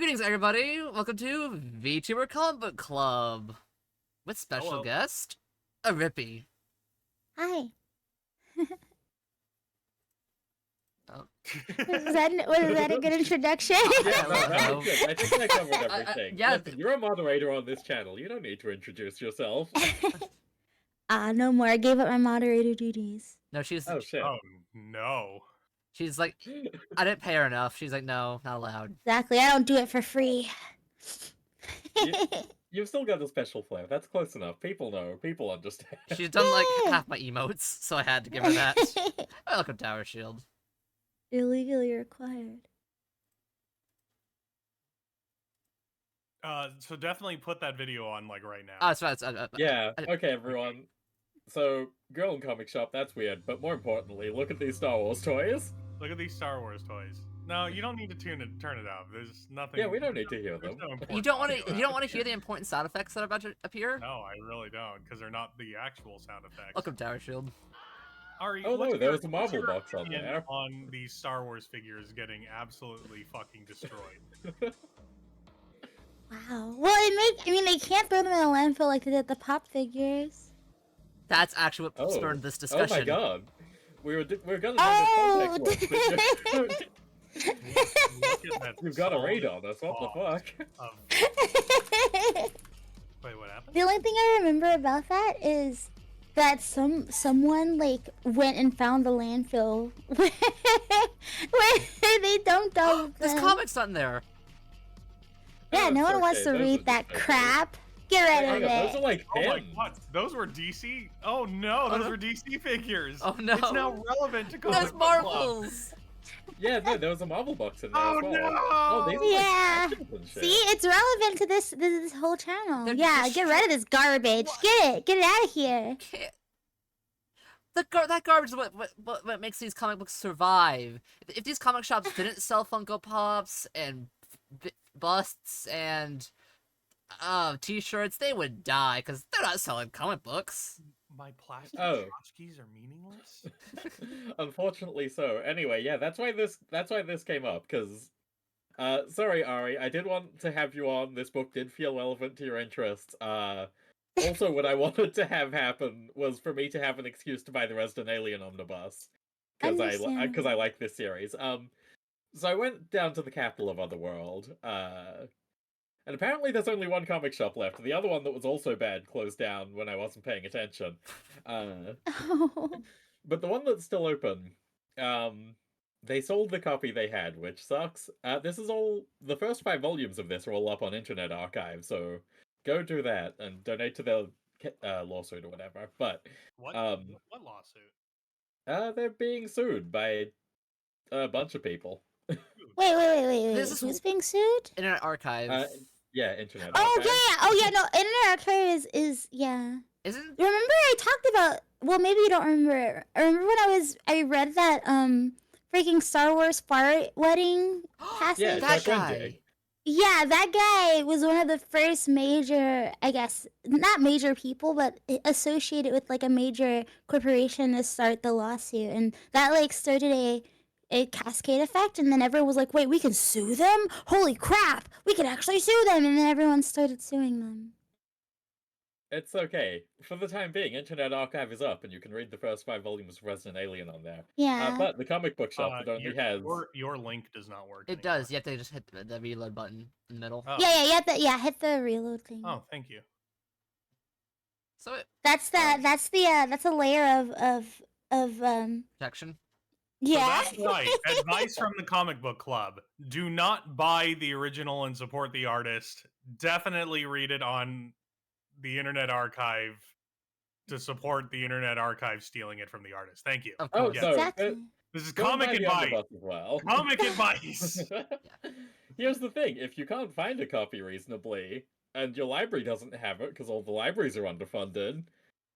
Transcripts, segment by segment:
Greetings, everybody. Welcome to Vtuber Comic Book Club with special guest, a Rippy. Hi. Oh. Was that a good introduction? Yeah, no, good. I think I covered everything. Yeah. Listen, you're a moderator on this channel. You don't need to introduce yourself. No more. I gave up my moderator duties. No, she's. Oh shit. Oh no. She's like, I didn't pay her enough. She's like, no, not allowed. Exactly. I don't do it for free. You've still got a special flair. That's close enough. People know. People understand. She's done like half my emotes, so I had to give her that. Welcome, Tower Shield. Illegally required. So definitely put that video on like right now. Oh, it's right. Yeah. Okay, everyone. So, girl in comic shop. That's weird. But more importantly, look at these Star Wars toys. Look at these Star Wars toys. No, you don't need to turn it up. There's nothing. Yeah, we don't need to hear them. You don't want to hear the important sound effects that are about to appear. No, I really don't, because they're not the actual sound effects. Welcome, Tower Shield. Ari, Oh no, there was a Marvel box on opinion there. on these Star Wars figures getting absolutely fucking destroyed. Wow. Well, they can't throw them in a landfill like they did the pop figures. That's actually what spurred this discussion. Oh my god. We're gonna Oh! do this context one. Look at that You've got a solid raid on us. What the box fuck? of- Wait, what happened? The only thing I remember about that is that someone like went and found the landfill where they dumped all of This them. comic's not in there. Yeah, Oh, no it's one wants okay. to Those read are that just crap. Get rid of Hang on, those are it. like Oh my pins. god, those were DC? Oh no, those no. were DC figures. Oh no. It's now relevant to comic That's book club. Marvels. Yeah, no, there was a Marvel box in there Oh as well. no! Oh, these are like Yeah. actions and shit. See, it's relevant to this whole channel. They're Yeah, just- get rid of this garbage. Get it out of here. Can't. That garbage is what makes these comic books survive. If these comic shops didn't sell Funko Pops and busts and T-shirts, they would die because they're not selling comic books. My plastic Oh. tchotchkes are meaningless? Unfortunately so. Anyway, yeah, that's why this came up, because sorry Ari, I did want to have you on. This book did feel relevant to your interests. Also what I wanted to have happen was for me to have an excuse to buy the Resident Alien omnibus. Because I like this series. So I went down to the capital of Otherworld, and apparently there's only one comic shop left. The other one that was also bad closed down when I wasn't paying attention. But the one that's still open, they sold the copy they had, which sucks. This is all, the first 5 volumes of this are all up on Internet Archive, so go do that and donate to their lawsuit or whatever. But What lawsuit? they're being sued by a bunch of people. Wait. This is- Who's being sued? Internet Archive. Yeah, Internet Oh Archive. yeah. Oh yeah. No, Internet Archive is yeah. Isn't Remember I talked about? Well, maybe you don't remember it. I remember when I read that freaking Star Wars fart wedding passage. Yeah, that it's like guy? Wendy. Yeah, that guy was one of the first major, I guess, not major people, but associated with like a major corporation to start the lawsuit. And that like started a cascade effect. And then everyone was like, wait, we can sue them? Holy crap, we can actually sue them. And then everyone started suing them. It's okay. For the time being, Internet Archive is up, and you can read the first 5 volumes of Resident Alien on there. Yeah. But the comic book shop that only has... Your link does not work. it does? You have to just hit the reload button in the middle. Oh. Yeah, hit the reload thing. Oh, thank you. So That's a layer of protection. yeah. So that's right. Advice from the comic book club: do not buy the original and support the artist. Definitely read it on the Internet Archive to support the Internet Archive stealing it from the artist. Thank you. Of Oh, course. so Exactly. This is go comic buy the advice. omnibus as well. Comic advice. Here's the thing, if you can't find a copy reasonably, and your library doesn't have it because all the libraries are underfunded,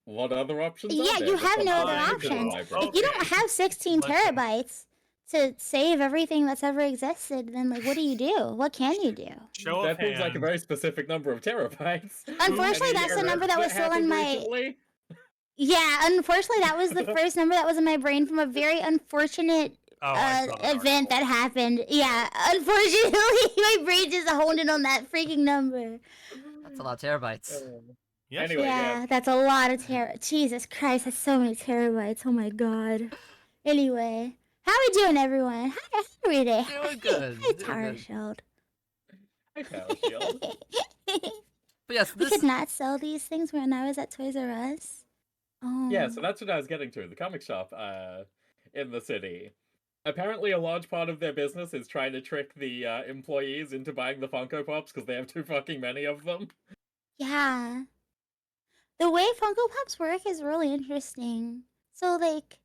what other options are Yeah, there? you have besides no going other to the options. library? If you don't have 16 Listen. terabytes to save everything that's ever existed, then like what do you do? What can you do? Show That of seems like a hands. very specific number of terabytes. Unfortunately, Any that's the number errors that was still in happened my recently? Yeah, unfortunately that was the first number that was in my brain from a very unfortunate Oh, I saw that event that happened. Yeah, unfortunately, my brain just honed in on that freaking number. That's a lot of terabytes. Yes. Anyway, Yeah, that's a lot of Jesus Christ, that's so many terabytes. Oh my god. Anyway, how we doing, everyone? Hi, every day. Doing good. Hi, Doing Tower good. Shield. Hey, Power Shield. But yes, We this could not sell these things when I was at Toys R Us. Oh. Yeah, so that's what I was getting to. The comic shop in the city. Apparently, a large part of their business is trying to trick the employees into buying the Funko Pops because they have too fucking many of them. Yeah. The way Funko Pops work is really interesting. So like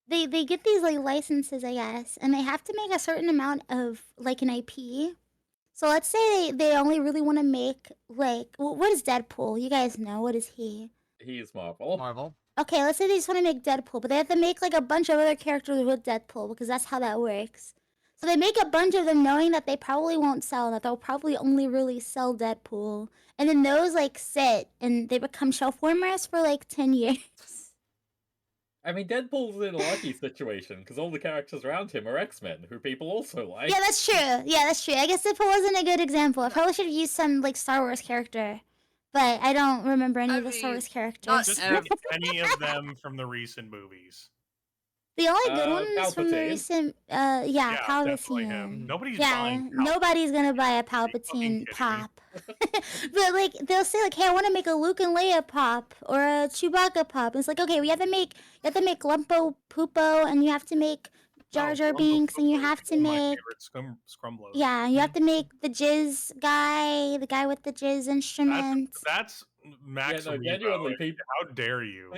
they get these like licenses, I guess, and they have to make a certain amount of like an IP. So let's say they only really want to make like what is Deadpool? You guys know, what is he? He's Marvel. Marvel. Okay, let's say they just want to make Deadpool, but they have to make like a bunch of other characters with Deadpool because that's how that works. So they make a bunch of them knowing that they probably won't sell, that they'll probably only really sell Deadpool. And then those like sit and they become shelf warmers for like 10 years. I mean, Deadpool's in a lucky situation because all the characters around him are X-Men, who people also like. Yeah, that's true. Yeah, that's true. I guess Deadpool wasn't a good example. I probably should have used some like Star Wars character. But I don't remember any I of the Star mean, Wars characters. not Just ev- pick any of them from the recent movies. The only good ones from the Palpatine. recent, Yeah, definitely Palpatine. him. Nobody's Yeah, buying nobody's gonna buy a fucking Palpatine kidding me? pop. But like they'll say like, "Hey, I want to make a Luke and Leia pop or a Chewbacca pop." It's like, okay, you have to make Lumpo Poopo, and you have to make Jar Jar Grumble Binks, and you Poopo is have to one of my make favorite Scrumbles. yeah, you have to make the Jizz guy, the guy with the Jizz instrument. That's Max Yeah, no, Rebo. genuinely, people How dare you?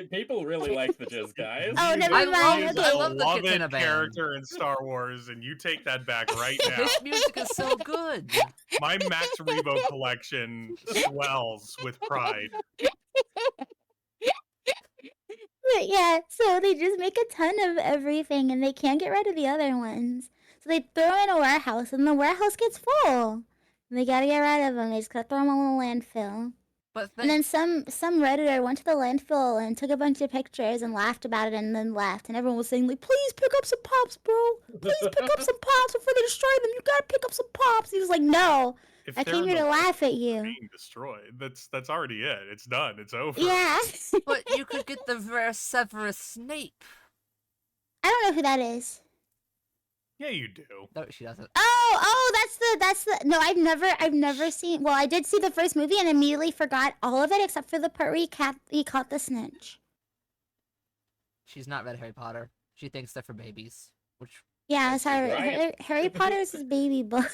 really like the Jizz guys. Oh, You never I mind. love- I Okay. love the beloved Katana band. character in Star Wars, and you take that back right now. His music is so good. My Max Rebo collection swells with pride. But yeah, so they just make a ton of everything and they can't get rid of the other ones. So they throw in a warehouse and the warehouse gets full. And they gotta get rid of them. They just gotta throw them all in the landfill. But And then some Redditor went to the landfill and took a bunch of pictures and laughed about it and then left. And everyone was saying like, please pick up some pops, bro. Please pick up some pops before they destroy them. You gotta pick up some pops. He was like, no, If I they're came in here the to laugh at process of you. being destroyed, that's already it. It's done. It's over. Yeah. but you could get the Severus Snape. I don't know who that is. Yeah, you do. No, she doesn't. Oh, that's the no, I've never seen. Well, I did see the first movie and immediately forgot all of it except for the part where he caught the snitch. She's not read Harry Potter. She thinks they're for babies. Which Yeah, That's sorry. right. Harry Potter's his baby boy.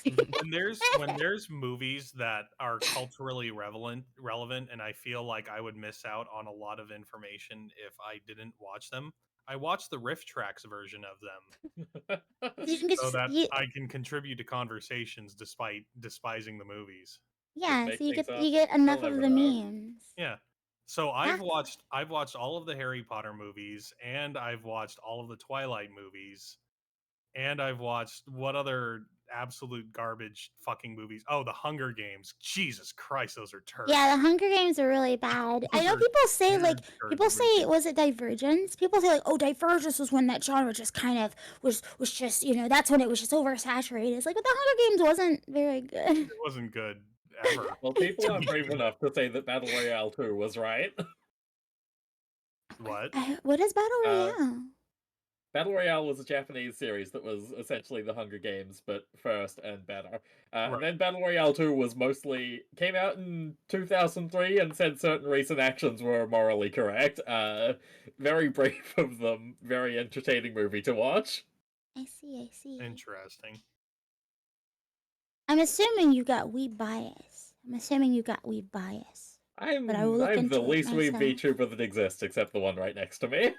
When there's movies that are culturally relevant, and I feel like I would miss out on a lot of information if I didn't watch them, I watch the Riff Tracks version of them You can so just- that you- I can contribute to conversations despite despising the movies. yeah, make so you things get up. you get enough You'll of never the know. memes. Yeah. So I've That's- watched all of the Harry Potter movies, and I've watched all of the Twilight movies, and I've watched what other absolute garbage fucking movies? Oh, the Hunger Games. Jesus Christ, those are turds. Yeah, the Hunger Games are really bad. I Those know are people say like turd people say movies. was it Divergence? People say like, oh, Divergence was when that genre just kind of was just that's when it was just oversaturated. It's like, but the Hunger Games wasn't very good. It wasn't good ever. Well, people aren't brave enough to say that Battle Royale 2 was right. What? What is Battle Royale? Battle Royale was a Japanese series that was essentially the Hunger Games, but first and better. And then Battle Royale 2 came out in 2003 and said certain recent actions were morally correct. Very brave of them. Very entertaining movie to watch. I see. Interesting. I'm assuming you got weeb bias. I'm But I will look the into it least weeb myself. VTuber that exists, except the one right next to me.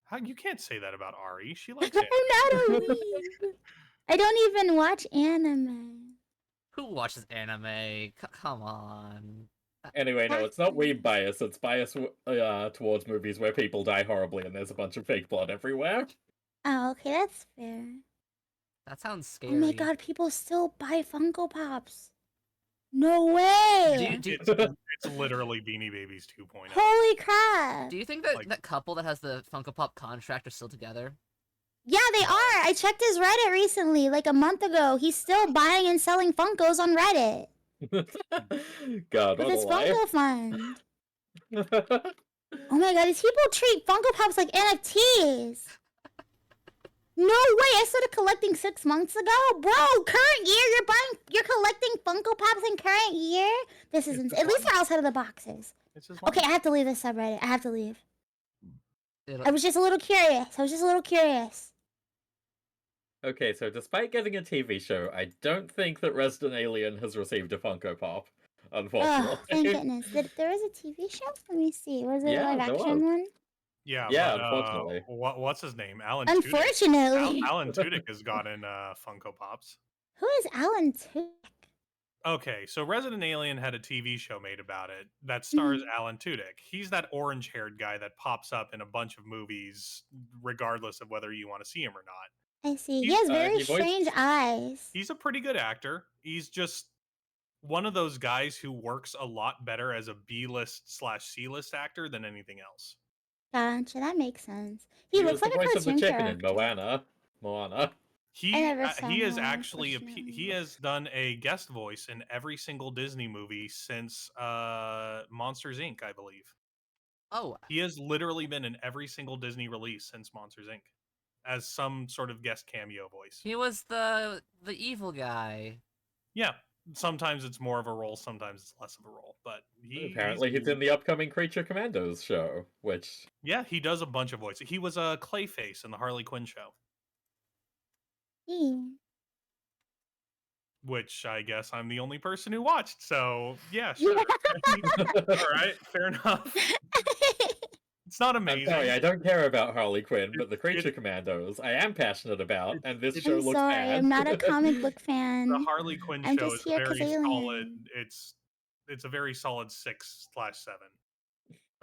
How you can't say that about Ari? She likes I'm it. not a weeb. I don't even watch anime. who watches anime? Come on. Anyway, no, it's not weeb bias. It's bias towards movies where people die horribly and there's a bunch of fake blood everywhere. Oh, okay, that's fair. That sounds scary. Oh my god, people still buy Funko Pops. No way! It's literally Beanie Babies 2.0. Holy crap! Do you think that Like- that couple that has the Funko Pop contract are still together? Yeah, they are. I checked his Reddit recently, like a month ago. He's still buying and selling Funkos on Reddit God, with what a his life. Funko Fund. Oh my god, these people treat Funko Pops like NFTs. No way, I started collecting 6 months ago? Bro, current year, you're collecting Funko Pops in current year? This It's isn't, just at least one. they're outside of the boxes. It's just one. Okay, I have to leave this subreddit. I have to leave. It'll- I was just a little curious. Okay, so despite getting a TV show, I don't think that Resident Alien has received a Funko Pop, unfortunately. Oh, thank goodness. There was a TV show? Let me see. Was it a Yeah, live there action was. one? Yeah, Yeah, but unfortunately. what's his name? Alan Tudyk. Unfortunately. Alan Tudyk has gotten Funko Pops. Who is Alan Tudyk? Okay, so Resident Alien had a TV show made about it that stars Mm-hmm. Alan Tudyk. He's that orange-haired guy that pops up in a bunch of movies, regardless of whether you want to see him or not. I see. He He's- has very he voiced- strange eyes. He's a pretty good actor. He's just one of those guys who works a lot better as a B-list/C-list actor than anything else. Gotcha, that makes sense. He He looks was the like a voice of the cartoon chicken in character. Moana. He never saw he is Moana, actually unfortunately. he has done a guest voice in every single Disney movie since Monsters Inc. I believe. Oh, He has literally been in every single Disney release since Monsters Inc. as some sort of guest cameo voice. he was the evil guy. Yeah, sometimes it's more of a role, sometimes it's less of a role, but Apparently he's in the upcoming Creature Commandos show, which... Yeah, he does a bunch of voices. He was a Clayface in the Harley Quinn show, which I guess I'm the only person who watched. So yeah, sure. All right, fair enough. It's not I'm amazing. sorry, I don't care about Harley Quinn, but the It- Creature Commandos I am passionate about, and this show I'm looks sorry, bad. I'm not a comic book The fan. Harley Quinn I'm show just is here 'cause very solid. Alien. It's a very solid 6/7.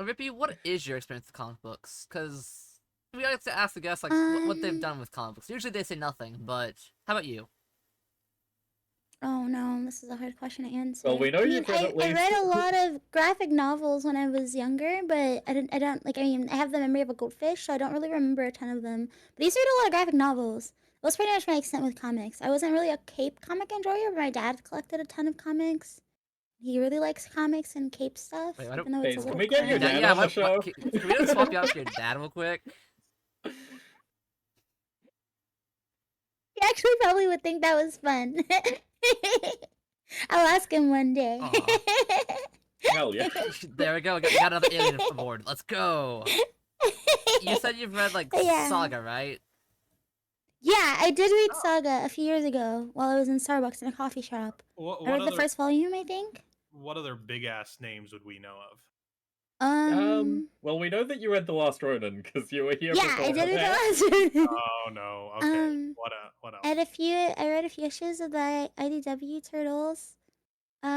Rippy, what is your experience with comic books? Because we like to ask the guests like what they've done with comic books. Usually they say nothing, but how about you? Oh no, this is a hard question to answer. Well, we know I mean, you've read at I read a least- lot of graphic novels when I was younger, but I don't like. I mean, I have the memory of a goldfish, so I don't really remember a ton of them. But I used to read a lot of graphic novels. That was pretty much my extent with comics. I wasn't really a Cape comic enjoyer, but my dad collected a ton of comics. He really likes comics and Cape stuff, Wait, why don't- even though it's a Hey, little can we get your corny. dad yeah, on the what- show? can we just swap you out for your dad real quick? He actually probably would think that was fun. I'll ask him one day. Hell yeah. There we go. We got another alien aboard. Let's go. You said you've read like Yeah. Saga, right? Yeah, I did read Oh. Saga a few years ago while I was in Starbucks in a coffee shop. What, I read the first volume, I think. what other big ass names would we know of? Well, we know that you read The Lost Ronin, because you were here Yeah, before I did read that. the last. Oh no. Okay. What else? I read a few issues of the IDW Turtles. I'm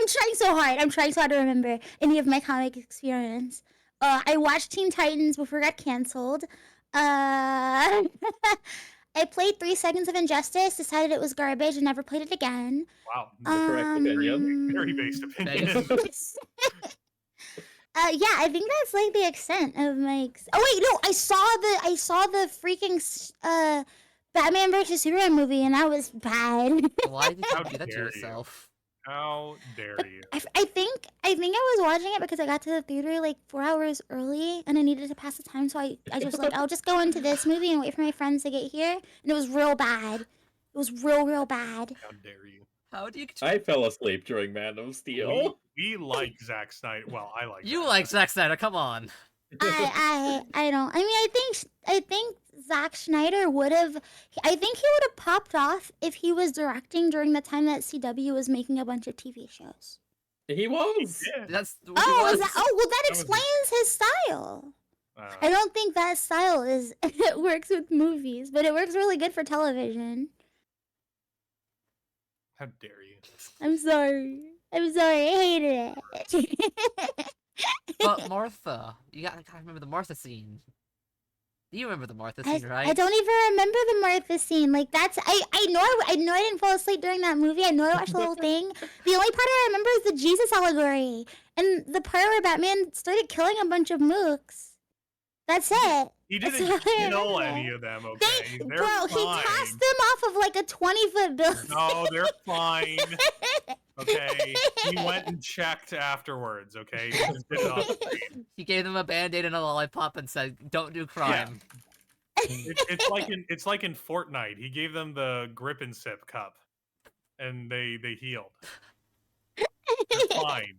trying so hard. I'm trying so hard to remember any of my comic experience. I watched Teen Titans before it got canceled. I played 3 Seconds of Injustice, decided it was garbage, and never played it again. Wow. The correct opinion. Very based opinion. Yeah, I think that's like the extent of my. Oh wait, no, I saw the freaking Batman versus Superman movie, and that was bad. Why did How you do that to dare you. yourself? How dare you? I think I was watching it because I got to the theater like 4 hours early, and I needed to pass the time, so I just like I'll just go into this movie and wait for my friends to get here, and it was real bad. It was real bad. How dare you? How do you? I fell asleep during Man of Steel. We like Zack Snyder. Well, I like. You Zack like Snyder. Zack Snyder? Come on. I don't. I mean, I think Zack Snyder would have. I think he would have popped off if he was directing during the time that CW was making a bunch of TV shows. He was. Yeah. That's what Oh, he is was. that? Oh, well, that That was- explains his style. Uh, I don't think that style is it works with movies, but it works really good for television. how dare you? I'm sorry. I hated it. But Martha, you gotta remember the Martha scene. You remember the Martha scene, right? I don't even remember the Martha scene. Like that's I know I didn't fall asleep during that movie. I know I watched the whole thing. The only part I remember is the Jesus allegory and the part where Batman started killing a bunch of mooks. That's it. He That's didn't all I kill remember. any of them, okay? They're Bro, he fine. tossed them off of like a 20-foot building. No, they're fine. Okay, he went and checked afterwards. Okay, he just did it off screen. He gave them a band-aid and a lollipop and said, "Don't do crime." It's like in Fortnite. He gave them the grip and sip cup, and they healed. They're fine.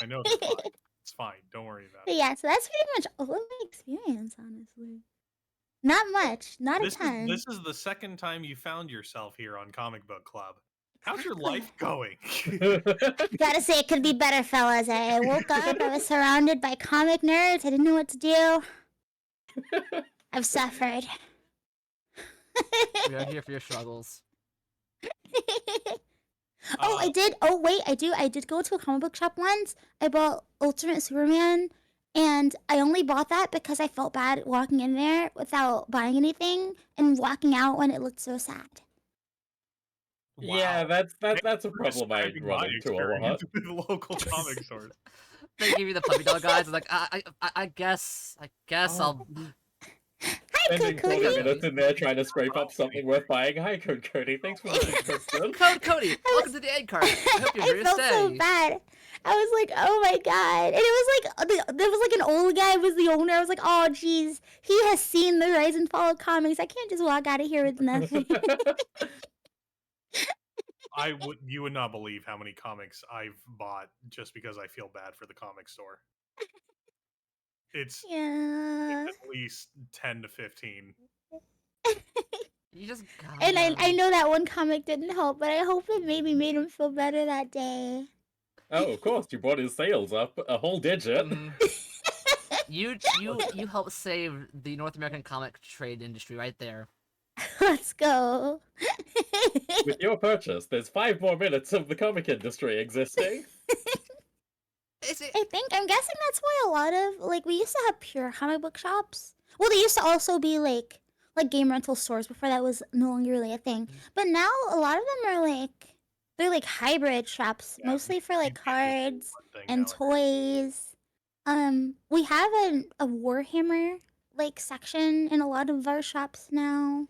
I know they're fine. It's fine. Don't worry about But it. yeah, so that's pretty much all of my experience, honestly. Not much, not a ton. This is the second time you found yourself here on Comic Book Club. How's your life going? Gotta say, it could be better, fellas. I woke up, I was surrounded by comic nerds. I didn't know what to do. I've suffered. We are here for your struggles. Oh, I did. Oh, wait, I do. I did go to a comic book shop once. I bought Ultimate Superman, and I only bought that because I felt bad walking in there without buying anything and walking out when it looked so sad. Wow. Yeah, that's a for problem I describing run my into a experience lot. with local comic stores. They give you the puppy dog guys. Like, I guess I'll. Hi, Spending 40 Cody. minutes in there trying to scrape up something worth buying. Hi, Cody. Thanks for listening, Kristen. Cody, welcome to the egg cart. I hope you enjoy I your felt stay. so bad. I was like, oh my god. And it was like, there was like an old guy was the owner. I was like, oh jeez. He has seen the rise and fall of comics. I can't just walk out of here with nothing. You would not believe how many comics I've bought just because I feel bad for the comic store. It's Yeah. at least 10 to 15. You just got. And I know that one comic didn't help, but I hope it maybe made him feel better that day. Oh, of course, you brought his sales up a whole digit. You helped save the North American comic trade industry right there. Let's go. With your purchase, there's 5 more minutes of the comic industry existing. I'm guessing that's why a lot of, like, we used to have pure comic book shops. Well, they used to also be like game rental stores before that was no longer really a thing. But now a lot of them are they're like hybrid shops, Yeah, mostly for like you can't cards just do one thing and nowadays. toys. We have a Warhammer like section in a lot of our shops now.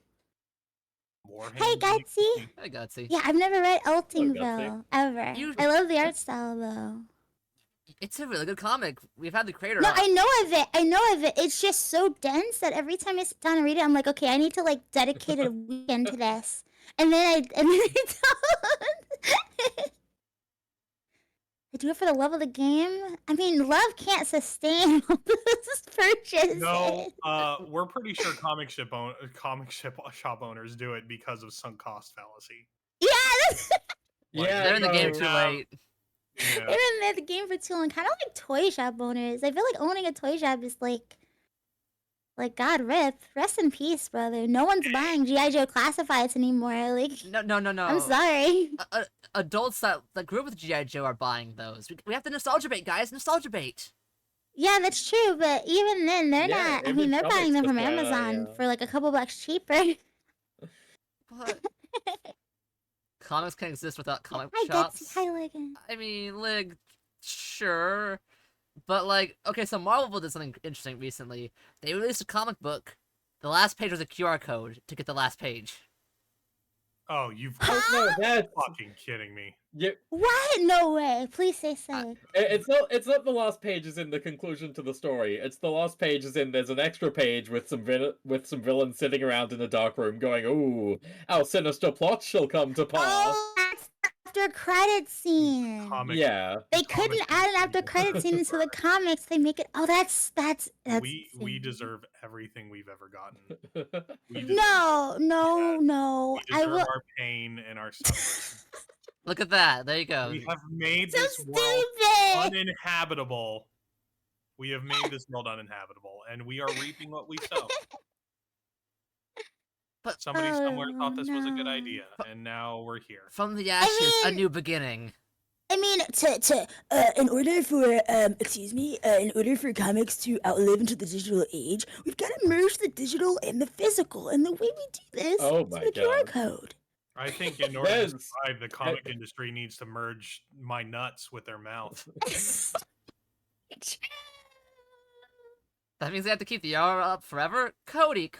Hey, Warhammer Gutsy. I got see. Yeah, I've never read Gutsy. Eltingville ever. You- I love the art style though. It's a really good comic. We've had the creator. No, on. I know of it. It's just so dense that every time I sit down and read it, I'm like, okay, I need to like dedicate a weekend to this. And then I don't. I do it for the love of the game. I mean, love can't sustain all those purchases. No, we're pretty sure comic shop owners do it because of sunk cost fallacy. Yeah, Like, Yeah, they're in the game no. too late. Yeah. they're in the game for too long. Kind of like toy shop owners. I feel like owning a toy shop is like God rip. Rest in peace, brother. No one's buying G.I. Joe classifieds anymore. Like, No. I'm sorry. Adults that grew up with GI Joe are buying those. We have to nostalgia bait, guys. Nostalgia bait. Yeah, that's true, but even then, they're Yeah, not. I every mean, they're comic's buying them just from a, Amazon yeah. for like a couple bucks cheaper. But comics can exist without comic Hi, shops. Gutsy. Hi, Logan. I mean, like, sure. But, like, okay, so Marvel did something interesting recently. They released a comic book. The last page was a QR code to get the last page. Oh, you've Oh, no, that's fucking kidding me. yeah. What? No way. Please say so. It's not the last page is in the conclusion to the story. It's the last page is in there's an extra page with some villains sitting around in a dark room going, "Ooh, our sinister plot shall come to pass." Oh, that's the after credit scene. Comic. Yeah. They comic couldn't add an after industry credit scene into the comics. They make it. Oh, that's. We insane. deserve everything we've ever gotten. We deserve, No. we I deserve will. our pain and our suffering. Look at that. There you go. We have made So this world stupid. uninhabitable. We have made this world uninhabitable, and we are reaping what we sow. But Somebody somewhere Oh, thought this was a good no. idea, and now we're here. from the ashes, a mean- new beginning. I mean, in order for comics to outlive into the digital age, we've got to merge the digital and the physical. And the way we do this Oh is my with a QR God. code. I think in order to Yes. survive, the comic industry needs to merge my nuts with their mouth. That means they have to keep the hour up forever? Cody.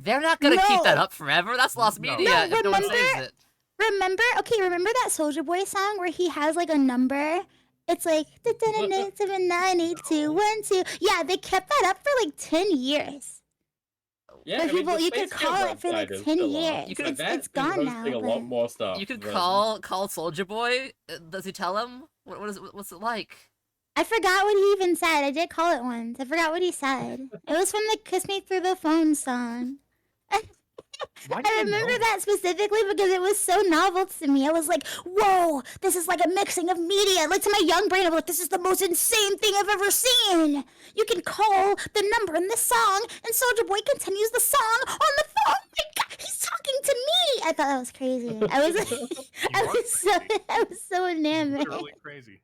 They're not gonna keep that No. up forever. That's lost No. media No, if no one remember- saves it. Remember that Soulja Boy song where he has like a number? It's like 7982112. Yeah, they kept that up for like 10 years. Yeah, For I mean, people, the you could Space call Jam it for like website is 10 still up, years. You but could- that It's is gone now. hosting a lot but- more stuff. You could than- call Soldier Boy. Does he tell him? What's it like? I forgot what he even said. I did call it once. I forgot what he said. It was from the "Kiss Me Through the Phone" song. Why do I you remember know that specifically because it was so novel to me. I was like, whoa, this is like a mixing of media. Like to my young brain, I was like, this is the most insane thing I've ever seen. You can call the number in the song, and Soldier Boy continues the song on the phone. Oh my God, he's talking to me. I thought that was crazy. I was, I was so enamored. literally crazy?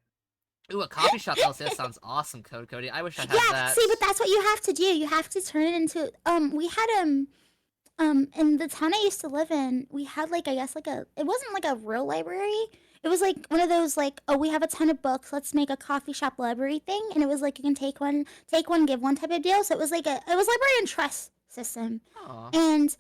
Ooh, a coffee shop LCS sounds awesome, Cody. I wish I had Yeah, that. see, but that's what you have to do. You have to turn it into we had in the town I used to live in, we had like I guess like it wasn't like a real library. It was like one of those like, oh, we have a ton of books, let's make a coffee shop library thing. And it was like you can take one, give one type of deal. So it was like it was library and trust system. Aw. And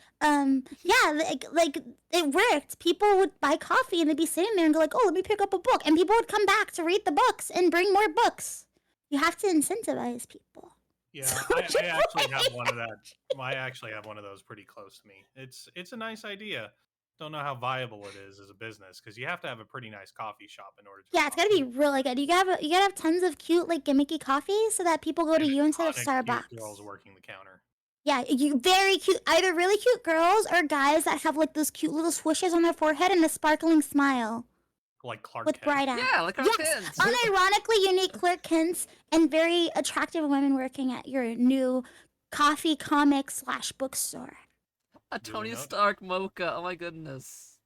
yeah, like it worked. People would buy coffee and they'd be sitting there and go like, oh, let me pick up a book, and people would come back to read the books and bring more books. You have to incentivize people. Yeah, Soldier I actually Boy. have one of that. I actually have one of those pretty close to me. It's a nice idea. Don't know how viable it is as a business because you have to have a pretty nice coffee shop in order to. Yeah, it's gotta be really good. You gotta have tons of cute, like gimmicky coffees so that people go to And you instead of iconic cute Starbucks. girls working the counter. Yeah, you very cute, either really cute girls or guys that have like those cute little swooshes on their forehead and a sparkling smile Like Clark with Kent. bright eyes. Yeah, like our Yes, kids. unironically unique Clark Kents and very attractive women working at your new coffee comic / bookstore. A Duly Tony noted. Stark mocha. Oh my goodness.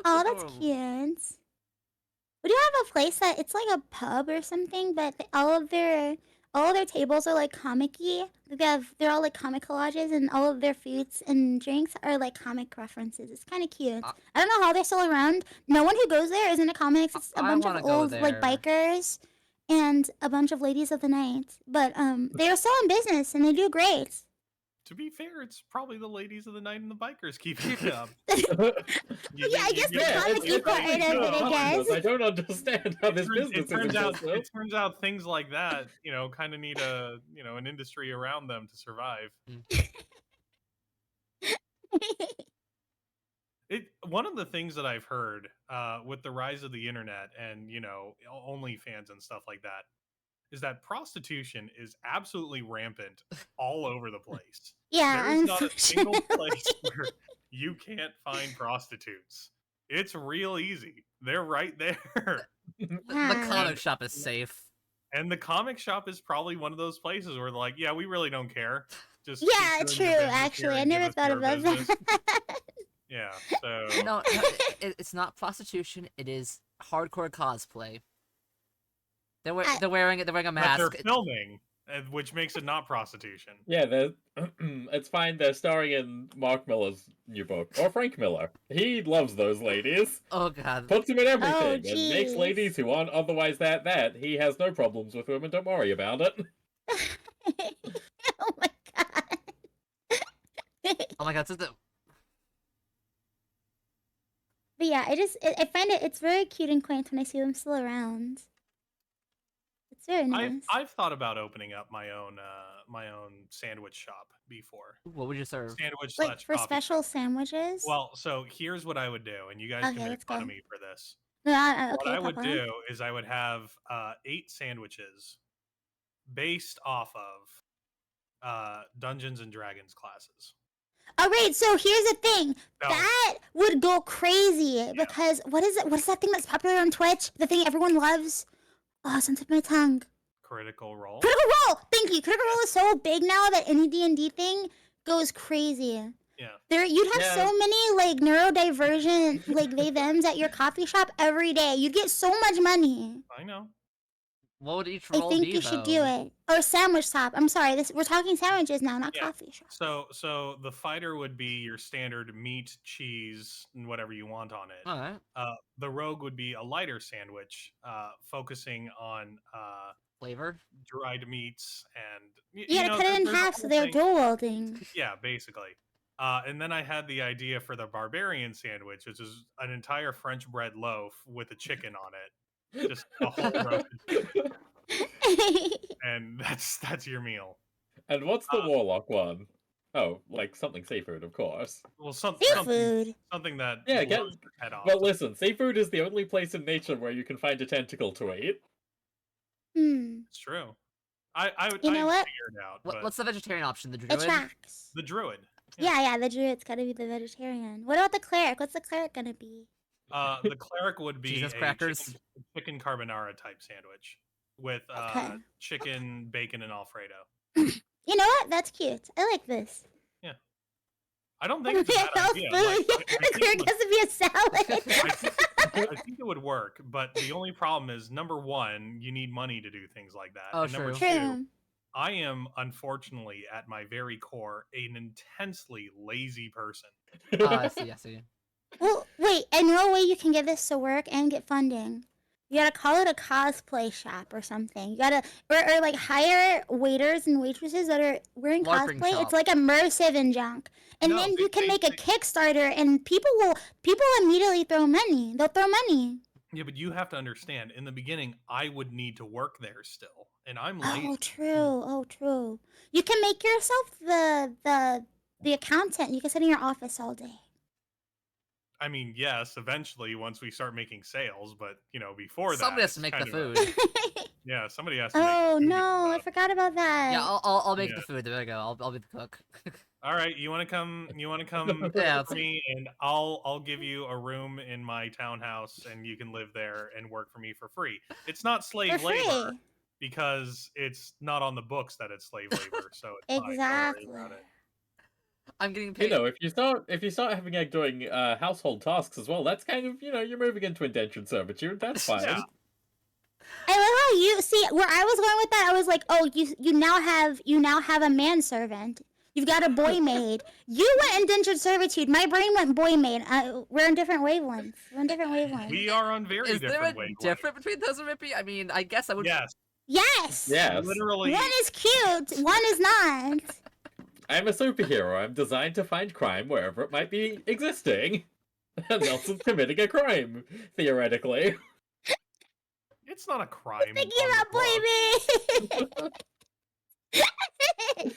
Oh, that's adorable. cute. We do have a place that it's like a pub or something, but all of their tables are like comic-y. They're all like comic collages, and all of their foods and drinks are like comic references. It's kind of cute. Uh, I don't know how they're still around. No one who goes there is into comics. It's a I bunch wanna of go old like there. bikers and a bunch of ladies of the night. But they are still in business and they do great. To be fair, it's probably the ladies of the night and the bikers keeping it up. Yeah, I guess the comic-y part of it, I guess. I don't understand how this business it turns is out existent. it turns out things like that, kind of need an industry around them to survive. One of the things that I've heard with the rise of the internet and OnlyFans and stuff like that is that prostitution is absolutely rampant all over the place. Yeah, There is not a single unfortunately. place where you can't find prostitutes. It's real easy. They're right there. The Yeah. comic shop is safe. And the comic shop is probably one of those places where they're like, yeah, we really don't care. Just Yeah, keep doing true. your business Actually, here I and give never us thought your about business." that. Yeah, so No, it's not prostitution. It is hardcore cosplay. They're wearing a but mask. they're filming, which makes it not prostitution. Yeah, it's fine. They're starring in Mark Miller's new book, or Frank Miller. He loves those ladies. Oh god. Puts them in everything, Oh, and makes jeez. ladies who aren't otherwise that. He has no problems with women. Don't worry about it. Oh my god. Oh my god. But yeah, I find it's very cute and quaint when I see them still around. It's very nice. I've thought about opening up my own sandwich shop before. What would you serve? Sandwich Like / for coffee special shop. sandwiches. Well, so here's what I would do, and you guys Okay, can make let's fun go. of me for this. No, What okay, I would pop on. do is I would have 8 sandwiches based off of Dungeons and Dragons classes. All right, so here's the thing. No. That would go crazy because what is it? What is that thing that's popular on Twitch? The thing everyone loves? Oh, it's on the tip of my tongue. Critical Role. Critical Role. Thank you. Critical Role is so big now that any D&D thing goes crazy. Yeah. You'd have Yeah. so many like neurodivergent like they thems at your coffee shop every day. You'd get so much money. I know. What would each I role think be you should do though? it. Or sandwich shop. I'm sorry. We're talking sandwiches now, not Yeah. coffee shop. So the fighter would be your standard meat, cheese, and whatever you want on it. Alright. The rogue would be a lighter sandwich, focusing on Flavor? dried meats, and You gotta cut it in there's a half so whole they're thing. dual wielding. Yeah, basically. And then I had the idea for the barbarian sandwich, which is an entire French bread loaf with a chicken on it, just a whole roasted chicken, and that's your meal. And what's the warlock one? Oh, like something seafood, of course. Well, something Seafood. that Yeah, blows get. your head off. But listen, seafood is the only place in nature where you can find a tentacle to eat. It's true. I You know what? figured it out. But What's the vegetarian option? The It druid? tracks. the druid. Yeah, the druid's gotta be the vegetarian. What about the cleric? What's the cleric gonna be? The cleric would be Jesus a crackers. chicken carbonara type sandwich with Okay. chicken, bacon, and Alfredo. You know what? That's cute. I like this. I don't think it's a bad Health idea. food. Like, The cleric has to be a salad. I think it would work, but the only problem is number one, you need money to do things like that. Oh, and number true. two, True. I am unfortunately at my very core an intensely lazy person. I see. Well, wait. I know a way you can get this to work and get funding. You gotta call it a cosplay shop or something. You gotta or like hire waiters and waitresses that are wearing LARPing cosplay. shop. It's like immersive and junk. And No, then they- you can they- make a they- Kickstarter, and people immediately throw money. They'll throw money. Yeah, but you have to understand, in the beginning, I would need to work there still, and I'm lazy. Oh, true. Oh, true. You can make yourself the accountant. You can sit in your office all day. I mean, yes, eventually once we start making sales, but before that, Somebody has to it's make the kind of food. yeah, somebody has to. Make the Oh food, no, I forgot about that. Yeah, I'll make Yeah. the food. There we go. I'll be the cook. All right, you want to come? You want to come Yeah, with me, and I'll give you a room in my townhouse, and you can live there and work for me for free. It's not For slave free. labor because it's not on the books that it's slave labor, so it's fine. Don't worry Exactly. about it. I'm getting You paid. know, if you start having like doing household tasks as well, that's kind of you're moving into indentured servitude. That's fine. Yeah. I love how you see where I was going with that. I was like, oh, you now have a manservant. You've got a boy maid. You went indentured servitude. My brain went boy maid. We're on different wavelengths. We're on different wavelengths. We are on very Is there different a wavelengths. difference between those and Rippy? I mean, I guess I would. Yes, Yes. Yes. literally. One is cute. One is not. I'm a superhero. I'm designed to find crime wherever it might be existing. And Nelson's committing a crime, theoretically. It's not a crime. Thinking on the about boy book. maid.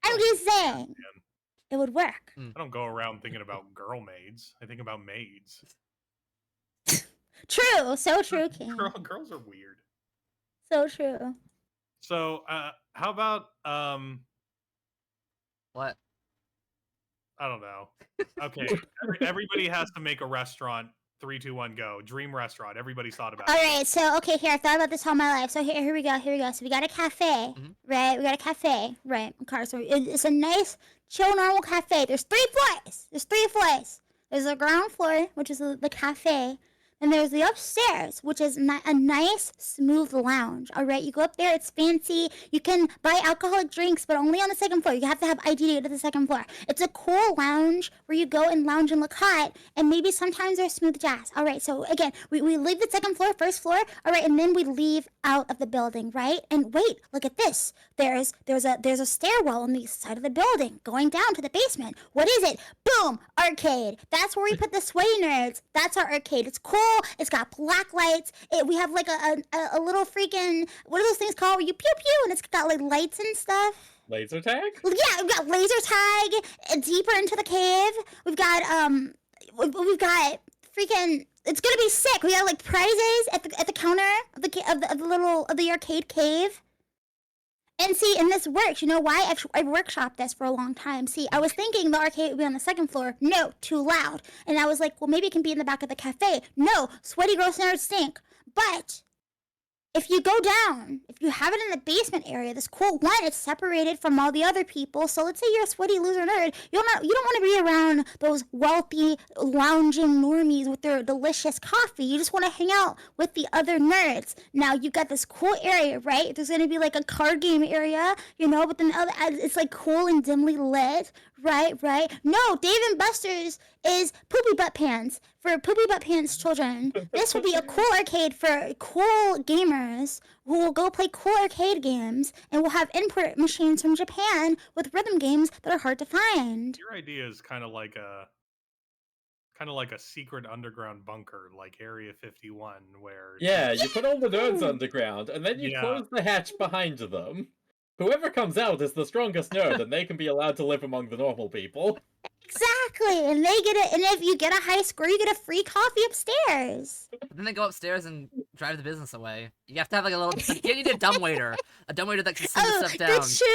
I'm just saying. It would work. I don't go around thinking about girl maids. I think about maids. True. So true, King. Girls are weird. So true. So, how about What? I don't know. Okay, everybody has to make a restaurant. 3, 2, 1, go. Dream restaurant. Everybody's thought about All it. right, so okay, here I've thought about this all my life. So here we go. So we got a cafe, right? We got a cafe, right? Okay, so it's a nice, chill, normal cafe. There's 3 floors. There's the ground floor, which is the cafe. And there's the upstairs, which is a nice, smooth lounge. All right, you go up there, it's fancy. You can buy alcoholic drinks, but only on the 2nd floor. You have to have ID to get to the 2nd floor. It's a cool lounge where you go and lounge and look hot, and maybe sometimes there's smooth jazz. All right, so again, we leave the 2nd floor, 1st floor. All right, and then we leave out of the building, right? And wait, look at this. There's a stairwell on the side of the building going down to the basement. What is it? Boom, arcade. That's where we put the sweaty nerds. That's our arcade. It's cool. It's got black lights. We have like a little freaking, what are those things called where you pew pew and it's got like lights and stuff? Laser tag? Yeah, we've got laser tag deeper into the cave. We've got freaking, it's gonna be sick. We got like prizes at the counter of the arcade cave. And see, and this works. You know why? I've workshopped this for a long time. See, I was thinking the arcade would be on the 2nd floor. No, too loud. And I was like, well, maybe it can be in the back of the cafe. No, sweaty gross nerds stink. But if you go down, if you have it in the basement area, this cool one, it's separated from all the other people. So let's say you're a sweaty loser nerd. You don't want to be around those wealthy, lounging normies with their delicious coffee. You just want to hang out with the other nerds. Now you've got this cool area, right? There's going to be like a card game area, but then it's like cool and dimly lit, Right. No, Dave and Buster's is Poopy Butt Pants for Poopy Butt Pants children. This will be a cool arcade for cool gamers who will go play cool arcade games, and we'll have import machines from Japan with rhythm games that are hard to find. Your idea is kind of like a secret underground bunker, like Area 51, where Yeah, you put all the nerds underground, and then you Yeah. close the hatch behind them. Whoever comes out is the strongest nerd, and they can be allowed to live among the normal people. Exactly, and they get it. And if you get a high score, you get a free coffee upstairs. But then they go upstairs and drive the business away. You have to have like a little. You need a dumbwaiter that can send the stuff down. That's true.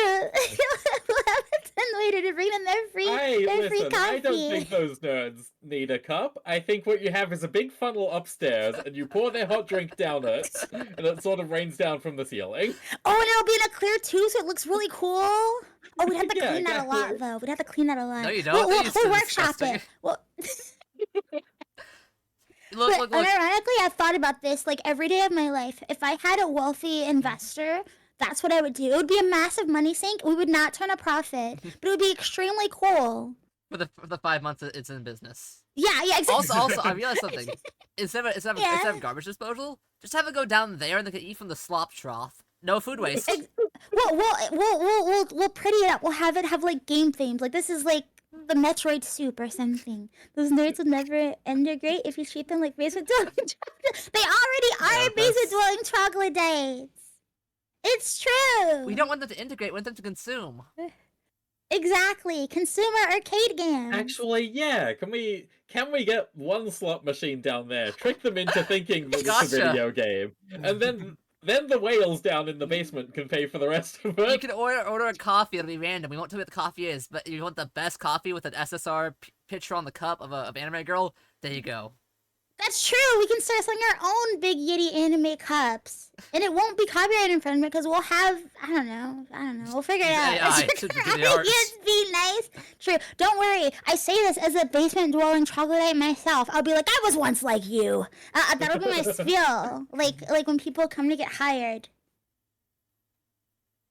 We'll have a 10 waiter to bring them their free Listen, coffee. I don't think those nerds need a cup. I think what you have is a big funnel upstairs, and you pour their hot drink down it, and it sort of rains down from the ceiling. Oh, and it'll be in a clear tube, so it looks really cool. Oh, we'd have to Yeah, clean that a lot, exactly. though. We'd have to clean that a lot. No, you don't. We'll That used to be workshop disgusting. it. Well, Look. unironically, I've thought about this like every day of my life. If I had a wealthy investor, that's what I would do. It would be a massive money sink. We would not turn a profit, but it would be extremely cool. For the 5 months that it's in business. Yeah, exactly. Also, I realized something. Instead Yeah. of garbage disposal, just have it go down there and they can eat from the slop trough. No food waste. We'll pretty it up. We'll have it have like game themes. Like this is like the Metroid soup or something. Those nerds will never integrate if you treat them like basement dwelling troglodytes. They already are Yeah, basement dwelling troglodytes. It's true. We don't want them to integrate. We want them to consume. Exactly. Consumer arcade games. Actually, yeah. Can we get one slot machine down there, trick them into thinking that it's a Gotcha. video game, and then the whales down in the basement can pay for the rest of You it. can order a coffee. It'll be random. We won't tell you what the coffee is, but if you want the best coffee with an SSR picture on the cup of anime girl, there you go. That's true. We can start selling our own big yitty anime cups, and it won't be copyright infringement because we'll have I don't know. We'll figure it out. AI to do the arts. Just be nice. True. Don't worry. I say this as a basement dwelling troglodyte myself. I'll be like, I was once like you. That'll be my spiel. Like when people come to get hired.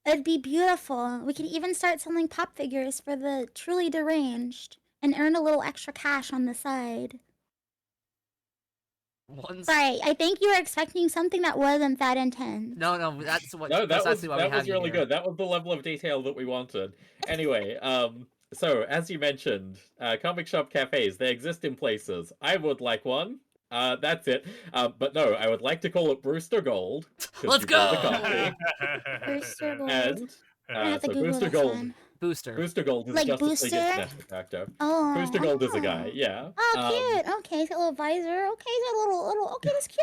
It'd be beautiful. We could even start selling pop figures for the truly deranged and earn a little extra cash on the side. Sorry, I think you were expecting something that wasn't that intense. No, that's what. No, that that's was actually why we have you really here. good. That was the level of detail that we wanted. Anyway, so as you mentioned, comic shop cafes, they exist in places. I would like one. That's it. But no, I would like to call it Brewster Gold. 'cause Let's you call the go! coffee. Brewster Gold. And I have to so Google Booster this Gold. one. Booster. Gold is Like Justice League Booster? International character. Oh. Booster Gold is a guy, yeah. Oh, cute. Okay, he's got a little visor. Okay, he's got a little. Okay, that's cute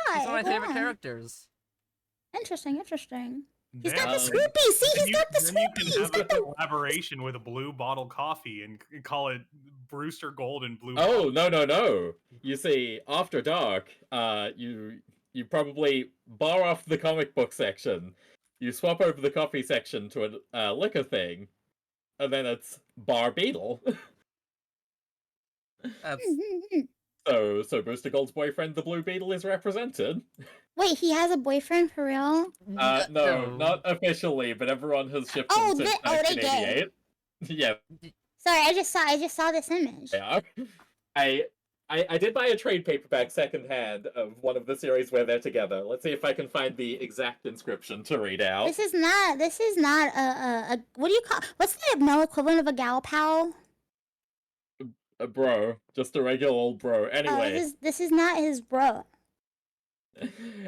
guy. He's one of my Go favorite on. characters. Interesting. He's got the Um, Scoopy. See, Then he's got the then you Scoopy. can He's have a got the. collaboration with a blue bottle coffee and call it Brewster Gold and Blue. Oh, Bottle. no. You see, after dark, you probably bar off the comic book section. You swap over the coffee section to a liquor thing, and then it's Bar Beetle. That's, So Booster Gold's boyfriend, the Blue Beetle, is represented. Wait, he has a boyfriend for real? No, not officially, but everyone has shipped Oh, them since they gay. 1988. Yeah, Sorry, I just saw this image. they are. I did buy a trade paperback secondhand of one of the series where they're together. Let's see if I can find the exact inscription to read out. This is not a what do you call? What's the male equivalent of a gal pal? A bro, just a regular old bro. Anyway, This is not his bro.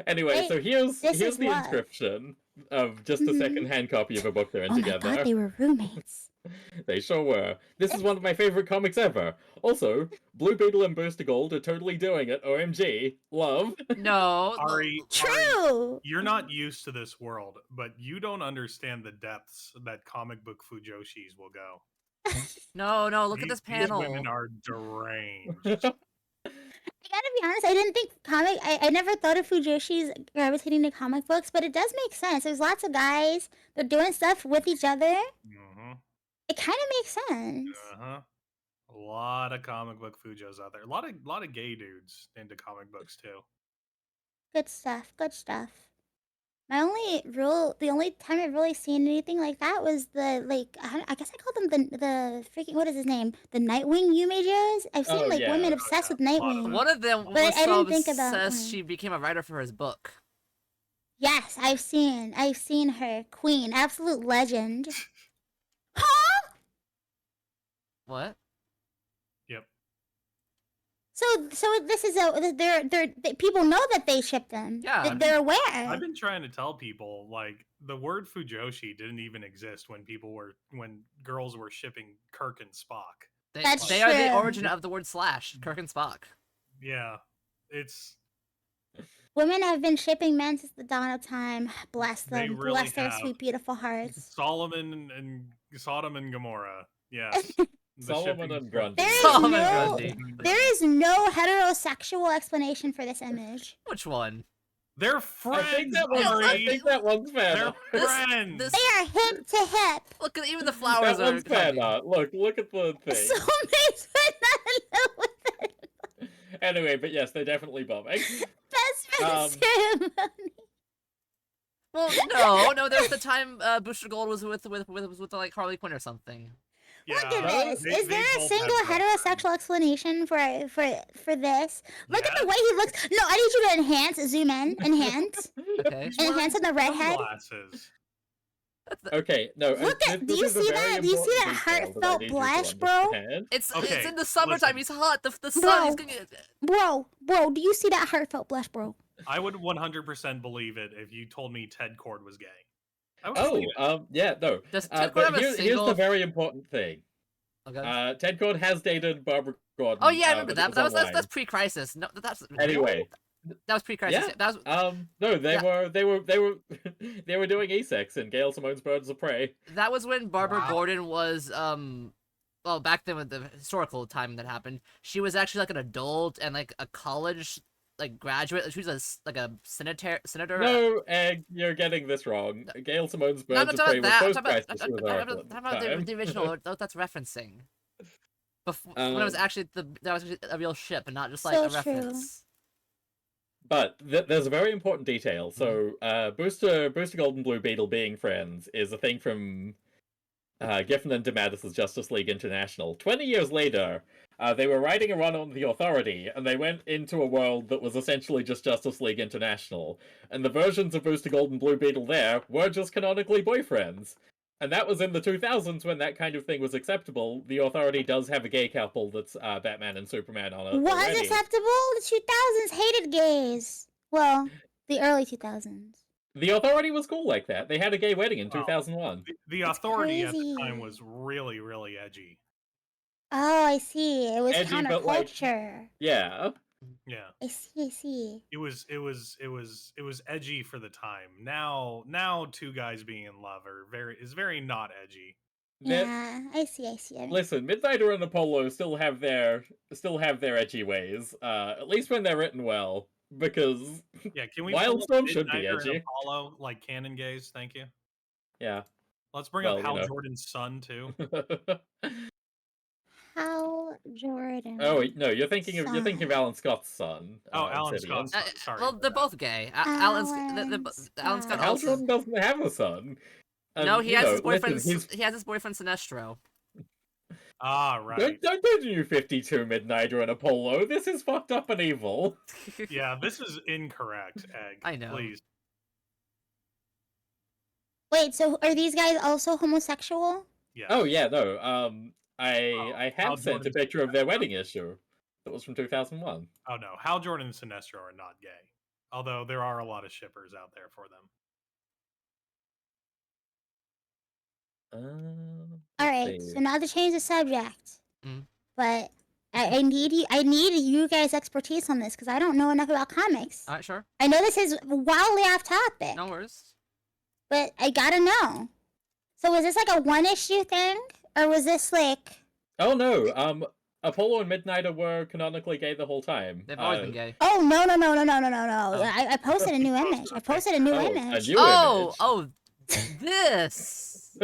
anyway, Wait, so here's this is the what? inscription of just a Mhm. secondhand copy of a book they're in Oh my together. god, they were roommates. They sure were. This is one of my favorite comics ever. Also, Blue Beetle and Booster Gold are totally doing it. OMG. Love. no. Ari, True. you're not used to this world, but you don't understand the depths that comic book fujoshis will go. No. Look at this These panel. women are deranged. I gotta be honest, I didn't think I never thought of Fujoshis gravitating to comic books, but it does make sense. There's lots of guys, they're doing stuff with each other. Mm-hmm. It kind of makes sense. Uh-huh. A lot of comic book fujos out there. A lot of gay dudes into comic books too. Good stuff. The only time I've really seen anything like that was I guess I called them the freaking, what is his name? The Nightwing images. I've seen Oh, like yeah. women Oh, obsessed yeah. with A lot of Nightwing. One of them But was I didn't so think about obsessed she became a writer for his book. Yes, I've seen her. Queen, absolute legend. Huh? What? Yep. So this is people know that they ship them. Yeah. They're aware. I've been trying to tell people, like, the word Fujoshi didn't even exist when girls were shipping Kirk and Spock. That's They are the true. origin of the word slash, Kirk and Spock. Yeah, it's Women have been shipping men since the dawn of time. Bless They them. really Bless their have. sweet, beautiful hearts. Solomon and Sodom and Gomorrah. Yes. The Solomon shipping and stuff. Grundy. There is Solomon no Grundy. there is no heterosexual explanation for this image. Which one? They're I friends, think that one's, I Ari. think that one's fair. They're enough. friends. this- They are hip to hip. Look, even the flowers That are one's fair. comfy. Not. Look at the thing. Soulmates would not know with it. Anyway, but yes, they're definitely bombing. Best friend ceremony. Well, no. There was the time Booster Gold was with like Harley Quinn or something. Look Yeah, at this. they- Is they there a both single have heterosexual explanation for this? Look at the way he looks. No, I need you to enhance, zoom in, enhance, Okay. He's wearing enhance on the redhead. sunglasses. Okay, no. Look at. Do you see that? Do you see that heartfelt blush, bro? It's Okay, in the summertime. listen. He's hot. The sun. Bro. He's gonna get. Bro, do you see that heartfelt blush, bro? I would 100% believe it if you told me Ted Cord was gay. I would Oh, believe it. yeah, no. Does Ted Cord But have a here's single? the very important thing. Okay. Ted Cord has dated Barbara Gordon. Oh yeah, I remember but that. it But was that's online. pre-crisis. No, that's Anyway, that was pre-crisis. Yeah. That was no, they Yeah. were they were doing E-Sex in Gail Simone's Birds of Prey. that was when Barbara Wow. Gordon was well, back then with the historical time that happened, she was actually like an adult and like a college like graduate. She was like a senator. No, Egg, you're getting this wrong. Gail Simone's No, Birds no, of Prey talk was about that. post-crisis. She was Oracle at the time. The original. That's referencing. Before when it was actually that was actually a real ship and not just like So a true. reference. But there's a very important detail. So, Booster Gold and Blue Beetle being friends is a thing from Giffen and DeMatteis's Justice League International. 20 years later, they were riding a run on the Authority, and they went into a world that was essentially just Justice League International. And the versions of Booster Gold and Blue Beetle there were just canonically boyfriends. And that was in the 2000s when that kind of thing was acceptable. The Authority does have a gay couple that's Batman and Superman on it Was already. acceptable? The 2000s hated gays. Well, the early 2000s. The Authority was cool like that. They had a gay wedding in Wow. 2001. The That's authority at the crazy. time was really, really edgy. Oh, I see. It was Edgy, but, like- counterculture. Yeah. Yeah. I see. It was edgy for the time. Now two guys being in love is very not edgy. That- Yeah, I see. Listen, Midnighter and Apollo still have their edgy ways. At least when they're written well. Because Yeah, can we Wildstorm pull up should be Midnighter and edgy. Apollo like canon gays? Thank you. yeah. Let's bring Well, up you Hal know. Jordan's son too. Hal Jordan. Oh no, you're thinking of Son. Alan Scott's son. Oh, Alan Obsidian. Scott's son. Sorry. Well, they're both gay. Alan's Alan Scott Hal also. Jordan doesn't have a son. And, No, he you has know, his boyfriend. listen, he's- He has his boyfriend Sinestro. Ah, right. Don't do New 52 Midnighter and Apollo. This is fucked up and evil. Yeah, this is incorrect, Egg. I know. Please. Wait, so are these guys also homosexual? Yes. Oh yeah, no. I Hal have sent a Jordan's picture of their wedding issue. That was from 2001. Oh no, Hal Jordan and Sinestro are not gay. Although there are a lot of shippers out there for them. All Let's right, see. so not to change the subject, Mm. but I need you guys' expertise on this because I don't know enough about comics. All right, sure. I know this is wildly off topic, No worries. but I gotta know. So was this like a one-issue thing, or was this like? Oh no, Apollo and Midnighter were canonically gay the whole time. They've always been gay. Oh no! Oh. I posted a new image. I posted a new a image. new Oh, image. oh, this.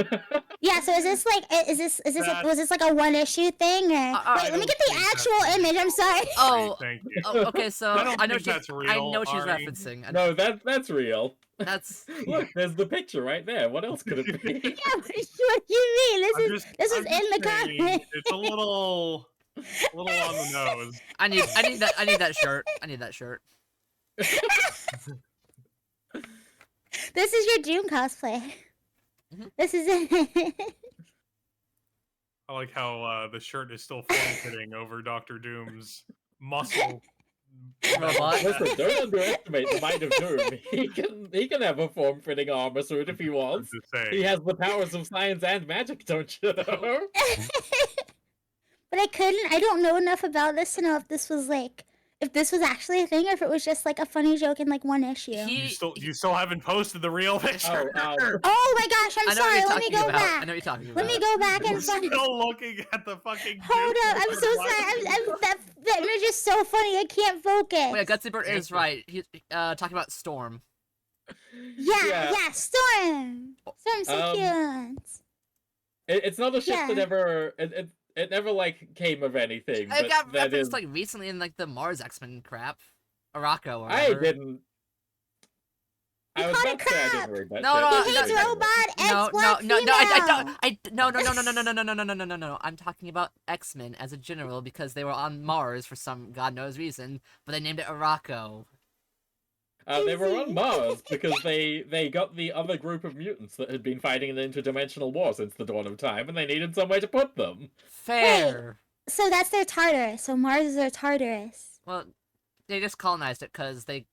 Yeah, so is this like That- was this like a one issue thing or I wait, let me don't get the think that's actual real. image. I'm sorry. Oh, Thank you. okay, so I don't I know think that's I real, know what she's Ari. referencing. No, that's real. That's Look, there's the picture right there. What else could it be? Yeah, what do you mean? I'm This is I'm in the saying comment. it's a little on the nose. I need that shirt. I need that shirt. This is your Doom cosplay. Mhm. This is it. I like how the shirt is still form-fitting over Doctor Doom's muscle. Robot. Listen, don't underestimate the mind of Doom. He can have a form-fitting armor suit if he I'm wants. just saying. He has the powers of science and magic, don't you know? But I don't know enough about this to know if this was actually a thing or if it was just like a funny joke in like one issue. You still haven't posted the real picture. Oh my gosh, I'm I know what sorry. you're Let me talking go about. I back. know what you're talking about. Let me go back You're and find. still looking at the fucking. Hold Doom up, I'm so one. sorry. That image is so funny. I can't focus. Oh, yeah, Gutsy Bird is right. He's talking about Storm. Yeah, Storm. Storm's so cute. It's not a ship that Yeah. ever it never like came of anything. It But got that referenced is, like recently in like the Mars X-Men crap. Arako or I whatever. didn't. I was called about it to say I crap. didn't read that. No, shit. no, He I hates didn't read robot, it. ex No, black no, female. no, I don't. No. I'm talking about X-Men as a general because they were on Mars for some god knows reason, but they named it Arako. They were Easy. on Mars because they got the other group of mutants that had been fighting an interdimensional war since the dawn of time, and they needed somewhere to put them. Fair. So that's their Tartarus. So Mars is their Tartarus. Well, they just colonized it because they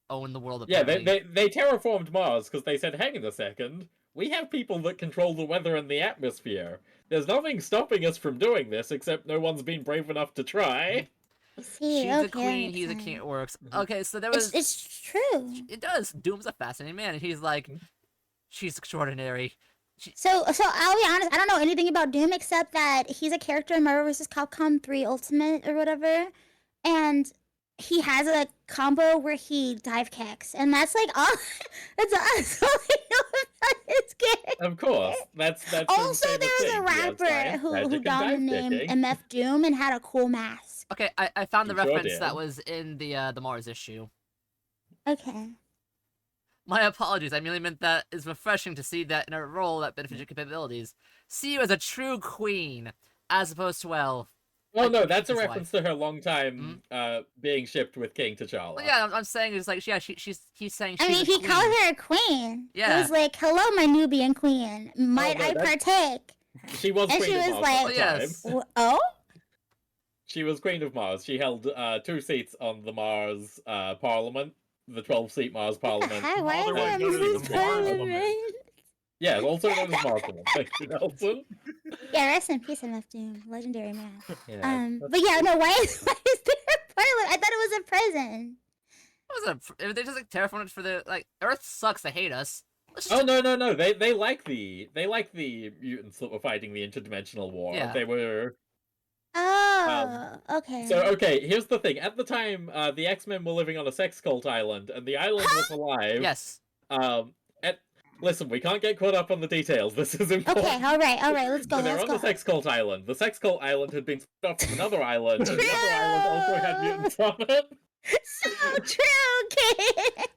own the world. Yeah, Apparently. they terraformed Mars because they said, hang on a second, we have people that control the weather and the atmosphere. There's nothing stopping us from doing this except no one's been brave enough to try. See, She's okay, a queen, that he's a makes king. It sense. works. Okay, so there was. It's true. It does. Doom's a fascinating man, and he's like, she's extraordinary. So I'll be honest. I don't know anything about Doom except that he's a character in Marvel vs. Capcom 3 Ultimate or whatever, and he has a combo where he dive kicks, and that's like all. That's all I know about his character. Of course, that's his Also, favorite there was thing. a He has rapper science, who magic, and donned the dive name kicking. MF Doom and had a cool mask. Okay, I found the You sure reference that did. was in the Mars issue. Okay. My apologies. I merely meant that it's refreshing to see that in a role that benefits your capabilities. See you as a true queen, as opposed to, well... Oh like no, that's a his reference to her long time being shipped with King T'Challa. Well, yeah, I'm saying it's like, yeah, he's saying she's I mean, a he queen. called her a queen. Yeah. He was like, "Hello, my Nubian queen. Might no, I that's- partake?" She was And Queen she of was Mars like- at the time. Yes. Oh? She was Queen of Mars. She held 2 seats on the Mars Parliament, the 12-seat Mars Parliament. Hi, why Otherwise is there a known as Mrs. the Mars Parliament? Yeah, also known as Marswoman. Thank you, Nelson. Yeah, rest in peace, MF Doom. Legendary man. Yeah, But yeah, no, why is there a parliament? I thought it was a prison. If they just like terraform it for the like Earth sucks. They hate us. Let's just Oh no! They like the mutants that were fighting the interdimensional war. Yeah. They were Oh, okay. so okay. Here's the thing: at the time, the X-Men were living on a sex cult island, and the island was alive. yes. Listen, we can't get caught up on the details. This is important. Okay, all right, let's go, So they're let's on go. the sex cult island. The sex cult island had been split off from another island, and the other island also had mutants on it. So true, kid.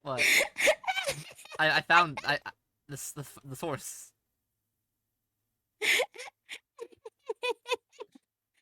What? I found the source.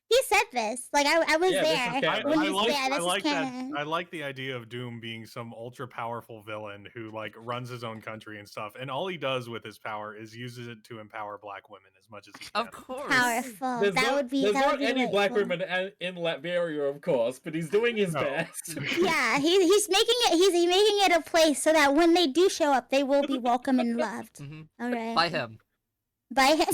He said this. Like I was Yeah, this is there. canon. When I he like, said, I this like is that. canon. I like the idea of Doom being some ultra powerful villain who like runs his own country and stuff, and all he does with his power is uses it to empower black women as much as he can. Of course. Powerful. There's that not, would be there's that not would be any black delightful. women in Latveria, of course, but he's doing his No. best. Yeah, he's making it a place so that when they do show up, they will be welcome and loved. hmm All right. By him. By him.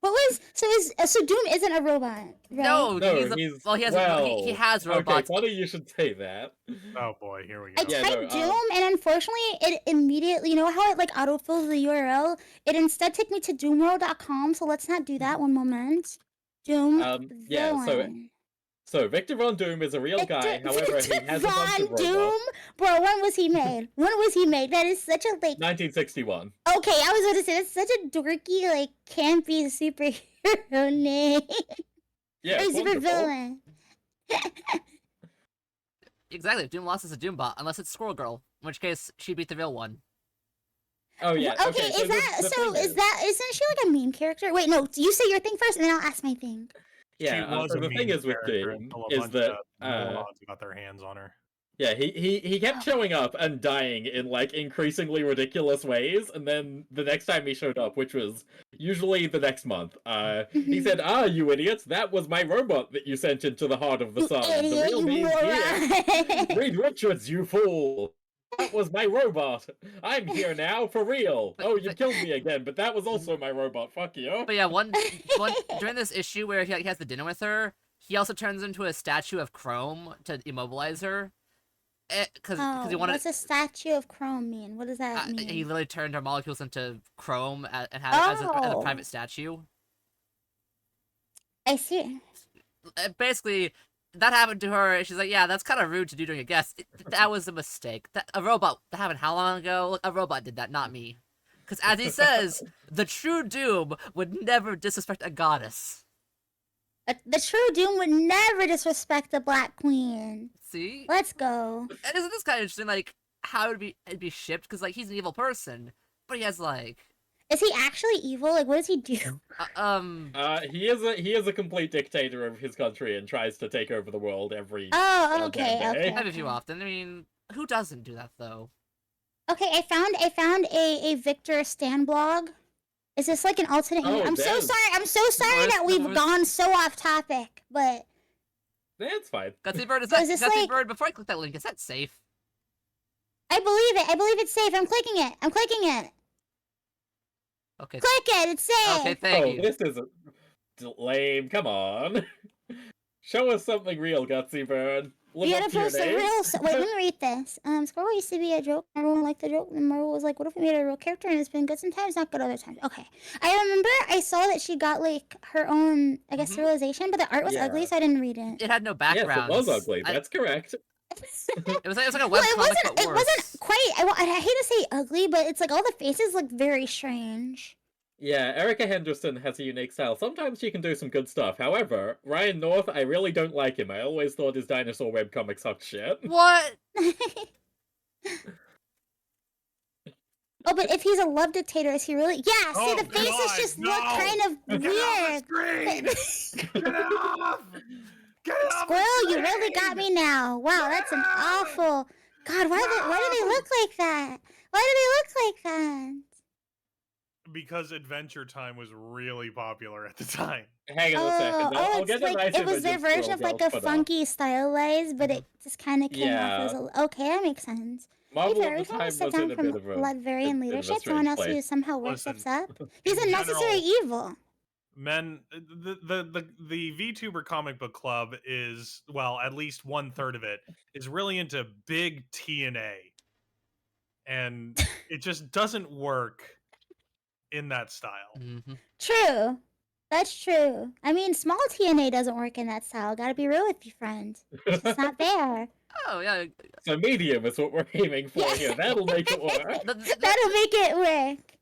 What was so Doom isn't a robot, right? No, No, he well, has robots. Okay, funny you should say that. Oh boy, here we I go. Yeah, typed no, Doom and unfortunately it immediately, you know how it like autofills the URL? It instead took me to doomworld.com, so let's not do that one moment. Doom Yeah, so villain. So Victor Von Doom is a real guy. However, he has a bunch of Von Doom, robots. bro. When was he made? When was he made? That is such a like. 1961. Okay, I was going to say that's such a dorky, like campy superhero name Yeah, or it's super wonderful. villain. Exactly. If Doom lost, it's a Doom bot, unless it's Squirrel Girl, in which case she beat the real one. Oh yeah. Okay, so is that the so? thing Isn't she like a meme character? Wait, no. You say your thing first, and then I'll ask my thing. Yeah. She was So a the thing meme is with character Doom until a is bunch that of morons got their hands on her. yeah, he kept showing up and dying in like increasingly ridiculous ways, and then the next time he showed up, which was usually the next month, he said, "Ah, you idiots, that was my robot that you sent into the heart of the You sun. The idiot, real you me's here. moron. Reed Richards, you fool! That was my robot. I'm here now for real. Oh, you killed me again, but that was also my robot. Fuck you." But yeah, one during this issue where he has the dinner with her, he also turns into a statue of Chrome to immobilize her. Because he wanted. What's a statue of Chrome mean? What does that mean? He literally turned her molecules into Chrome and had it as a private statue. I see. Basically, that happened to her. She's like, yeah, that's kind of rude to do during a guest. That was a mistake. A robot. That happened how long ago? Look, a robot did that, not me. Because as he says, the true Doom would never disrespect a goddess. The true Doom would never disrespect the Black Queen. See? Let's go. And isn't this kind of interesting? Like how it'd be shipped? Because like he's an evil person, but he has like. Is he actually evil? Like, what does he do? He is a complete dictator of his country and tries to take over the world every. Oh, okay, goddamn day. okay. Every few often. I mean, who doesn't do that though? Okay, I found a Victor Stan blog. Is this like an alternate? Oh, I'm so damn. sorry. I'm so sorry that we've gone so off topic, but That's fine. Gutsy Bird, So is this Gutsy like- Bird, before I click that link, is that safe? I believe it. I believe it's safe. I'm clicking it. I'm clicking it. Okay. Click it. It's safe. Okay, thank you. This is lame. Come on. Show us something real, Gutsy Bird. Live You up gotta to your post a name. real. Wait, let me read this. Squirrel used to be a joke. Everyone liked the joke. And Marvel was like, "What if we made a real character?" And it's been good sometimes, not good other times. Okay, I remember I saw that she got like her own, I guess, serialization, but the art was Yeah. ugly, so I didn't read it. It had no background. Yes, it was ugly. That's correct. It was like a Well, webcomic, it wasn't. but It worse. wasn't quite. I hate to say ugly, but it's like all the faces look very strange. Yeah, Erica Henderson has a unique style. Sometimes she can do some good stuff. However, Ryan North, I really don't like him. I always thought his dinosaur webcomic sucked shit. What? Oh, but if he's a love dictator, is he really? Yeah. See, Oh, the faces God, just look no! kind of Get off weird. the screen! Get off! Get off Squirrel, the you really got screen! me now. Wow, that's an awful. God, why do they look like that? Why do they look like that? Because Adventure Time was really popular at the time. Hang on a second. I'll it's get a like nice it was their image of version of Squirrel like Girl a put up. funky stylized, but it just kind of came off as a. Okay, that makes sense. Marvel Hey, at every the time time I step was in down a from bit of a Latvian bit of a leadership, someone strange else place. who somehow Listen, steps up. He's a in necessary general- evil. Men, the VTuber comic book club is, well, at least 1/3 of it is really into big TNA, and it just doesn't work in that style. Mm-hmm. True. That's true. I mean, small TNA doesn't work in that style. Gotta be real with you, friend. It's just not there. Oh yeah. So medium is what we're aiming for here. That'll make it work. That'll make it work.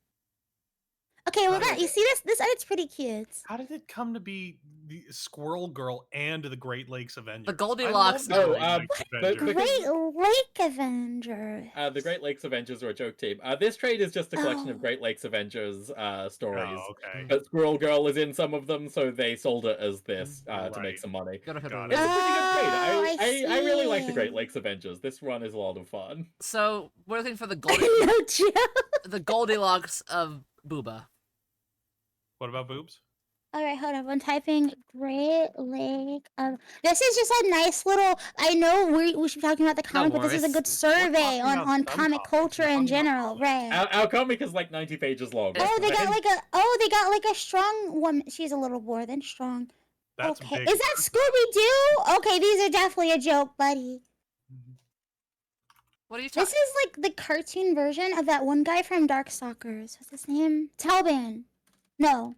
Okay, well, Right. you see this art's pretty cute. How did it come to be the Squirrel Girl and the Great Lakes Avengers? The Goldilocks- I love the Oh, Great Lakes the- Avengers. Because- Great Lake Avenger. The Great Lakes Avengers are a joke team. This trade is just a collection Oh. of Great Lakes Avengers stories. Oh, okay. But Squirrel Girl is in some of them, so they sold it as this to Right. make some money. Gotta hit Got a it. It's a link. pretty good Oh, trade. I I really like the see. Great Lakes Avengers. This run is a lot of fun. So we're looking for the No joke. the Goldilocks of Booba. What about boobs? All right, hold on. I'm typing Great Lake of. This is just a nice little. I know we should be talking about the comic, but this is a worries. good survey talking on about on some comic comics. culture We're in talking about general, right? Our comic is like 90 pages long. Oh, they got right? they got like a strong woman. She's a little more than strong. That's Okay, big. is that Scooby Doo? Okay, these are definitely a joke, buddy. What are you This talking? is like the cartoon version of that one guy from Darkstalkers. What's his name? Talbin. No.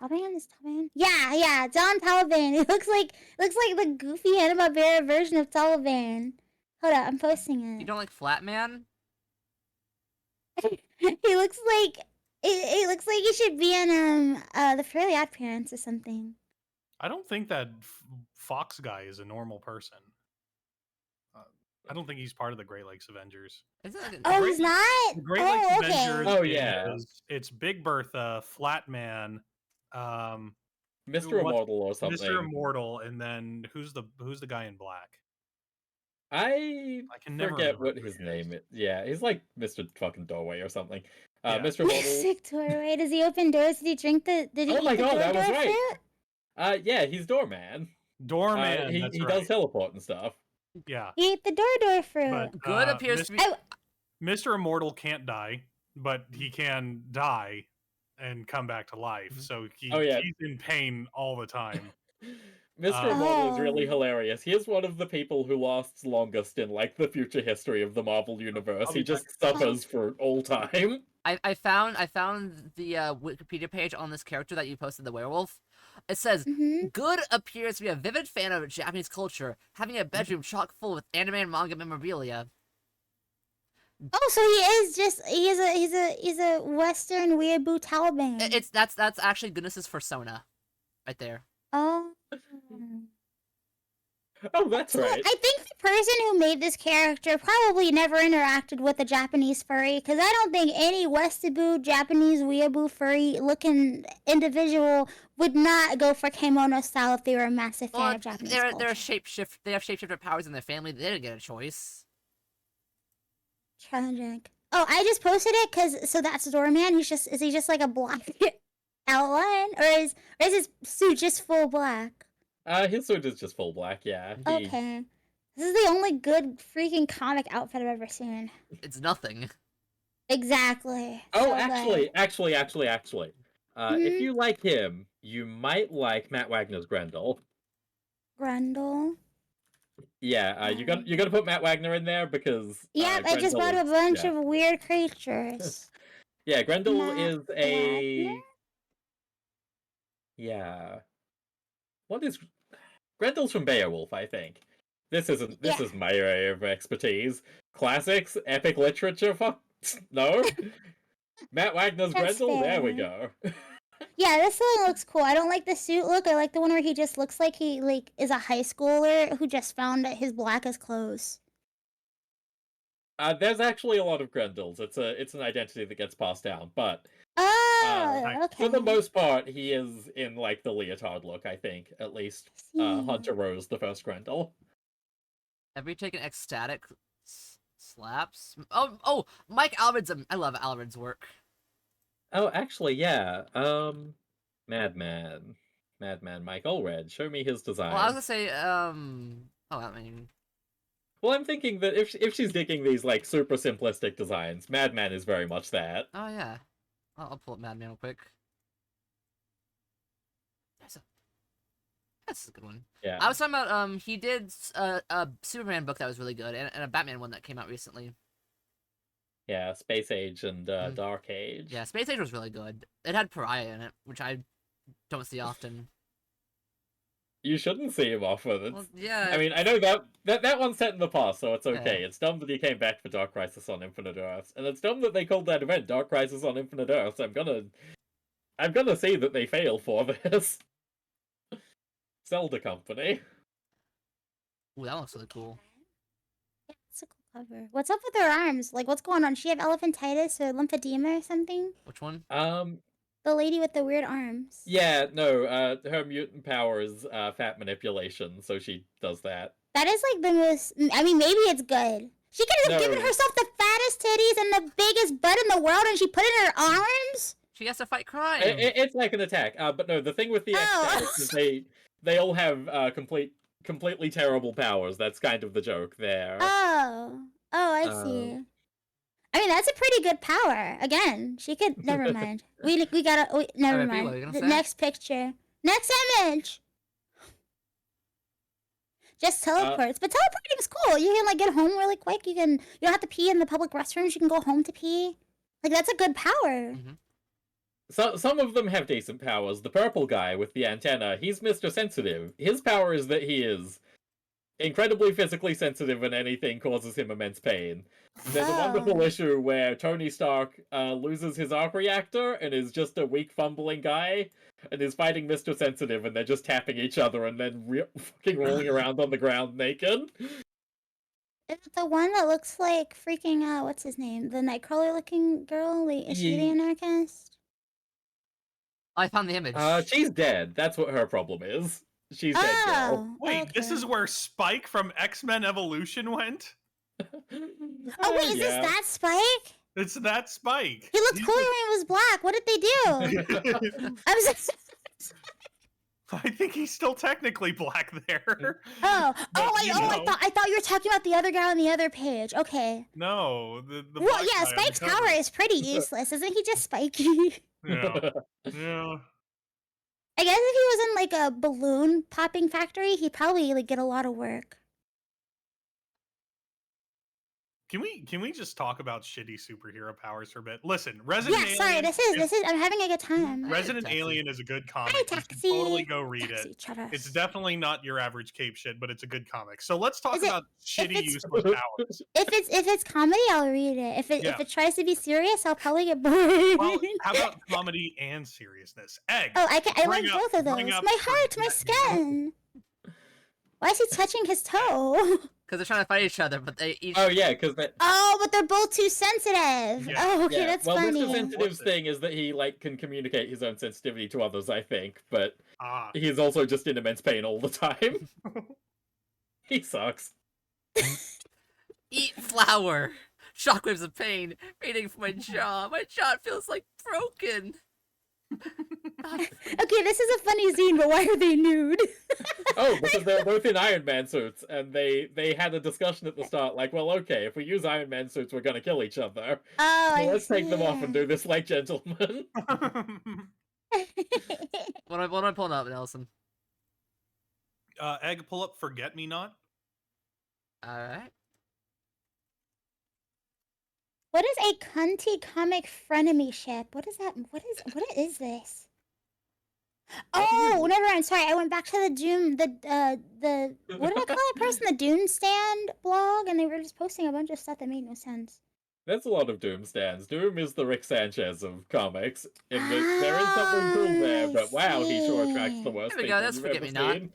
Taliban is Taliban. Yeah, John Taliban. It looks like the goofy Hanna-Barbera version of Taliban. Hold up, I'm posting You it. don't like Flatman? He looks like it looks like he should be in the Fairly Odd Parents or something. I don't think that Fox guy is a normal person. I don't think he's part of the Great Lakes Avengers. Is it like a, Oh, Great- he's not. The Great Lakes Oh, okay. Avengers Oh, yeah. it's Big Bertha, Flatman, Mr. what's- Immortal or something. Mr. Immortal, and then who's the guy in black? I can never forget remember what who his he name is. is. Yeah, he's like Mr. fucking Doorway or something. Yeah. Mr. Immortal. Sick doorway. Does he open doors? Did he drink the? Did he Oh eat my the god, door that was door right. fruit? Yeah, he's Doorman. Doorman. He that's he right. does teleport and stuff. Yeah, He ate the door fruit. but good appears to be. Oh, Mr. Immortal can't die, but he can die and come back to life. Mhm. So Oh, yeah. he's in pain all the time. Mr. Immortal is really Oh. hilarious. He is one of the people who lasts longest in like the future history of the Marvel universe. I'll He be back. just suffers for all time. I found the Wikipedia page on this character that you posted, the werewolf. It says, Mhm. Good appears to be a vivid fan of Japanese culture, having a bedroom chock full with anime and manga memorabilia. Oh, so he is just he's a Western weeaboo Taliban. That's actually Goodness's persona, right there. Oh. Oh, that's So right. I think the person who made this character probably never interacted with a Japanese furry, because I don't think any Westaboo Japanese weeaboo furry looking individual would not go for kimono style if they were a massive fan Well, of Japanese they're culture. shapeshift. They have shapeshifter powers in their family. They didn't get a choice. Tragic. Oh, I just posted it because so that's Doorman. Is he just like a black outline, or is his suit just full black? His suit is just full black, yeah. Okay. This is the only good freaking comic outfit I've ever seen. It's nothing. Exactly. Oh, So actually. good. If Mhm. you like him, you might like Matt Wagner's Grendel. Grundle. Yeah, you got to put Matt Wagner in there because Yep, I just Grendel brought a is- bunch yeah. of weird creatures. Yeah, Grendel Matt is a Wagner? yeah. What is Grendel's from Beowulf, I think. This is my area of expertise. Classics, epic literature. Fuck no. Matt Wagner's That's Grendel. There we fair. go. Yeah, this one looks cool. I don't like the suit look. I like the one where he just looks like he is a high schooler who just found his blackest clothes. There's actually a lot of Grendels. It's an identity that gets passed down, but Oh, okay. for the most part, he is in like the leotard look. I think at least See. Hunter Rose, the first Grendel. Have you taken ecstatic slaps? Oh, Mike Alred's. I love Alred's work. Oh, actually, yeah. Madman Mike Allred. Show me his design. Well, I was gonna say, oh, I mean, Well, I'm thinking that if she's digging these like super simplistic designs, Madman is very much that. oh yeah, I'll pull up Madman real quick. That's a good one. Yeah. I was talking about he did a Superman book that was really good, and a Batman one that came out recently. Yeah, Space Age and Dark Age. Yeah, Space Age was really good. It had Pariah in it, which I don't see often. You shouldn't see him often. Well, yeah. I mean, I know that one's set in the past, so it's okay. Yeah. It's dumb that he came back for Dark Crisis on Infinite Earths, and it's dumb that they called that event Dark Crisis on Infinite Earths. I'm gonna say that they fail for this. Zelda Company. Ooh, that looks really cool. Yeah, it's a cool cover. What's up with her arms? Like, what's going on? Does she have elephantitis or lymphedema or something? Which one? The lady with the weird arms. Yeah, no, her mutant power is fat manipulation, so she does that. That is like the most. I mean, maybe it's good. She could have given No. herself the fattest titties and the biggest butt in the world, and she put it in her arms. She has to fight crime. It's like an attack. But no, the thing with the X-Stars is they all have completely terrible powers. That's kind of the joke there. Oh, I see. I mean, that's a pretty good power. Again, she could. Never mind. We gotta. Never Alright, B, what mind. are you gonna The say? next picture. Next image. Just teleports, but teleporting is cool. You can like get home really quick. You don't have to pee in the public restrooms. You can go home to pee. Like that's a good power. Mhm. some of them have decent powers. The purple guy with the antenna, he's Mr. Sensitive. His power is that he is incredibly physically sensitive and anything causes him immense pain. There's a wonderful Oh. issue where Tony Stark loses his arc reactor and is just a weak, fumbling guy, and is fighting Mr. Sensitive, and they're just tapping each other and then fucking rolling around on the ground naked. Is it the one that looks like freaking what's his name? The Nightcrawler looking girl? Is she the Ye- anarchist? I found the image. She's dead. That's what her problem is. She's dead girl. Oh. Wait, this is okay. where Spike from X-Men Evolution went? Oh wait, is this Yeah. that Spike? It's that Spike. He looked cooler when he was black. What did they do? I was. I think he's still technically black there. Oh, But, I you know. thought you were talking about the other guy on the other page. Okay. No, the Well, black yeah, guy on Spike's the power cover. is pretty useless, isn't he? Just spiky. Yeah. Yeah. I guess if he was in like a balloon popping factory, he'd probably like get a lot of work. Can we just talk about shitty superhero powers for a bit? Listen, Resident Yeah, sorry. Alien This is. I'm having a good time. Resident Taxi. Alien is a good comic. Hi, You should Taxi. totally go read Taxi, it. shut up. It's definitely not your average cape shit, but it's a good comic. So let's talk Is it- about shitty it's- useless powers. If it's comedy, I'll read it. If Yeah. it tries to be serious, I'll probably get bored. Well, how about comedy and seriousness? Egg. Oh, I bring like up- both of those. bring up My heart, my Forget Me skin. Why is he touching his toe? Because they're trying to fight each other, but they each. Oh yeah, because Oh, but they're both too sensitive. Yeah. Oh, okay, that's well, funny. Mr. Sensitive's What's it? thing is that he can communicate his own sensitivity to others, I think, but Ah. he's also just in immense pain all the time. He sucks. Eat flour. Shockwaves of pain radiating from my jaw. My jaw feels like broken. Okay, this is a funny scene, but why are they nude? Oh, because they're both in Iron Man suits, and they had a discussion at the start, like, well, okay, if we use Iron Man suits, we're gonna kill each other. Oh, So I let's take them off and see. do this like gentlemen. What am I pulling up, Nelson? Egg, pull up Forget Me Not. Alright. What is a cunty comic frenemy ship? What is that? What is this? Oh, never mind. Sorry, I went back to the Doom, what did I call that person? The Doom Stand blog, and they were just posting a bunch of stuff that made no sense. There's a lot of Doom stands. Doom is the Rick Sanchez of comics. In that there is something cool there, but wow, he sure attracts the worst There we go, people that's you've Forget ever Me Not. seen.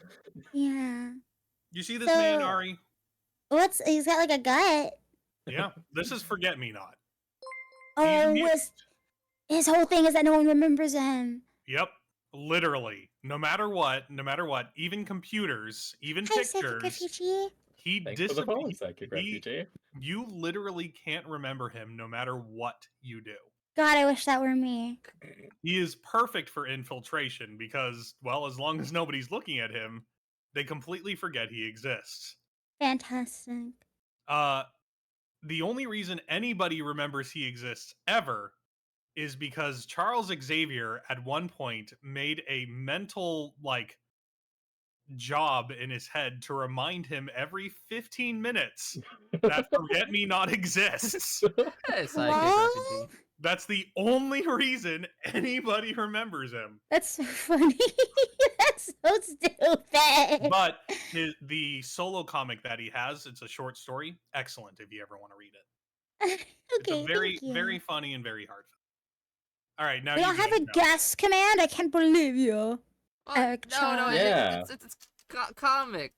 Yeah. You see this man, So- Ari? He's got like a gut. Yeah, this is Forget Me Not. Oh, He's- his whole thing is that no one remembers him. Yep, literally. No matter what, even computers, even Hi, Psychic pictures, Refugee. he Thanks for the follow, Psychic he- Refugee. You literally can't remember him no matter what you do. God, I wish that were me. He is perfect for infiltration because, well, as long as nobody's looking at him, they completely forget he exists. Fantastic. The only reason anybody remembers he exists ever is because Charles Xavier at one point made a mental job in his head to remind him every 15 minutes that Forget Me Not exists. Hey, Psychic What? Refugee. That's the only reason anybody remembers him. That's so funny. That's so stupid. But the solo comic that he has, it's a short story. Excellent if you ever want to read it. Okay, It's a very, thank you. very funny and very heartfelt. All right, now We you don't have guys a know. guest command. I can't believe you. What? Eric No, Chong. Yeah. it's comic.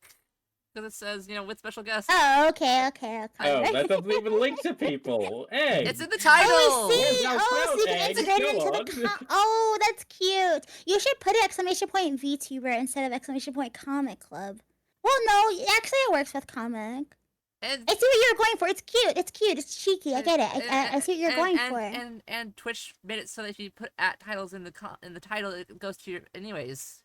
Because it says, with special guests. Oh, okay. Oh, that doesn't even link to people. Hey, It's in the title! Oh, I see. Yeah, Oh, so you Egg, can integrate it go into the. on. Oh, that's cute. You should put an exclamation point VTuber instead of exclamation point Comic Club. Well, no, actually, it works with comic. And, I see what you're going for. It's cute. It's cute. It's cheeky. I get it. I see what you're going for. And Twitch made it so that if you put @titles in the title, it goes to your anyways.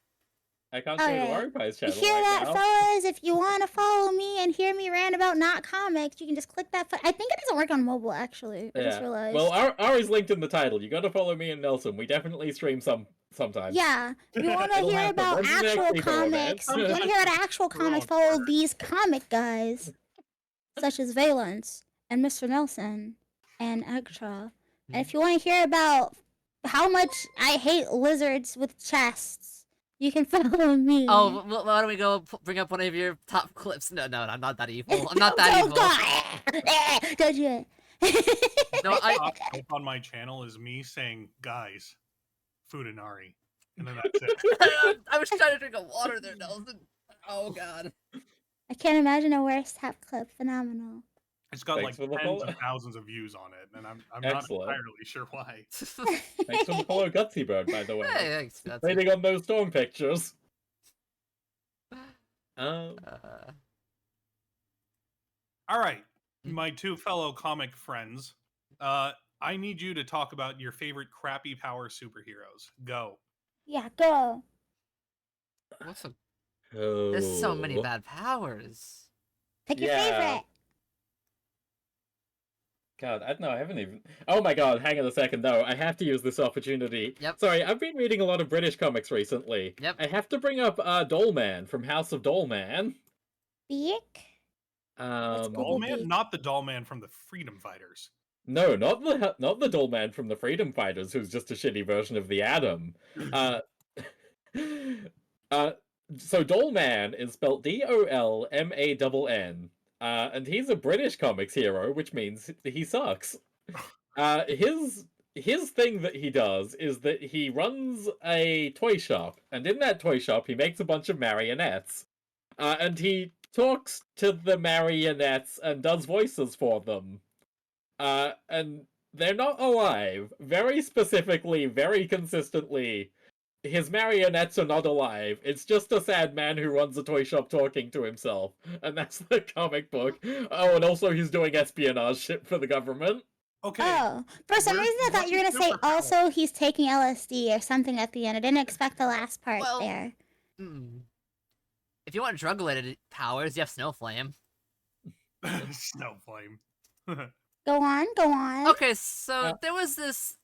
I can't show you Alright. Waripie's You channel hear right that, now. fellas? If you want to follow me and hear me rant about not comics, you can just click that. I think it doesn't work on mobile, actually. I just Yeah. realized. Well, Ari's linked in the title. You gotta follow me and Nelson. We definitely stream sometimes. yeah, if you want to It'll hear happen. about When's the next actual Evo comics, event? if you want to hear about actual We're on comics, follow Twitter. these comic guys, such as Valence and Mr. Nelson and Extra. And if you want to hear about how much I hate lizards with chests. You can follow me. Oh, why don't we go bring up one of your top clips? No, I'm not that evil. I'm not No, that don't evil. go. Don't do it. No, Top clip on my channel is me saying, "Guys, Fudanari," and then that's it. I was trying to drink a water there, Nelson. Oh god. I can't imagine a worse top clip. Phenomenal. It's got Thanks like for the tens follow. of thousands of views on it, and I'm not Excellent. entirely sure why. Thanks for the follow, Gutsy Bird, by the way. Hey, thanks. That's Waiting on those storm pictures. All right, my two fellow comic friends. I need you to talk about your favorite crappy power superheroes. Go. Yeah, go. what's a, Oh. there's so many bad powers. Pick your Yeah. favorite. God, I don't know, I haven't even... Oh my god, hang on a second, though. I have to use this opportunity. Yep. Sorry, I've been reading a lot of British comics recently. Yep. I have to bring up Dollman from House of Dollman. Beak. Let's go. Doll Beak. Man, not the Doll Man from the Freedom Fighters. No, not the Dollman from the Freedom Fighters, who's just a shitty version of the Atom. So Dollman is spelled Dolmann. And he's a British comics hero, which means he sucks. His thing that he does is that he runs a toy shop, and in that toy shop he makes a bunch of marionettes. And he talks to the marionettes and does voices for them. And they're not alive. Very specifically, very consistently, his marionettes are not alive. It's just a sad man who runs a toy shop talking to himself. And that's the comic book. Oh, and also he's doing espionage shit for the government. Okay. Oh, for some Where's- reason I thought you were where's gonna say the superpower? also he's taking LSD or something at the end. I didn't expect the last part Well- there. If you want drug-related powers, you have Snowflame. Snowflame. Go on. Okay, so there was this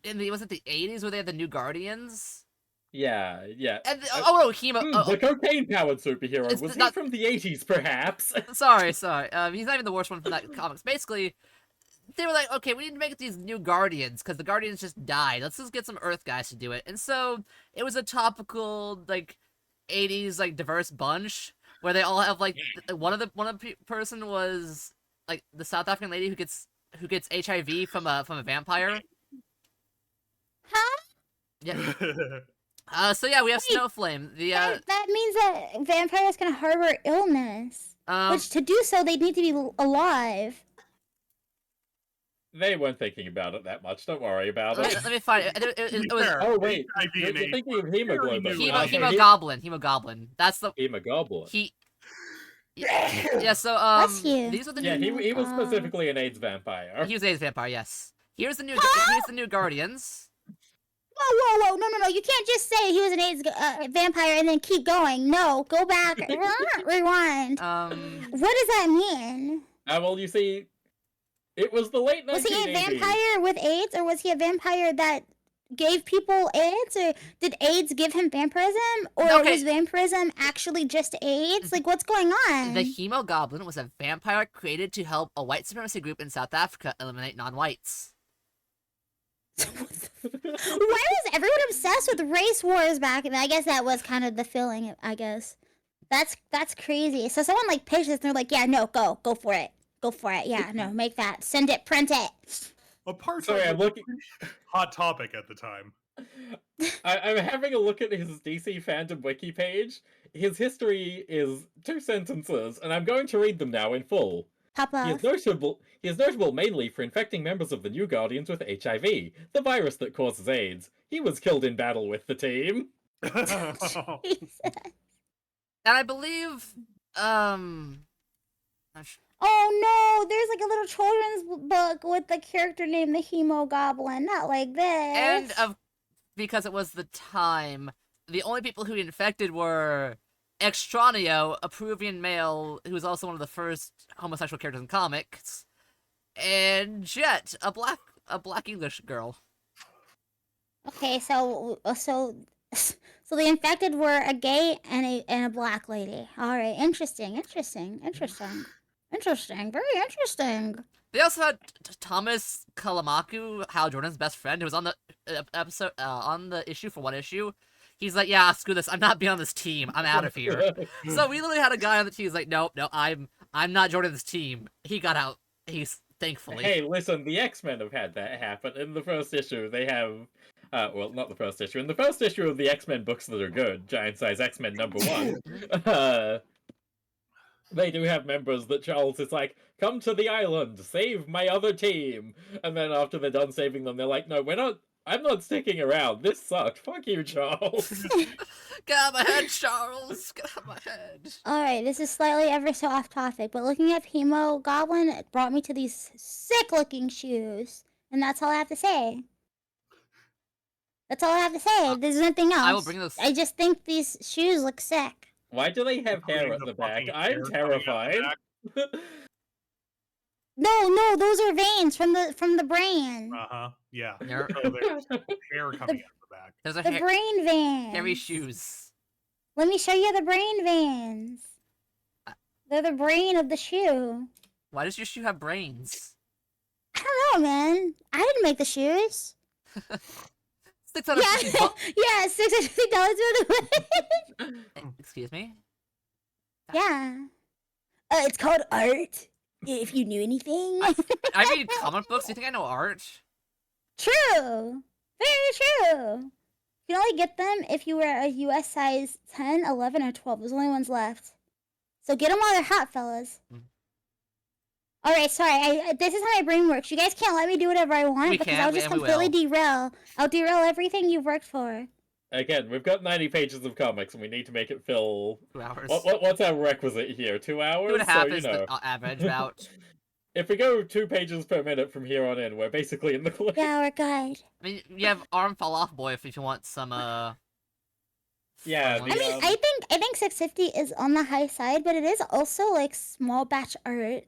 was it the 80s where they had the New Guardians? Yeah. And oh no, Hemo. The cocaine-powered superhero. It's Was he not- from the 80s, perhaps? Sorry. He's not even the worst one from that comics. Basically, they were like, okay, we need to make these new Guardians because the Guardians just died. Let's just get some Earth guys to do it. And so it was a topical 80s diverse bunch where they all have one of the person was the South African lady who gets HIV from a vampire. Huh? Yeah. So yeah, we have Wait, Snowflame. The that means that vampires can harbor illness. Which to do so, they need to be alive. They weren't thinking about it that much. Don't worry about it. let me find it. It was Fair. Oh, wait. HIV You're and AIDS thinking were of very hemoglobin. new. Hemogoblin. That's the Hemogoblin. he. Yeah. So Bless you. these are the Yeah, new. he was God. specifically an AIDS vampire. He was a vampire. Yes. Here's the new Guardians. Whoa. No. You can't just say he was an AIDS vampire and then keep going. No, go back. Rewind. What does that mean? Well, you see, it was the late 1980s. Was he a vampire with AIDS, or was he a vampire that gave people AIDS, or did AIDS give him vampirism, or Okay. was vampirism actually just AIDS? What's going on? The Hemogoblin was a vampire created to help a white supremacy group in South Africa eliminate non-whites. Why was everyone obsessed with race wars back then? I guess that was kind of the feeling, I guess. That's crazy. So someone pitched this and they're like, yeah, no, go for it. Go for it. Yeah, no, make that. Send it, print it. Apart Sorry, from I'm looking. hot topic at the time. I'm having a look at his DC fandom wiki page. His history is 2 sentences, and I'm going to read them now in full. Pop He off. is notable mainly for infecting members of the New Guardians with HIV, the virus that causes AIDS. He was killed in battle with the team. Jesus. And I believe Oh no, there's a little children's book with the character named the Hemogoblin. Not like this. and because it was the time, the only people who he infected were Extranio, a Peruvian male who was also one of the first homosexual characters in comics, and Jet, a black English girl. Okay, so the infected were a gay and a black lady. All right, interesting. Interesting. Very interesting. They also had Thomas Kalamaku, Hal Jordan's best friend, who was on the episode on the issue for one issue. He's like, yeah, screw this. I'm not being on this team. I'm out of here. So we literally had a guy on the team who's like, no, I'm not joining this team. He got out. He's thankfully. Hey, listen, the X-Men have had that happen. In the first issue, they have... well, not the first issue. In the first issue of the X-Men books that are good, Giant Size X-Men #1, they do have members that Charles is like, come to the island, save my other team. And then after they're done saving them, they're like, no, I'm not sticking around. This sucked. Fuck you, Charles. Get out of my head, Charles. Get out of my head. Alright, this is slightly ever so off topic, but looking at Hemo Goblin, it brought me to these sick looking shoes. And that's all I have to say. That's all I have to say. There's nothing else. I will bring those. I just think these shoes look sick. Why do they have hair Including at the the back? fucking I'm hair coming out the terrified. No, those are veins from the brain. Yeah. There- So there's hair coming out the back. There's a The brain veins. hairy shoes. Let me show you the brain veins. They're the brain of the shoe. Why does your shoe have brains? I don't know, man. I didn't make the shoes. $650. Yeah, yeah, $650 worth of Excuse me. Yeah. It's called art. If you knew anything. I read comic books. Do you think I know art? True. Very true. You can only get them if you were a US size 10, 11, or 12. There's only ones left. So get them while they're hot, fellas. Mm. Alright, sorry. This is how my brain works. You guys can't let me do whatever I want We because can, I'll just and we completely will. derail. I'll derail everything you've worked for. Again, we've got 90 pages of comics, and we need to make it fill... 2 hours. What's our requisite here? 2 hours? 2.5 So, is the average route. If we go 2 pages per minute from here on in, we're basically in the clear. Yeah, we're good. I mean, you have arm fall off boy if you want some Yeah, fun the, ones. I mean, I think 650 is on the high side, but it is also like small batch art.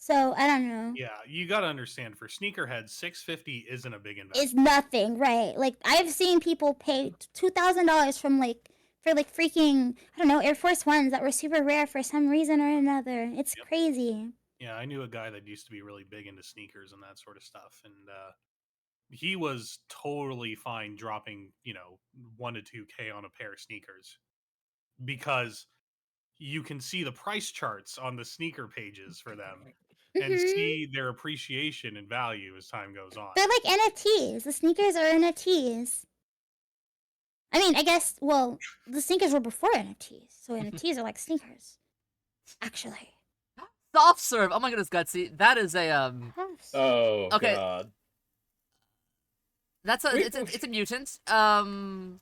So I don't know. Yeah, you gotta understand, for sneakerheads, $650 isn't a big investment. It's nothing, right? Like I've seen people pay $2,000 for freaking I don't know Air Force Ones that were super rare for some reason or another. It's Yep. crazy. Yeah, I knew a guy that used to be really big into sneakers and that sort of stuff, and he was totally fine dropping, $1 to $2K on a pair of sneakers because you can see the price charts on the sneaker pages for them and Mhm. see their appreciation and value as time goes on. They're like NFTs. The sneakers are NFTs. I mean, I guess. Well, the sneakers were before NFTs, so NFTs are like sneakers. Actually. Soft serve. Oh my goodness, Gutsy. That is a Oh, Okay. God. That's a Wait, it's a mutant. Do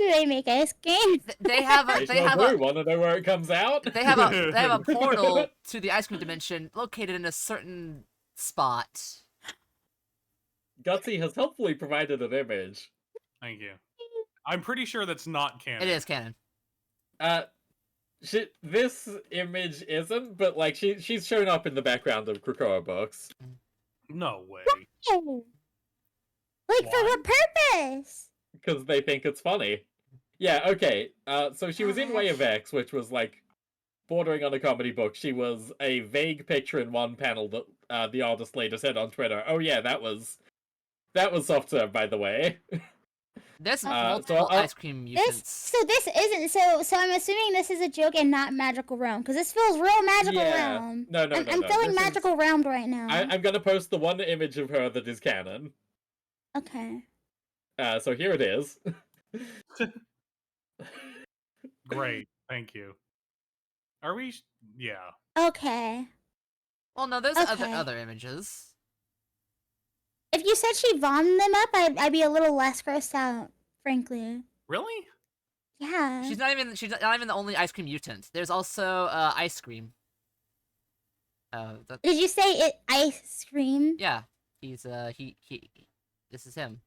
they make ice cream? They have a They sure do. Want to know where it comes out? they have a portal to the ice cream dimension located in a certain spot. Gutsy has helpfully provided an image. Thank you. I'm pretty sure that's not canon. It is canon. This image isn't, but like she's shown up in the background of Krakoa books. No way. Like for what purpose? Because they think it's funny. Yeah, okay. So she was in Way of X, which was like bordering on a comedy book. She was a vague picture in one panel that the artist later said on Twitter, "Oh yeah, that was soft serve, by the way." There's so multiple I'll- ice cream mutants. This isn't so I'm assuming this is a joke and not magical realm because this feels real magical Yeah. realm. No, I'm no. feeling This is- magical realm right now. I'm gonna post the one image of her that is canon. Okay. So here it is. Great. Thank you. Are we? Yeah. Okay. Well, no, there's Okay. other images. If you said she vomited them up, I'd be a little less grossed out, frankly. Really? Yeah. She's not even the only ice cream mutant. There's also ice cream. Did you say it ice cream? Yeah, he's he this is him.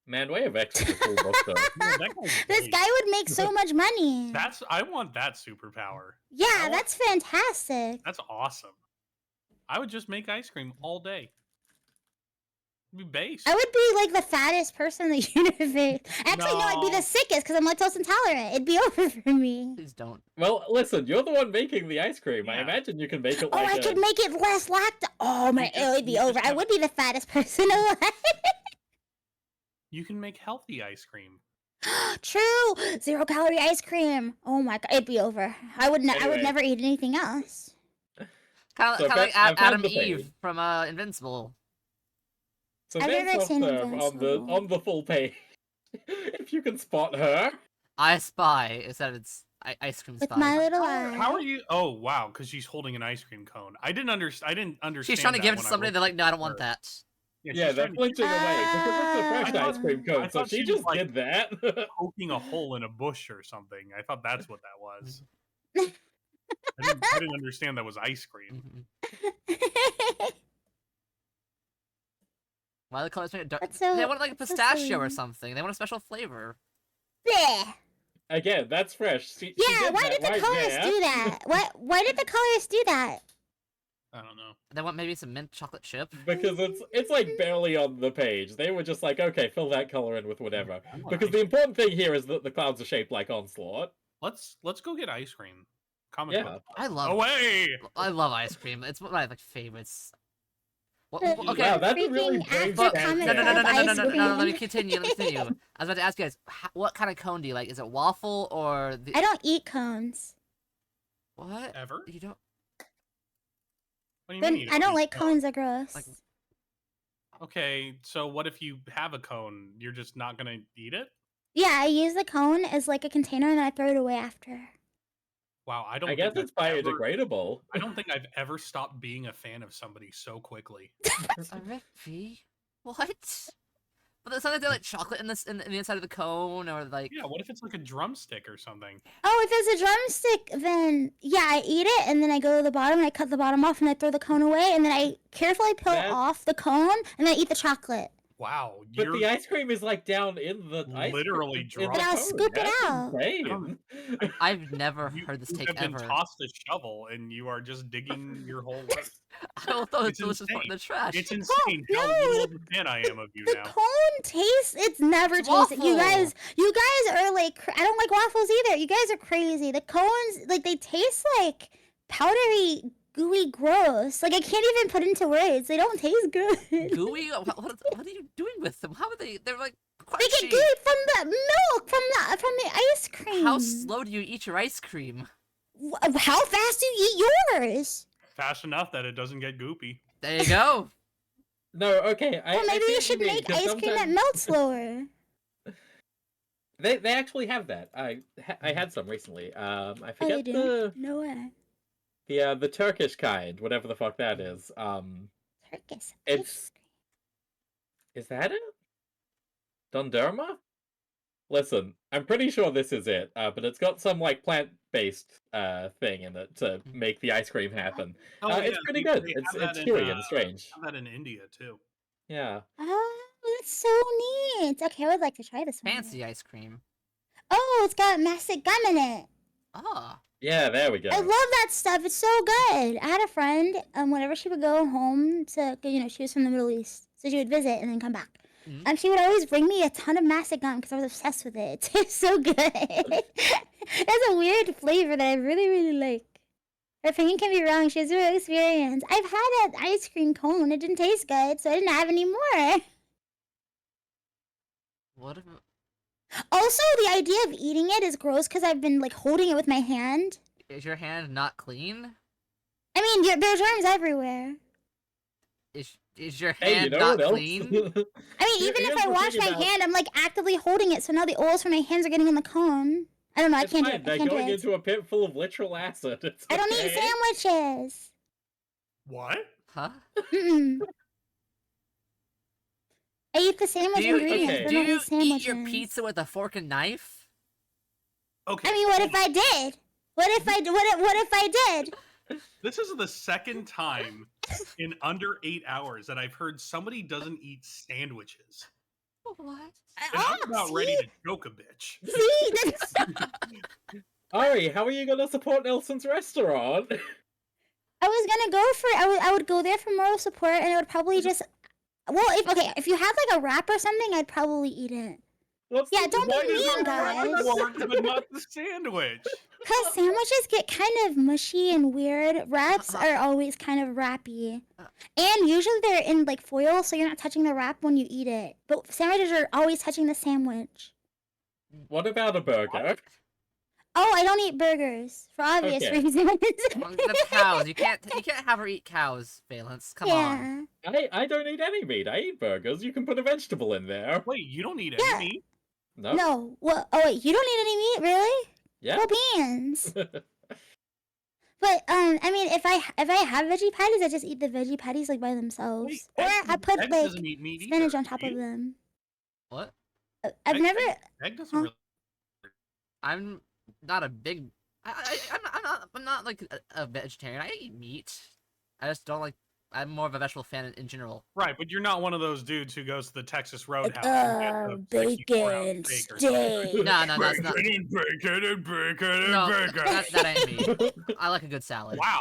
Man, Way of X is a cool book though. No, that guy's This great. guy would make so much money. I want that superpower. Yeah, that's fantastic. That's awesome. I would just make ice cream all day. Be base. I would be like the fattest person in the universe. Actually, no, I'd be No. the sickest because I'm lactose intolerant. It'd be over for me. Please don't. Well, listen, you're the one making the ice cream. I Yeah. imagine you can make it Oh, like I could make it less lactose. Oh my, just- it would be you just over. I have- would be the fattest person alive. You can make healthy ice cream. True, 0-calorie ice cream. Oh my god, it'd be over. I would Anyway. never eat anything else. Kind So of like I've had Adam the Eve page. from Invincible. So I've there's never seen on Invincible. the full page. If you can spot her. I Spy. It said it's ice cream With spy. my little eye. How are you? Oh wow, because she's holding an ice cream cone. I didn't understand. She's trying to that give it to when I somebody. looked They're like, no, I at don't want her. that. Yeah, Yeah, she's they're trying to flinching away because it's a fresh I ice cream I cone, so thought she she was, just like- did that. poking a hole in a bush or something. I thought that's what that was. I didn't understand that was ice cream. Mhm. Why the colors make it dark? That's so- They want like a that's so pistachio or silly. something. They want a special flavor. Bleh. Again, that's fresh. She Yeah, did why that did the right colors there. do that? Why did the colors do that? I don't know. They want maybe some mint chocolate chip. Because it's like barely on the page. They were just like, okay, fill that color in with whatever. I want Because ice the important thing here is that the clouds are shaped like Onslaught. Let's go get ice cream. Comic Yeah. book. I love. Away. I love ice cream. It's one of my like favorites. What, The- okay. Wow, that's a really Freaking brave after stance. comic No, no, no, no, book no, no, ice no, no, no, let me cream. continue. Let me continue. I was about to ask you guys, what kind of cone do you like? Is it waffle or the... I don't eat cones. What? Ever? You don't? What do you Then mean? you I don't eat like cones? cones. They're gross. Like- Okay, so what if you have a cone? You're just not gonna eat it? Yeah, I use the cone as like a container and then I throw it away after. Wow, I don't. I guess think it's I've ever- biodegradable. I don't think I've ever stopped being a fan of somebody so quickly. A Rippy? What? But there's something like chocolate in this in the inside of the cone, or like Yeah, what if it's like a drumstick or something? Oh, if it's a drumstick, then yeah, I eat it and then I go to the bottom and I cut the bottom off and I throw the cone away and then I carefully peel That- off the cone and then I eat the chocolate. Wow, But you're the ice cream is like down in the ice literally cream, in drunk. the But I'll cone. scoop it That's out. insane. I've never you, heard this you take have been ever. tossed a shovel and you are just digging your whole work. I will throw the It's delicious part in the trash. It's insane how no, little of a fan I am of you The now. cone tastes, it's never It's tasted. You waffle. guys are like, I don't like waffles either. You guys are crazy. The cones, like they taste like powdery, gooey gross. Like I can't even put into words. They don't taste good. Gooey? What are you doing with them? How are they? They're like They crunchy. get gooey from the milk, from the ice cream. How slow do you eat your ice cream? How fast do you eat yours? Fast enough that it doesn't get goopy. There you go. No, okay. Well, maybe I see we what should you mean, make 'cause ice cream that sometimes- melts slower. They actually have that. I had some recently. I Oh, you forget do? No way. the Turkish kind, whatever the fuck that is. Turkish It's- Is that it? Dondurma? Listen, I'm pretty sure this is it, but it's got some like plant-based thing in it to make the ice cream happen. It's pretty good. It's chewy and strange. Have that in India too. Yeah. Oh, that's so neat. Okay, I would like to try this one. Fancy ice cream. Oh, it's got mastic gum in it. Ah. Yeah, there we go. I love that stuff. It's so good. I had a friend, whenever she would go home to, she was from the Middle East, so she would visit and then come back. Mhm. She would always bring me a ton of mastic gum because I was obsessed with it. It tastes so good. It's a weird flavor that I really, really like. Her opinion can be wrong. She has zero experience. I've had that ice cream cone. It didn't taste good, so I didn't have any more. What if... Also, the idea of eating it is gross because I've been like holding it with my hand. Is your hand not clean? I mean, there's germs everywhere. Is your Hey, you hand know not what else? clean? I mean, even Here's if I the wash thing my about- hand, I'm like actively holding it, so now the oils from my hands are getting in the cone. I don't know. I It's can't do fine. it. I They're can't do going it. into a pit full of literal acid. It's I don't eat okay. sandwiches. What? Huh? Mm-mm. I eat the sandwich Do you, ingredients, okay. but do I don't you eat sandwiches. eat your pizza with a fork and knife? Okay. I mean, what if I did? What if I did? This is the second time in under 8 hours that I've heard somebody doesn't eat sandwiches. What? And I'm about ready to choke a bitch. See, that's- Ari, how are you gonna support Nelson's restaurant? I was gonna go for. I would go there for moral support, and I would probably just Well, if you have like a wrap or something, I'd probably eat it. What's Yeah, the- don't Why be does mean, the wrap guys. work, but not the sandwich? Because sandwiches get kind of mushy and weird. Wraps are always kind of wrappy. And usually they're in like foil, so you're not touching the wrap when you eat it. But sandwiches are always touching the sandwich. What about a burger? Oh, I don't eat burgers for obvious Okay. reasons. Well, that's cows. You can't have her eat cows, Valence. Come on. Yeah. I don't eat any meat. I eat burgers. You can put a vegetable in there. Wait, you don't eat Yeah. any meat? No? No. Well, oh wait, you don't eat any meat, really? Yeah. Cool beans. But I mean, if I have veggie patties, I just eat the veggie patties like by themselves, Wait, or I put egg like doesn't eat meat spinach either, on top do of you? them. What? I've Egg- never. Egg doesn't Huh? really. I'm not a big. I'm not like a vegetarian. I eat meat. I just don't like. I'm more of a vegetable fan in general. Right, but you're not one of those dudes who goes to the Texas Roadhouse and gets a Bacon 64-ounce steak or something. steak. No, that's not. Bacon and bacon and bacon and No, bacon. that ain't me. I like a good salad. Wow.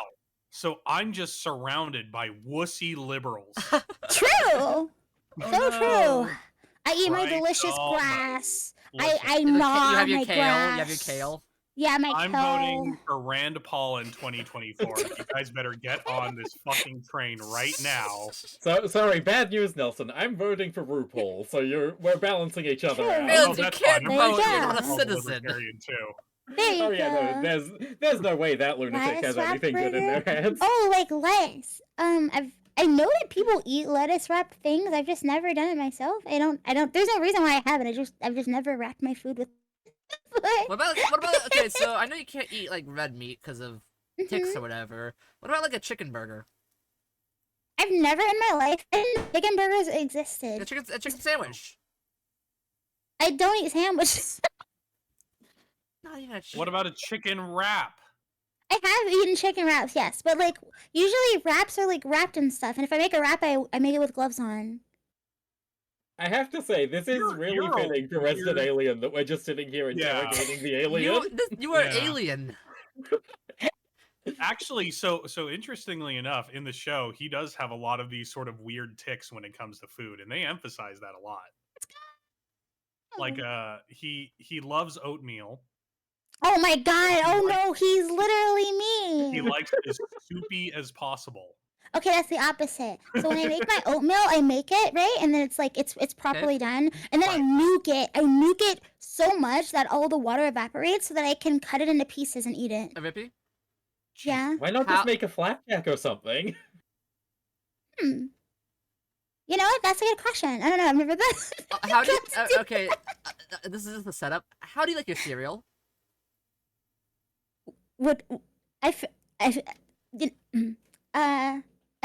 So I'm just surrounded by wussy liberals. True. Oh, So no. true. I eat my Christ delicious almighty. grass. Listen, I You gnaw have your my kale. grass. You have your kale. Yeah, my I'm kale. voting for Rand Paul in 2024. You guys better get on this fucking train right now. So sorry, bad news, Nelson. I'm voting for RuPaul, so we're balancing each other Sure. out. Valence, you that's can't fine. There you vote. You're go. not a I'm a citizen. libertarian too. There you Oh yeah, go. no, there's no way that lunatic Lettuce has wrap anything good in their burger? heads. Oh, like lettuce. I know that people eat lettuce wrapped things. I've just never done it myself. I don't. There's no reason why I haven't. I've just never wrapped my food with. What about? Okay, so I know you can't eat like red meat because of ticks Mhm. or whatever. What about like a chicken burger? I've never in my life. I didn't know chicken burgers A existed. chicken sandwich. I don't eat sandwiches. Not even a chicken. What about a chicken wrap? I have eaten chicken wraps, yes, but like usually wraps are like wrapped in stuff, and if I make a wrap, I make it with gloves on. I have to say, this is really you're a fitting for Resident weird- Alien that we're just sitting here Yeah. interrogating the alien. You are Yeah. alien. Actually, so interestingly enough, in the show, he does have a lot of these sort of weird ticks when it comes to food, and they emphasize that a lot. Like, he loves oatmeal. Oh my god! Oh no, he's literally He me. likes it as soupy as possible. Okay, that's the opposite. So when I make my oatmeal, I make it right, and then it's like it's properly done, and then I nuke it. I nuke it so much that all the water evaporates, so that I can cut it into pieces and eat it. A Rippy? Yeah. Why not How- just make a flapjack or something? Hmm. You know what? That's a good question. I don't know. I've never done. How do you? Okay, this is just the setup. How do you like your cereal? Would I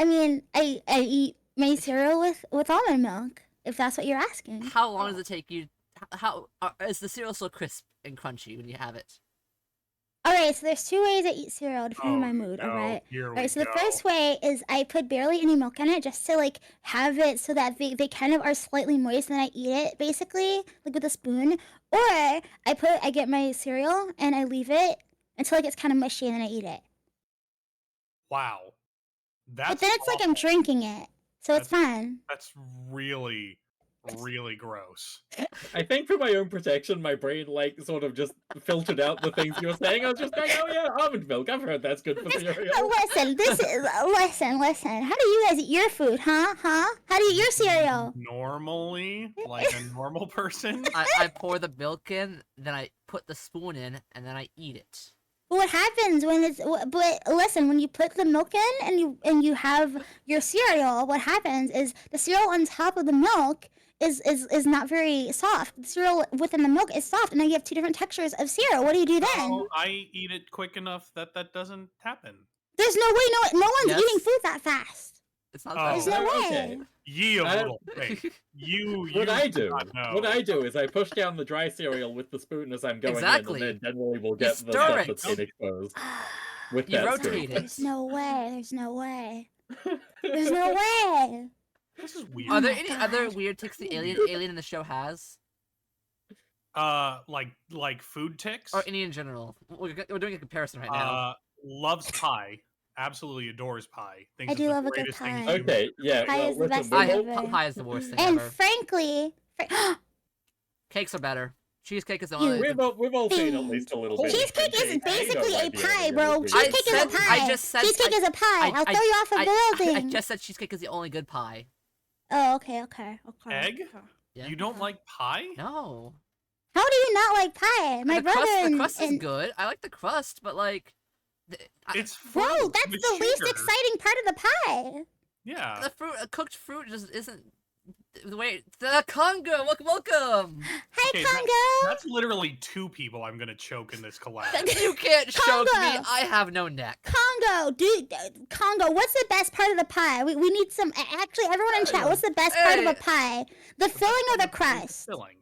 mean, I eat my cereal with almond milk. If that's what you're asking. How long does it take you? How is the cereal so crisp and crunchy when you have it? All right, so there's two ways I eat cereal depending on my mood. no, All right. here All we right, so the go. first way is I put barely any milk in it just to like have it so that they kind of are slightly moist and then I eat it basically like with a spoon. Or I get my cereal and I leave it until it gets kind of mushy and then I eat it. Wow. That's But then it's like I'm awful. drinking it, so it's fun. That's really, really gross. I think for my own protection, my brain like sort of just filtered out the things you were saying. I was just going, "Oh yeah, almond milk. I've heard that's good for But cereal." listen, listen. How do you guys eat your food, huh? How do you eat your cereal? Normally, like a normal person, I pour the milk in, then I put the spoon in, and then I eat it. What happens when it's? But listen, when you put the milk in and you have your cereal, what happens is the cereal on top of the milk is not very soft. The cereal within the milk is soft, and then you have two different textures of cereal. What do you do then? oh, I eat it quick enough that doesn't happen. There's no way. No one's Yes. eating food that fast. It's not. Oh. There's no way. Okay. Ye a I- little thing. You What I do do, not know. what I do is I push down the dry cereal with the spoon as I'm going Exactly. in, and then generally we'll get the stir stuff it. that's been exposed with You that rotate spoon. it. There's no way. There's no way. There's no way. This is weird. Are there my any other God. weird ticks the alien in the show has, Like food ticks. or any in general? We're doing a comparison right now. Loves pie. absolutely adores pie. Thinks I it's do the love a good greatest thing pie. he's ever Okay, yeah. Pie Well, is the listen, best we've thing all ever. Pie is the worst thing And ever. frankly, Cakes are better. Cheesecake is the You- only. we've all seen at least a little bit. of cheesecake is Shrinking. I basically know a might be pie, really bro. weird. Cheesecake is a said- pie. I just said- cheesecake is a pie. I'll throw you off a I building. just said cheesecake is the only good pie. Oh, okay. Egg? Yeah. You don't like pie? No. How do you not like pie? My the brother crust, and, the crust is and good. I like the crust, but like, It's bro, fruit that's with the least sugar. exciting part of the pie. Yeah. the fruit, cooked fruit just isn't the way. The Congo, welcome. Hi, Okay, Congo. That's literally 2 people I'm gonna choke in this collab. You can't choke me. Congo. I have no neck. Congo, dude, Congo, what's the best part of the pie? We need some. Actually, everyone in chat, what's the best part of a pie? The filling or the crust? Filling.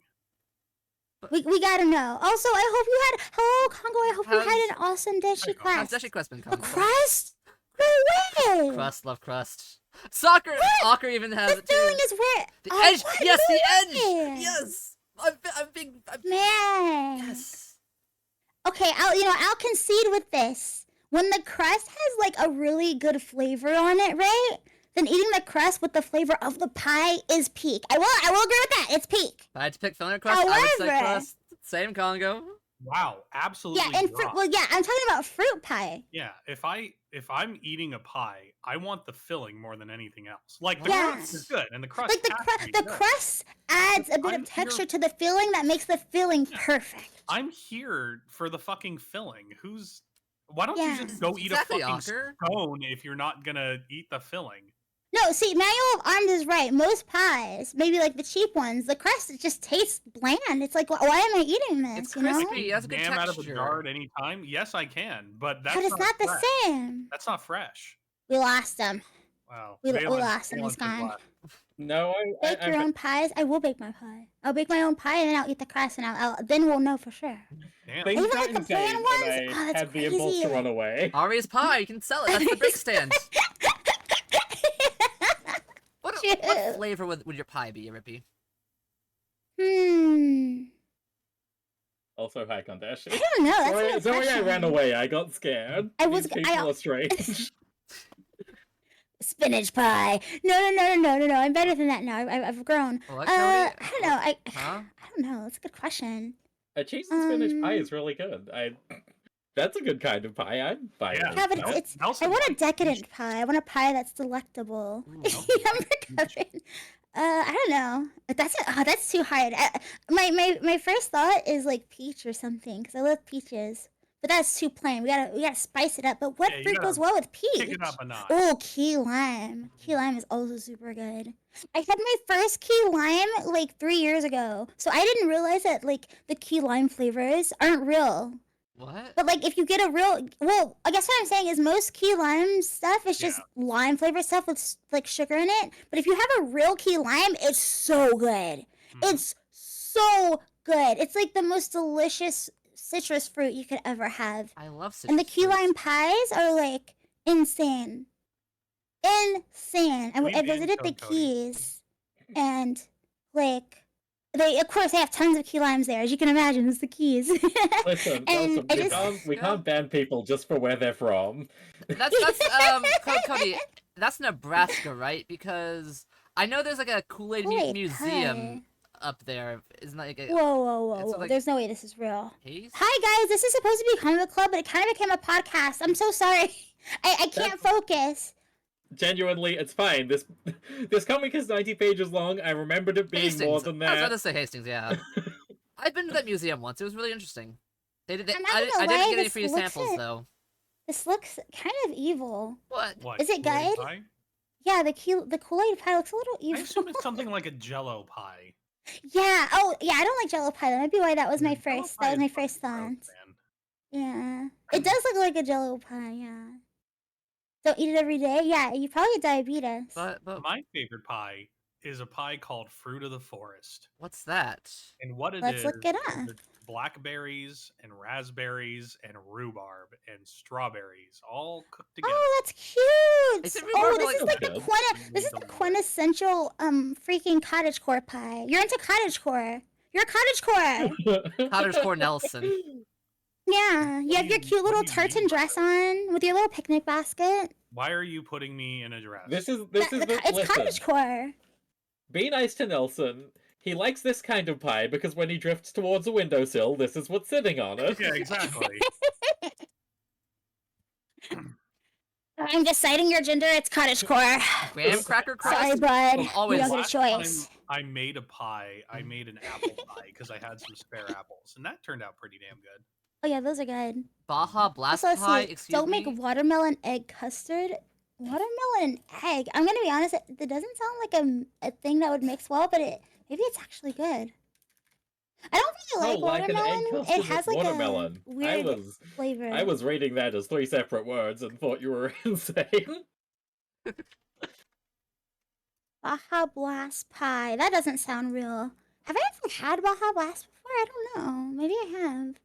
We gotta know. Also, I hope you had. Hello, Congo. I hope you had an awesome Daishi How's crust. Daishi crust been A coming? crust? No way. Crust, love crust. Soccer, Soccer even has The it too. filling is where. The Oh, edge, what? yes, No the way. edge, yes. I'm big. Man. Yes. Okay, I'll concede with this. When the crust has like a really good flavor on it, right? Then eating the crust with the flavor of the pie is peak. I will agree with that. It's peak. If I had to pick filling or crust, I would say However- crust. Same Congo. Wow, absolutely. Yeah, and rock. yeah, I'm talking about fruit pie. Yeah, if I'm eating a pie, I want the filling more than anything else. Like the Yeah. crust is good, and the crust Like the crust adds a bit I'm of texture here- to the filling that makes the filling Yeah. perfect. I'm here for the fucking filling. Why don't Yeah. you just go eat Exactly, a fucking Ocker. scone if you're not gonna eat the filling? No, see, Manual of Arms is right. Most pies, maybe like the cheap ones, the crust it just tastes bland. It's like, why am I eating this? It's you know? crispy. It has a good Jam out of a texture. jar at any time? Yes, I can, but that's But it's not the fresh. same. That's not fresh. We lost him. Wow. We Valen- lost him. Valen He's says gone. left. No, Bake your own pies. I will bake my pie. I'll bake my own pie and then I'll eat the crust and then we'll know for sure. Damn. things Even got like the insane, bland and ones? I Oh, that's had the impulse to crazy. run away. Ari's pie. You can sell it. That's the break stand. What True. flavor would your pie be, Rippy? Also, hi, Kondashi. I don't know. That's a Sorry, good sorry I question. ran away. I got scared. I was- These people are strange. Spinach pie. No. I'm better than that now. I've grown. What, I Cody? don't know. Huh? I don't know. That's a good question. A cheese and spinach pie Um, is really good. That's a good kind of pie. I'd buy Yeah. it. Yeah, but Nel- it's. I Nelson want a likes decadent pie. I want a pie that's delectable. Ooh, I'm recovering. I don't know. That's too hard. My first thought is like peach or something because I love peaches. But that's too plain. We gotta spice it up. But what Yeah, you fruit gotta goes well with peach? Kick it up a notch. Oh, key lime. Key lime is also super good. I had my first key lime like 3 years ago. So I didn't realize that like the key lime flavors aren't real. What? But like if you get a real I guess what I'm saying is most key lime stuff is just lime flavor stuff with like sugar in it. But if you have a real key lime, it's so good. Mhm. It's so good. It's like the most delicious citrus fruit you could ever have. I love citrus And the key fruits. lime pies are like insane. Insane. I Sweet visited the bean Cody. Keys and like of course they have tons of key limes there, as you can imagine, it's the Keys. Listen, And I just- we can't ban people just for where they're from. That's Cody. That's Nebraska, right? Because I know there's like a Kool-Aid Kool-Aid museum up there. Isn't that like a Whoa. like- There's no way this is real. haze? Hi guys, this is supposed to be Comic Club, but it kind of became a podcast. I'm so sorry. I can't focus. Genuinely, it's fine. This comic is 90 pages long. I remembered it being more Hastings. than I was about that. to say Hastings. Yeah, I've been to that museum once. It was really interesting. They did. I'm not I gonna didn't lie, get any this free looks samples it. though. This looks kind of evil. What? What? Is it Kool-Aid good? pie? Yeah, the Kool-Aid pie looks a little I evil. assume it's something like a Jello pie. Yeah. Oh, yeah. I don't like Jello pie. That might be why that was my Yeah, Jell-O first. pie That was my is fucking first gross, thought. man. Yeah. It does look like a Jello pie. Yeah. Don't eat it every day. Yeah. You probably get diabetes. But My favorite pie is a pie called Fruit of the Forest. what's that? And what it Let's is, look it is up. it's blackberries and raspberries and rhubarb and strawberries all cooked together. Oh, that's cute. Is it Oh, rhubarb this like- is like the Okay. this is the quintessential freaking cottagecore pie. You're into cottagecore. You're a cottagecore. Cottage Core Nelson. Yeah, you have your cute little what do you mean tartan by dress that? on with your little picnic basket. Why are you putting me in a dress? This is It's listen. cottagecore. Be nice to Nelson. He likes this kind of pie because when he drifts towards a windowsill, this is what's sitting on it. Yeah, exactly. I'm deciding your gender. It's cottagecore. Graham cracker crust. Sorry, bud. You Always. don't get a Last choice. time I made a pie, I made an apple pie because I had some spare apples, and that turned out pretty damn good. Oh yeah, those are good. Baja Blast Also, let's Pie, see. excuse Don't me. make watermelon egg custard. Watermelon and egg. I'm gonna be honest. It doesn't sound like a thing that would mix well, but maybe it's actually good. I don't really like like an egg watermelon. custard It has with like watermelon. a weird flavor. I was reading that as 3 separate words and thought you were insane. Baja Blast pie. That doesn't sound real. Have I ever had Baja Blast before? I don't know. Maybe I have.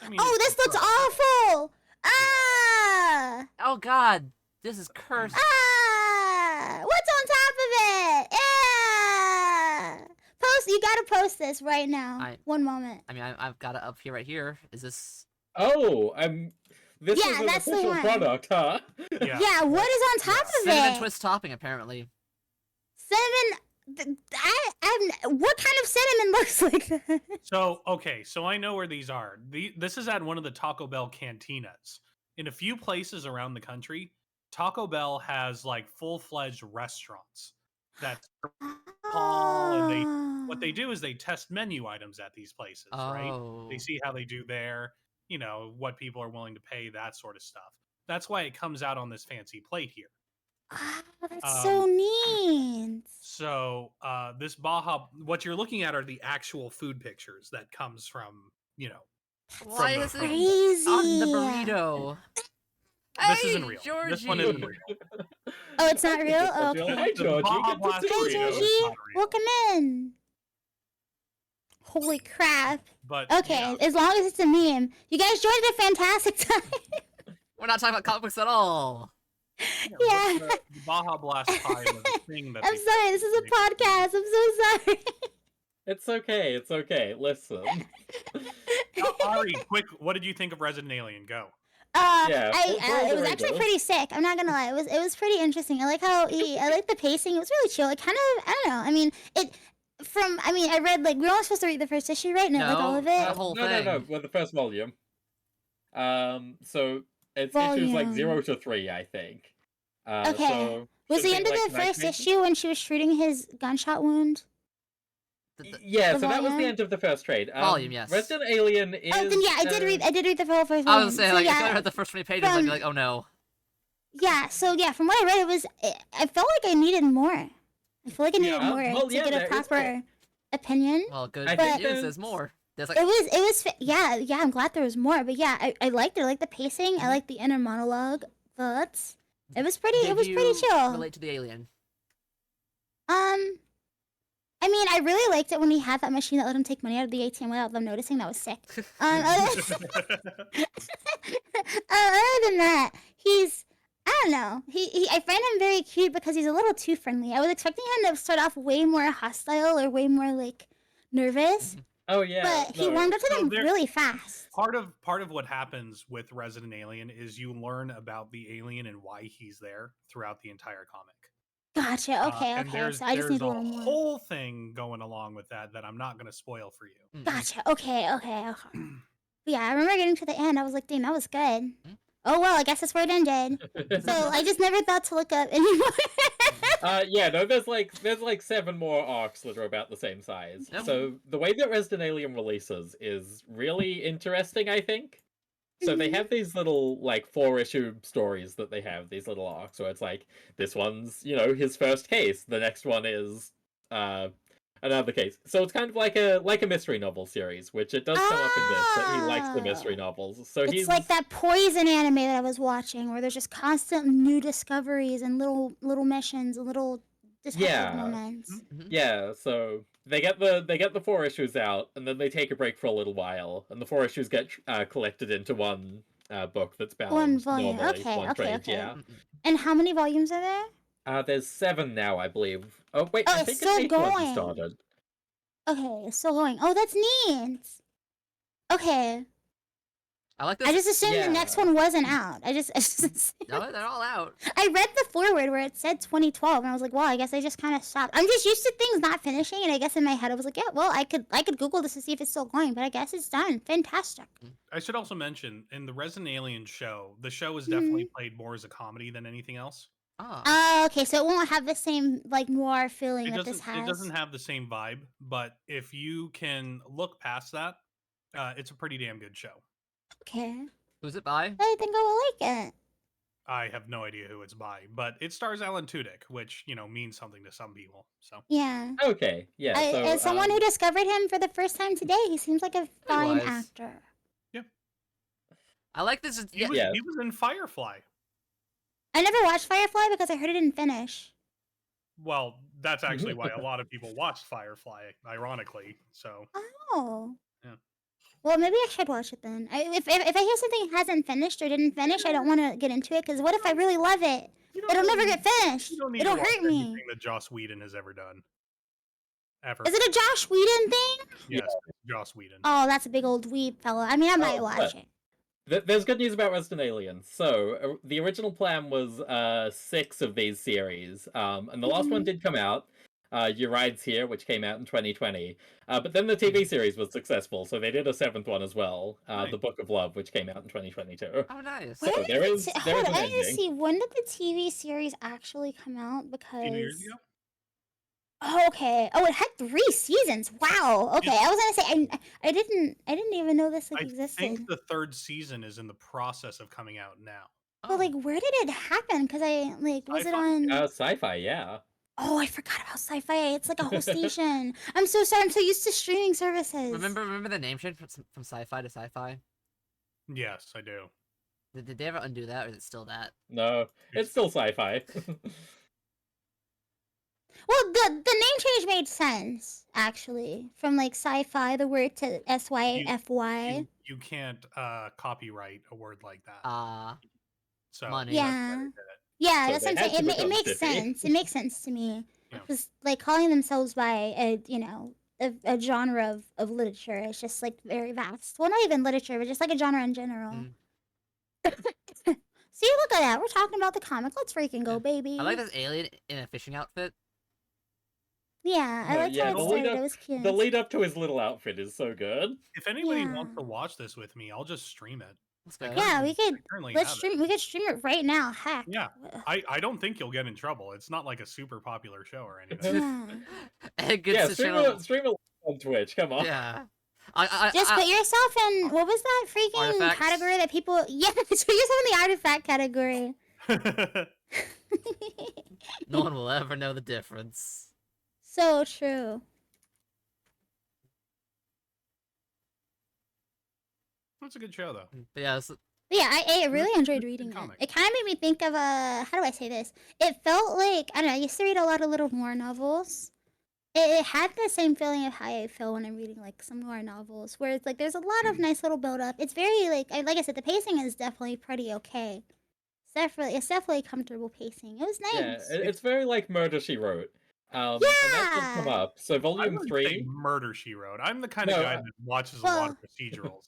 I mean, Oh, this looks awful! Ah! Oh god, this is cursed. Ah! What's on top of it? Yeah! You gotta post this right now. One moment. I mean, I've got it up here, right here. Is this? Oh, this Yeah, is an that's the official one. product, huh? Yeah, what is on top of Cinnamon it? twist topping, apparently. Cinnamon. What kind of cinnamon looks like that? So I know where these are. This is at one of the Taco Bell cantinas. In a few places around the country, Taco Bell has like full-fledged restaurants that call, and what they do is they test menu items at these places, right? Oh. They see how they do there, what people are willing to pay, that sort of stuff. That's why it comes out on this fancy plate here. Oh, that's so neat. So this Baja, what you're looking at are the actual food pictures that comes from, Why the is it Crazy. on the burrito? This Hey, isn't real. Georgie. This one isn't real. Oh, it's not real? Oh, okay. Hi, Georgie. Baja Good to Blast see Hey, you. burrito is Georgie. not real. Welcome in. Holy crap. But Okay, yeah, as long as it's a meme. You guys joined a fantastic time. We're not talking about comic books at all. Yeah. The Baja Blast pie was a thing that I'm they sorry, this is a podcast. I'm so sorry. It's okay. Listen. Ari, quick, what did you think of Resident Alien? Go. Yeah, It was actually pretty sick. I'm not gonna lie. It was pretty interesting. I like how I like the pacing. It was really chill. It kind of, I don't know. I mean, I read we were only supposed to read the first issue, right? No, All of the it. whole no. thing. Well, the first volume. So it's issues like Volume. 0 to 3, I think. Okay. So Was should the be, end of like, the first 19? issue when she was treating his gunshot wound? Yeah, the so that was the volume? end of the first trade. Volume, yes. Resident Alien is. Oh, then yeah, I did read the whole first I volume. was saying, So, like, if yeah, I read the first 20 pages, I'd be like, oh no. yeah. So yeah, from what I read, I felt like I needed more. I feel like I needed Yeah, more well, to yeah, get a there is proper opinion. Well, good I think news, there's- there's more. There's like, It was yeah. I'm glad there was more, but yeah, I liked it. I liked the pacing. I liked the inner monologue thoughts. It was pretty. did It was pretty you chill. relate to the alien? I mean, I really liked it when he had that machine that let him take money out of the ATM without them noticing. That was sick. Other than that, I don't know. I find him very cute because he's a little too friendly. I was expecting him to start off way more hostile or way more nervous, Oh yeah. but he no. warmed up to So them there- really fast. Part of what happens with Resident Alien is you learn about the alien and why he's there throughout the entire comic. Gotcha. Okay. And Okay. So I just need a a little more. whole thing going along with that I'm not going to spoil for you. Mm-mm. Gotcha. Okay. Yeah, I remember getting to the end. I was like, dang, that was good. Oh well, I guess that's where it ended. So I just never thought to look up anymore. Yeah, no, there's like 7 more arcs that are about the same size. Yep. So the way that Resident Alien releases is really interesting, I think. So they have these little 4-issue stories that they have, these little arcs where it's like, this one's, his first case, the next one is another case. So it's kind of like a mystery novel series, which it does come up in this, that he likes the mystery novels. So It's he's like that Poison anime that I was watching, where there's just constant new discoveries and little missions and little detective Yeah. moments. Yeah, so they get the 4 issues out, and then they take a break for a little while, and the 4 issues get collected into one book that's bound One volume. normally, Okay, one okay, trade, okay. yeah. And how many volumes are there? There's 7 now, I believe. Oh wait, Oh, I it's think still an 8th one going. just started. Okay, it's still going. Oh, that's neat. Okay. I like this. I just assumed the next Yeah. one wasn't out. I just No, they're all out. I read the forward where it said 2012, and I was like, well, I guess I just kind of stopped. I'm just used to things not finishing, and I guess in my head I was like, yeah, well, I could Google this to see if it's still going, but I guess it's done. Fantastic. I should also mention in the Resident Alien show, the show is Mm-hmm. definitely played more as a comedy than anything else. Oh. Oh, okay, so it won't have the same like noir feeling that this has. It doesn't have the same vibe, but if you can look past that, it's a pretty damn good show. Okay, Who's it by? I think I will like it. I have no idea who it's by, but it stars Alan Tudyk, which means something to some people. So Yeah. Okay, yeah. So As someone who discovered him for the first time today, he seems like a fine was. actor. I like this. he was in Firefly. I never watched Firefly because I heard it didn't finish. Well, that's actually why a lot of people watched Firefly, ironically. So Oh. Yeah. Well, maybe I should watch it then. If I hear something hasn't finished or didn't finish, I don't want to get into it because what if I really love it? you don't It'll never need- get finished. You don't need It'll to watch hurt me. anything that Joss Whedon has ever done. Ever. Is it a Josh Whedon thing? Yes, Joss Whedon. Oh, that's a big old weeb fella. I mean, I might watch it. There's good news about Resident Alien. So the original plan was 6 of these series, and the last one did come out. Your Ride's Here, which came out in 2020. But then the TV series was successful, so they did a 7th one as well, Nice. The Book of Love, which came out in 2022. Oh, nice. So When there did is the there hold is on, an I need to ending. see when did the TV series actually come out? 15 years Because ago? oh, okay. Oh, it had 3 seasons. Wow. Okay, I was gonna say I didn't even know this like I existed. think the 3rd season is in the process of coming out now. But like, where did it happen? Because I like, was it Sci-fi? on? Sci-fi, yeah. Oh, I forgot about Sci-Fi. It's like a whole station. I'm so sorry. I'm so used to streaming services. Remember the name change from sci-fi to sci-fi? Yes, I do. Did they ever undo that, or is it still that? No, it's still sci-fi. Well, the name change made sense actually. From like Sci-Fi, the word to SYFY. You can't copyright a word like that. So money. that's why Yeah. they did it. Yeah, So that's they what I'm had saying. to It become makes Stiffy. sense. It makes sense to me. Yeah. Because like calling themselves by a genre of literature is just like very vast. Well, not even literature, but just like a genre in general. Mm. See, look at that. We're talking about the comic. Let's freaking go, baby. I like this alien in a fishing outfit. Yeah, I No, liked yeah, how the it lead started. up- It was cute. The lead up to his little outfit is so good. If anybody Yeah. wants to watch this with me, I'll just stream it. Let's go. Yeah, we could. I currently Let's have stream. it. We could stream it right now. Heck. Yeah. I don't think you'll get in trouble. It's not like a super popular show or anything. Yeah. It gets Yeah, to stream show- it on Twitch. Come on. Yeah. Just put yourself in. What was that freaking Artifacts? category that people? Yeah, put yourself in the artifact category. No one will ever know the difference. So true. That's a good show, though. But yeah, so, But yeah, I really enjoyed reading it. comic. It kind of made me think of how do I say this? It felt like I don't know. I used to read a lot of little noir novels. It had the same feeling of how I feel when I'm reading like some noir novels, where it's like there's a lot of nice little build up. It's very like I said, the pacing is definitely pretty okay. It's definitely comfortable pacing. It was Yeah, nice. it's very like Murder She Wrote. And that did come Yeah. up. So I volume wouldn't say 3. Murder, She Wrote. I'm the kind of No, guy that watches a lot of procedurals.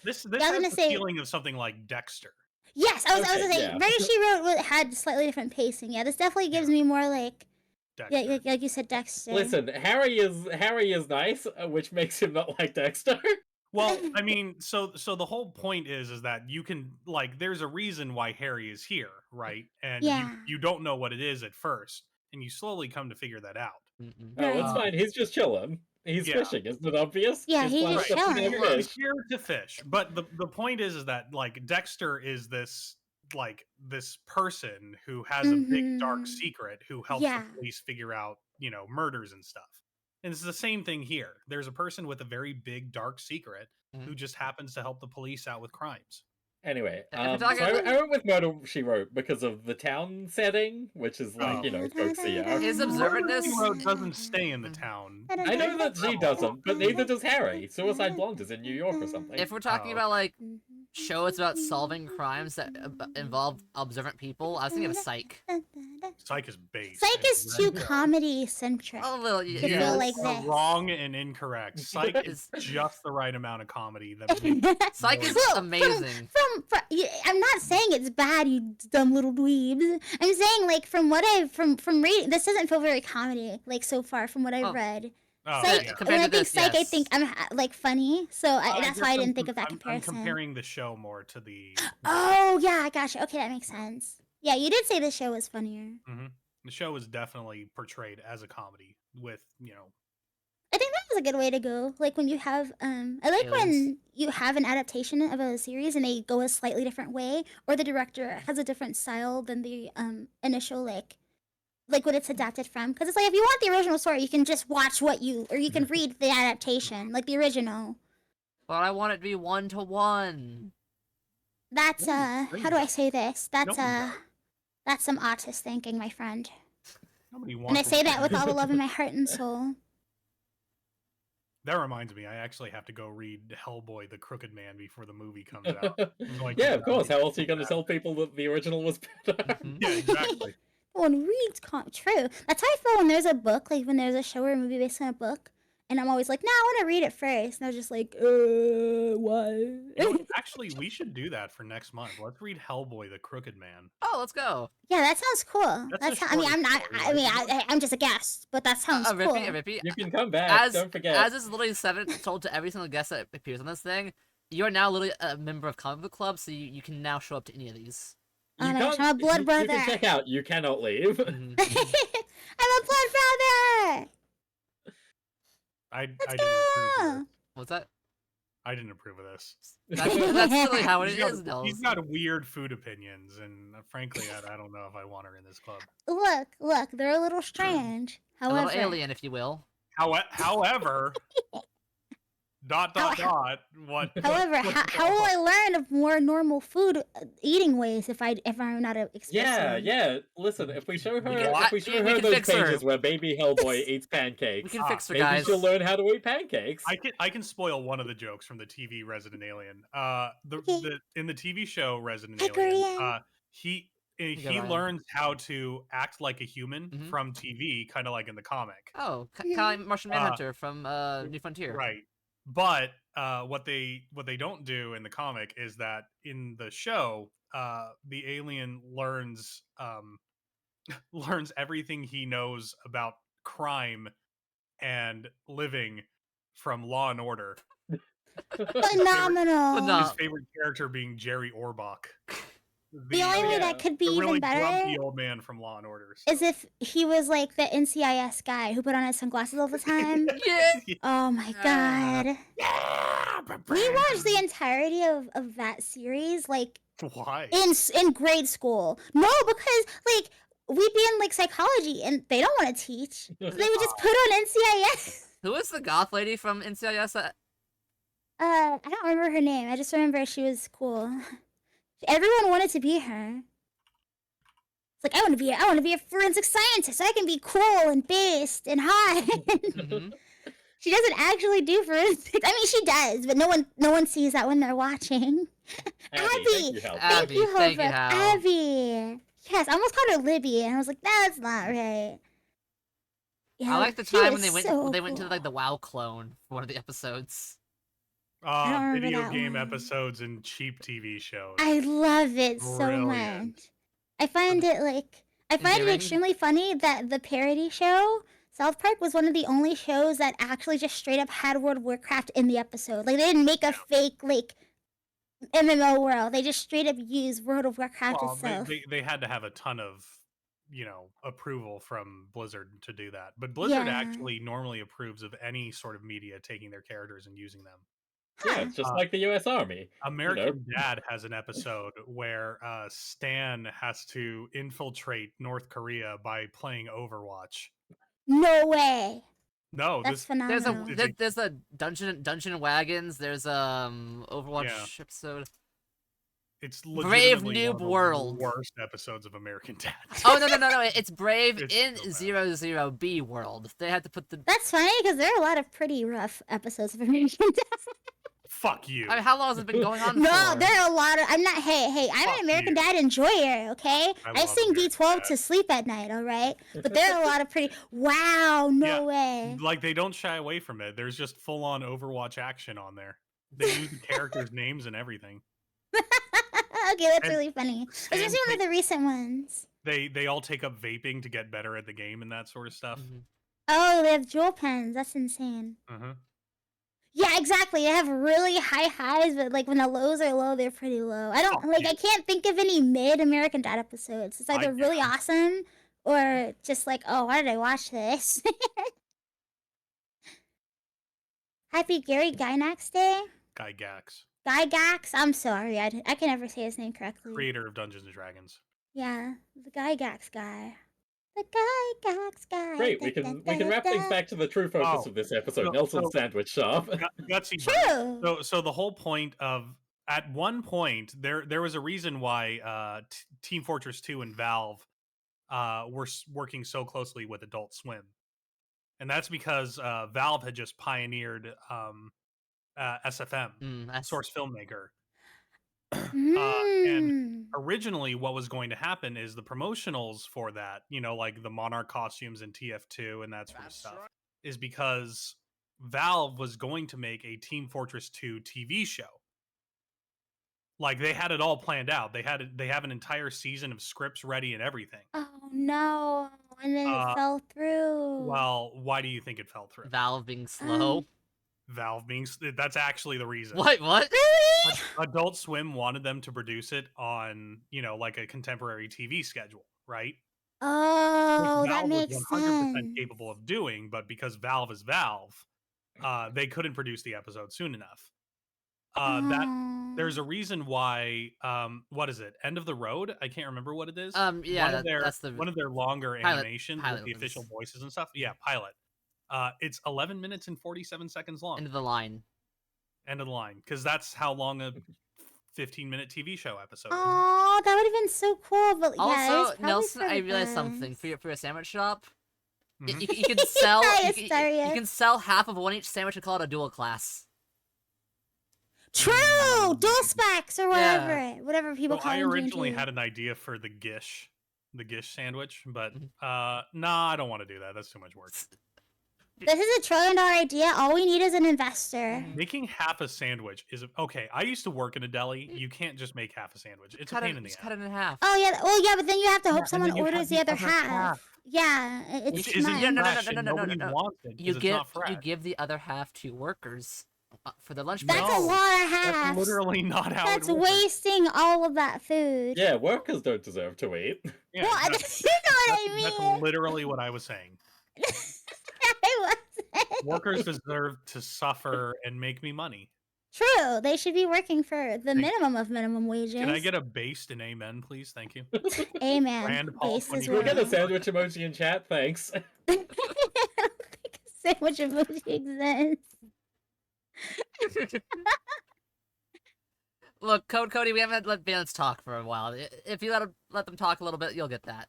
This I was has gonna the say- feeling of something like Dexter. Yes, I was Okay, gonna say yeah. Murder She Wrote had slightly different pacing. Yeah, this definitely gives me more like Dexter. like you said, Dexter. Listen, Harry is nice, which makes him not like Dexter. Well, I mean, so the whole point is that you can like there's a reason why Harry is here, right? And Yeah. you don't know what it is at first, and you slowly come to figure that out. mm-mm. Oh, it's Right. fine. He's just chilling. He's Yeah. fishing. Isn't it obvious? Yeah, His he's plan just is to chilling. fish. He's here to fish. But the point is that like Dexter is this person who has a big dark Mhm. secret who helps Yeah. the police figure out, murders and stuff. And it's the same thing here. There's a person with a very big dark secret who just happens to help the police out with crimes. Anyway, If you're so talking I about- went with Murder She Wrote because of the town setting, which is like, Oh. folksy. His Murder, observantness. She Wrote doesn't stay in the town. I know that she doesn't, but neither does Harry. Suicide Blonde is in New York or something. If we're talking Oh. about like shows about solving crimes that involve observant people, I was thinking of Psych. Psych is base. Psych is too Red Pill comedy centric. A little, to yeah. feel You like are this. wrong and incorrect. Psych is Is- just the right amount of comedy. That makes Psych is Well, amazing. I'm not saying it's bad, you dumb little dweebs. I'm saying like from what I've from reading, this doesn't feel very comedy like so far from what I've Oh. read. Oh, Psych, yeah. Compared when to I think this, Psych, I yes. think I'm like funny, so that's guess why I I'm didn't think of that I'm comparison. comparing the show more to the. Oh yeah, I gotcha. Okay, that makes sense. Yeah, you did say the show was funnier. The show is definitely portrayed as a comedy with, I think that was a good way to go. Like when you have I like when Aliens. you have an adaptation of a series and they go a slightly different way, or the director has a different style than the initial like what it's adapted from. Because it's like if you want the original story, you can just watch or you can read the adaptation, like the original. But I want it to be 1-to-1. That's No, how do I say this? That's No one does. that's some artist thinking, my friend. Nobody And wants I to say watch that with all the it. love in my heart and soul. That reminds me, I actually have to go read Hellboy: The Crooked Man before the movie comes out. So I Yeah, can of course. How else are you going to that. tell people that the original was better? Mhm. Yeah, exactly. One reads true. That's how I feel when there's a book, like when there's a show or a movie based on a book, and I'm always like, no, I want to read it first, and I was just like, why? You know what? Actually, we should do that for next month. Let's read Hellboy: The Crooked Man. Oh, let's go. Yeah, that sounds cool. That's a I mean, I'm not. shorter I mean, story, I'm just a guest, but that sounds cool. Rippy. You can come back. As Don't forget. as is literally told to every single guest that appears on this thing, you are now literally a member of Comic Book Club, so you can now show up to any of these. Oh You my gosh, can't- I'm a blood you brother. can check out. You cannot leave. Mhm. I'm a blood brother. I Let's didn't approve of go. this. What's that? I didn't approve of this. That's literally how it She's is, got, she's Nels. got weird food opinions, and frankly, I don't know if I want her in this club. Look, they're a little strange. A However, little alien, if you will. However, dot. What? However, how will I learn of more normal food eating ways if I'm not expressing? Yeah. Listen, if we show her, What? if we show We her can those fix her. pages where baby Hellboy eats pancakes, We can fix her, maybe guys. she'll learn how to eat pancakes. I can spoil one of the jokes from the TV Resident Alien. Okay. In the TV show Resident Hi, Alien, Korean. he go, he Ryan. learns how to act like a human Mhm. from TV, kind of like in the comic. Oh, kind of like Martian Manhunter from New Frontier. Right. But what they don't do in the comic is that in the show, the alien learns learns everything he knows about crime and living from Law and Order. Phenomenal. Phenom- His favorite character being Jerry Orbach. The only way yeah. that could be the really even better grumpy old man from Law and Order. is if he was like the NCIS guy who put on his sunglasses all the time. Yeah. Oh my god. We watched the entirety of that series like Why? in grade school. No, because like we'd be in like psychology and they don't want to teach. So they would just put on NCIS. Who is the goth lady from NCIS? I don't remember her name. I just remember she was cool. Everyone wanted to be her. It's like I want to be a forensic scientist. So I can be cool and based and hot. Mhm. She doesn't actually do forensics. I mean, she does, but no one sees that when they're watching. Abby, Abby! thank you, Hellboy. Thank you, Thank you, Hofer. Hal. Abby. Yes, I almost called her Libby, and I was like, that's not right. Yeah, I like the she time when was they went so they went to cool. like the WoW clone for one of the episodes. don't remember Video that game one. episodes and cheap TV shows. I love it so Brilliant. much. I find it Endearing? extremely funny that the parody show South Park was one of the only shows that actually just straight up had World of Warcraft in the episode. Like they didn't make a fake like MMO world. They just straight up used World of Warcraft Well, itself. they had to have a ton of approval from Blizzard to do that. But Blizzard Yeah. actually normally approves of any sort of media taking their characters and using them. Yeah, it's just like the U.S. Army. American Dad has an episode where Stan has to infiltrate North Korea by playing Overwatch. No way. No, That's this phenomenal. Is a- There's a Dungeon and Wagons. There's Overwatch episode. it's Brave legitimately Noob one of the World. worst episodes of American Dad. Oh no! It's Brave It's in so bad. 00B World. They had to put the That's funny because there are a lot of pretty rough episodes of American Dad. Fuck you. I mean, how long has it been going on No, for? there are a lot of. I'm not. Hey, I'm Fuck an American you. Dad enjoyer. Okay, I I love sing American D12 Dad. to sleep at night. All right, but there are a lot of pretty. Wow, no way. Like, they don't shy away from it. There's just full-on Overwatch action on there. They use the characters' names and everything. Okay, that's And- really funny. and Especially one of the recent ones. They all take up vaping to get better at the game and that sort of stuff. Mhm. Oh, they have jewel pens. That's insane. Uh-huh. Yeah, exactly. They have really high highs, but like when the lows are low, they're pretty low. I don't Oh, like. yeah. I can't think of any mid American Dad episodes. It's either really can. awesome or just like, oh, why did I watch this? Happy Gary Gynax Day. Guy Gax, Gygax. I'm sorry. I can never say his name correctly. creator of Dungeons and Dragons. Yeah, the Gygax guy. The Gygax guy. Great, we can wrap things back to the true focus Oh, of this episode. so- Nelson's so- sandwich shop. Gutsy. True. So the whole point of at one point there was a reason why Team Fortress 2 and Valve were working so closely with Adult Swim, and that's because Valve had just pioneered SFM, That's Source Filmmaker. Mm. Originally, what was going to happen is the promotionals for that, like the Monarch costumes and TF2 and that sort of stuff, is because Valve was going to make a Team Fortress 2 TV show. Like, they had it all planned out. They have an entire season of scripts ready and everything. Oh no! And then it fell through. Well, why do you think it fell through? Valve being slow. Valve being that's actually the reason. What? Really? Adult Swim wanted them to produce it on, like a contemporary TV schedule, right? Oh, Which that Valve makes was 100% sense. capable of doing, but because Valve is Valve, they couldn't produce the episode soon enough. That there's a reason why. What is it? End of the Road? I can't remember what it is. Yeah, that's the one of their longer pilot- animations pilot with the official ones. voices and stuff. Yeah, pilot. It's 11 minutes and 47 seconds long. end of the line. End of the line, because that's how long a 15-minute TV show episode is. Oh, that would have been so cool. But yeah, it was Also, probably Nelson, for I the realized best. something for your sandwich shop. Mhm. You can sell Nice, you Darius. can sell half of one each sandwich and call it a dual class. True, dual specs or Yeah. whatever people So call I them. originally G&G. had an idea for the Gish sandwich, but Mhm. nah, I don't want to do that. That's too much work. This is $1 trillion idea. All we need is an investor. Making half a sandwich is okay. I used to work in a deli. You can't just make half a sandwich. It's a pain in the Just ass. cut it in half. Oh yeah, well yeah, but then you have to Yeah, hope and someone then you have orders the the other other half. half. Yeah, it's Which nuts. isn't Yeah, no, fresh, and no, nobody no. wants it You because it's not give fresh. you give the other half to workers for their lunch That's breaks. a No, lot of That's halves. literally not how That's it works. wasting all of that food. Yeah, workers don't deserve to eat. Yeah, Well, you know exactly. what I That's mean. literally what I was saying. I wasn't. Workers deserve to suffer and make me money. True, they should be working for the Thank- minimum of minimum wages. Can I get a based and amen, please? Thank you. Amen. Rand Paul Base as 24. We'll well. get a sandwich emoji in chat, thanks. I don't think a sandwich emoji exists. Look, Cody, we haven't let Valence talk for a while. If you let them talk a little bit, you'll get that.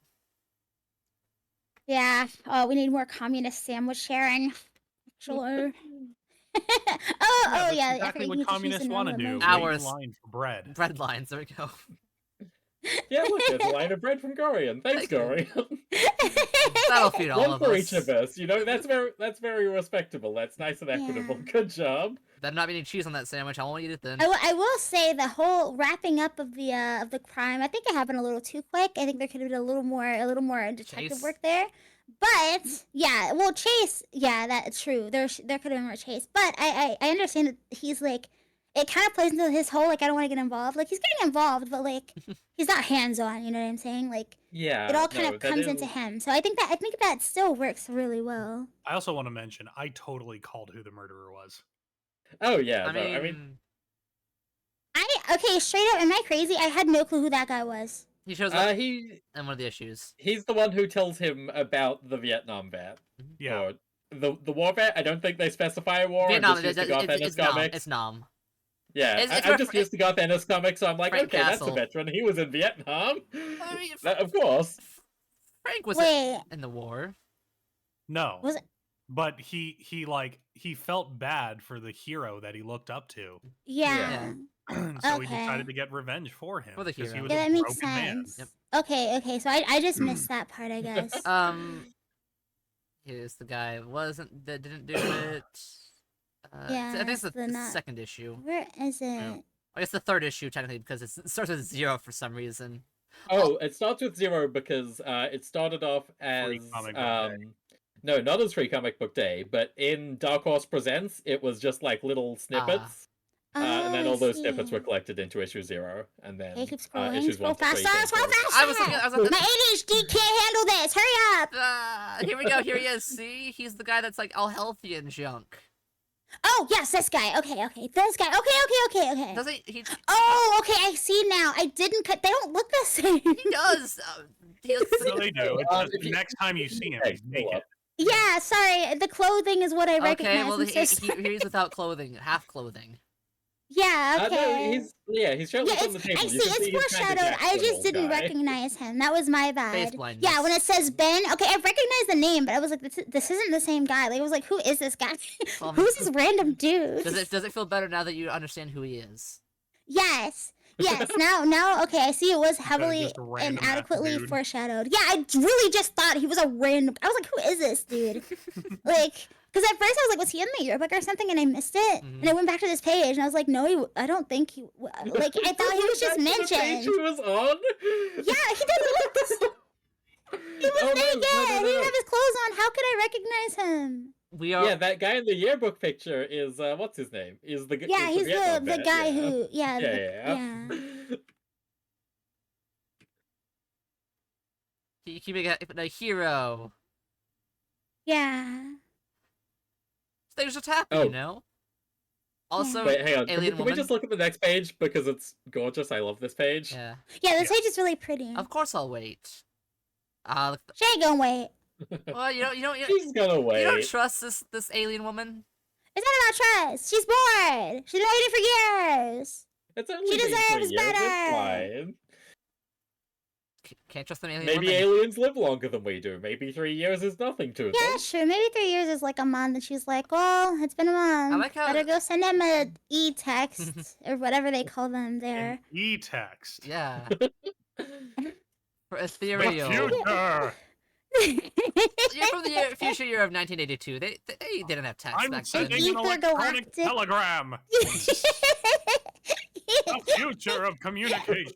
Yeah. Oh, we need more communist sandwich sharing. Sure. oh, That's yeah. exactly I what communists want to do. Wait Hours. in line for bread. Bread lines. There we go. Yeah, look, there's a line of bread from Gorian. Thanks, Thank you. Gorian. That'll feed all One of for us. each of us. That's very respectable. That's nice and equitable. Yeah. Good job. Better not be any cheese on that sandwich. I won't eat it then. I will say the whole wrapping up of the crime. I think it happened a little too quick. I think there could have been a little more detective Chase. work there. But yeah, well, Chase. Yeah, that's true. There could have been more Chase. But I understand that he's like, it kind of plays into his whole like I don't want to get involved. Like he's getting involved, but like he's not hands on. You know what I'm saying? Like Yeah. it all kind no, of that comes is- into him. So I think that still works really well. I also want to mention I totally called who the murderer was. Oh yeah. I no, mean, I mean, Okay, straight up, am I crazy? I had no clue who that guy was. he shows up he's in one of the issues. the one who tells him about the Vietnam vet. Yeah. Or the war vet. I don't think they specify a war. Vietnam. I'm just used to Garth Ennis It's Nom. comics. It's Nom. Yeah, It's I'm just used to Garth Ennis comics, so I'm like, Frank okay, that's Castle. a veteran. He was in Vietnam. I mean, Of course. Frank was Wait, in the war. No. Was it? but he felt bad for the hero that he looked up to. Yeah. So he Okay. decided to get revenge for him For the because he hero. was Yeah, a that makes broken man. sense. Yep. Okay, so I just missed that part, I guess. Here's the guy that didn't do it. Yeah, I think it's it's the the not- second issue. Where is it? I guess the third issue technically because it starts with 0 for some reason. Oh, it starts with 0 because it started off as Comic Book Day. no, not as Free Comic Book Day, but in Dark Horse Presents, it was just like little snippets. And then Oh, all I those see. snippets were collected into issue 0, and then Okay, keep scrolling. issues Scroll 1 to 3 faster. came Scroll forward. faster. I was at the, My ADHD can't handle this. Hurry up. here we go. Here he is. See, he's the guy that's like all healthy and junk. Oh, yes, this guy. Okay. This guy. Okay. Doesn't he? Oh, okay, I see now. I didn't cut. They don't look the same. He does. No, they do. It's just if you- next time you see him, he's Hey, pull naked. up. Yeah, sorry. The clothing is what I recognize. Okay, well, I'm so sorry. he's without clothing, half clothing. Yeah, No, okay. he's shirtless Yeah, on the table. I You see, can it's see he's kinda foreshadowed. jacked I little just didn't guy. recognize him. That was my Face bad. blindness. Yeah, when it says Ben, okay, I recognize the name, but I was like, this isn't the same guy. Like, I was like, who is this guy? Who's this random dude? Does it feel better now that you understand who he is? Yes. Now, okay, I see it was heavily just a and random ass adequately dude. foreshadowed. Yeah, I really just thought he was a random. I was like, who is this dude? Like, because at first I was like, was he in the yearbook or something? And I missed it. Mhm. And I went back to this page and I was like, no, I don't think he. Like, I thought he was just That's the page mentioned. he was on? Yeah, he doesn't look this. He was Oh, no, naked. no, He no. didn't have his clothes on. How could I recognize him? We are. Yeah, that guy in the yearbook picture is what's his name? Is the Yeah, is he's Vietnam the vet, guy yeah. who. Yeah. Yeah. keeping a hero. Yeah. Things just happen, Oh. you know. Also, Wait, hang on. Can alien we woman. just look at the next page because it's gorgeous? I love this page. Yeah, Yeah, this Yeah. page is really pretty. of course I'll wait. She ain't gonna wait. Well, you don't She's gonna wait. trust this alien woman. It's not about trust. She's bored. She's been waiting for years. It's only She been 3 deserves years. better. It's fine. Can't trust an alien Maybe woman. aliens live longer than we do. Maybe 3 years is nothing to Yeah, them. that's true. Maybe 3 years is like a month, and she's like, "Well, it's been a month. like how- Better go send him a e-text or whatever they call them there." An e-text. Yeah. For The ethereal. future. You're from the future year of 1982. They didn't have text I'm back sending then. an Ether electronic galactic. telegram. The future of communication.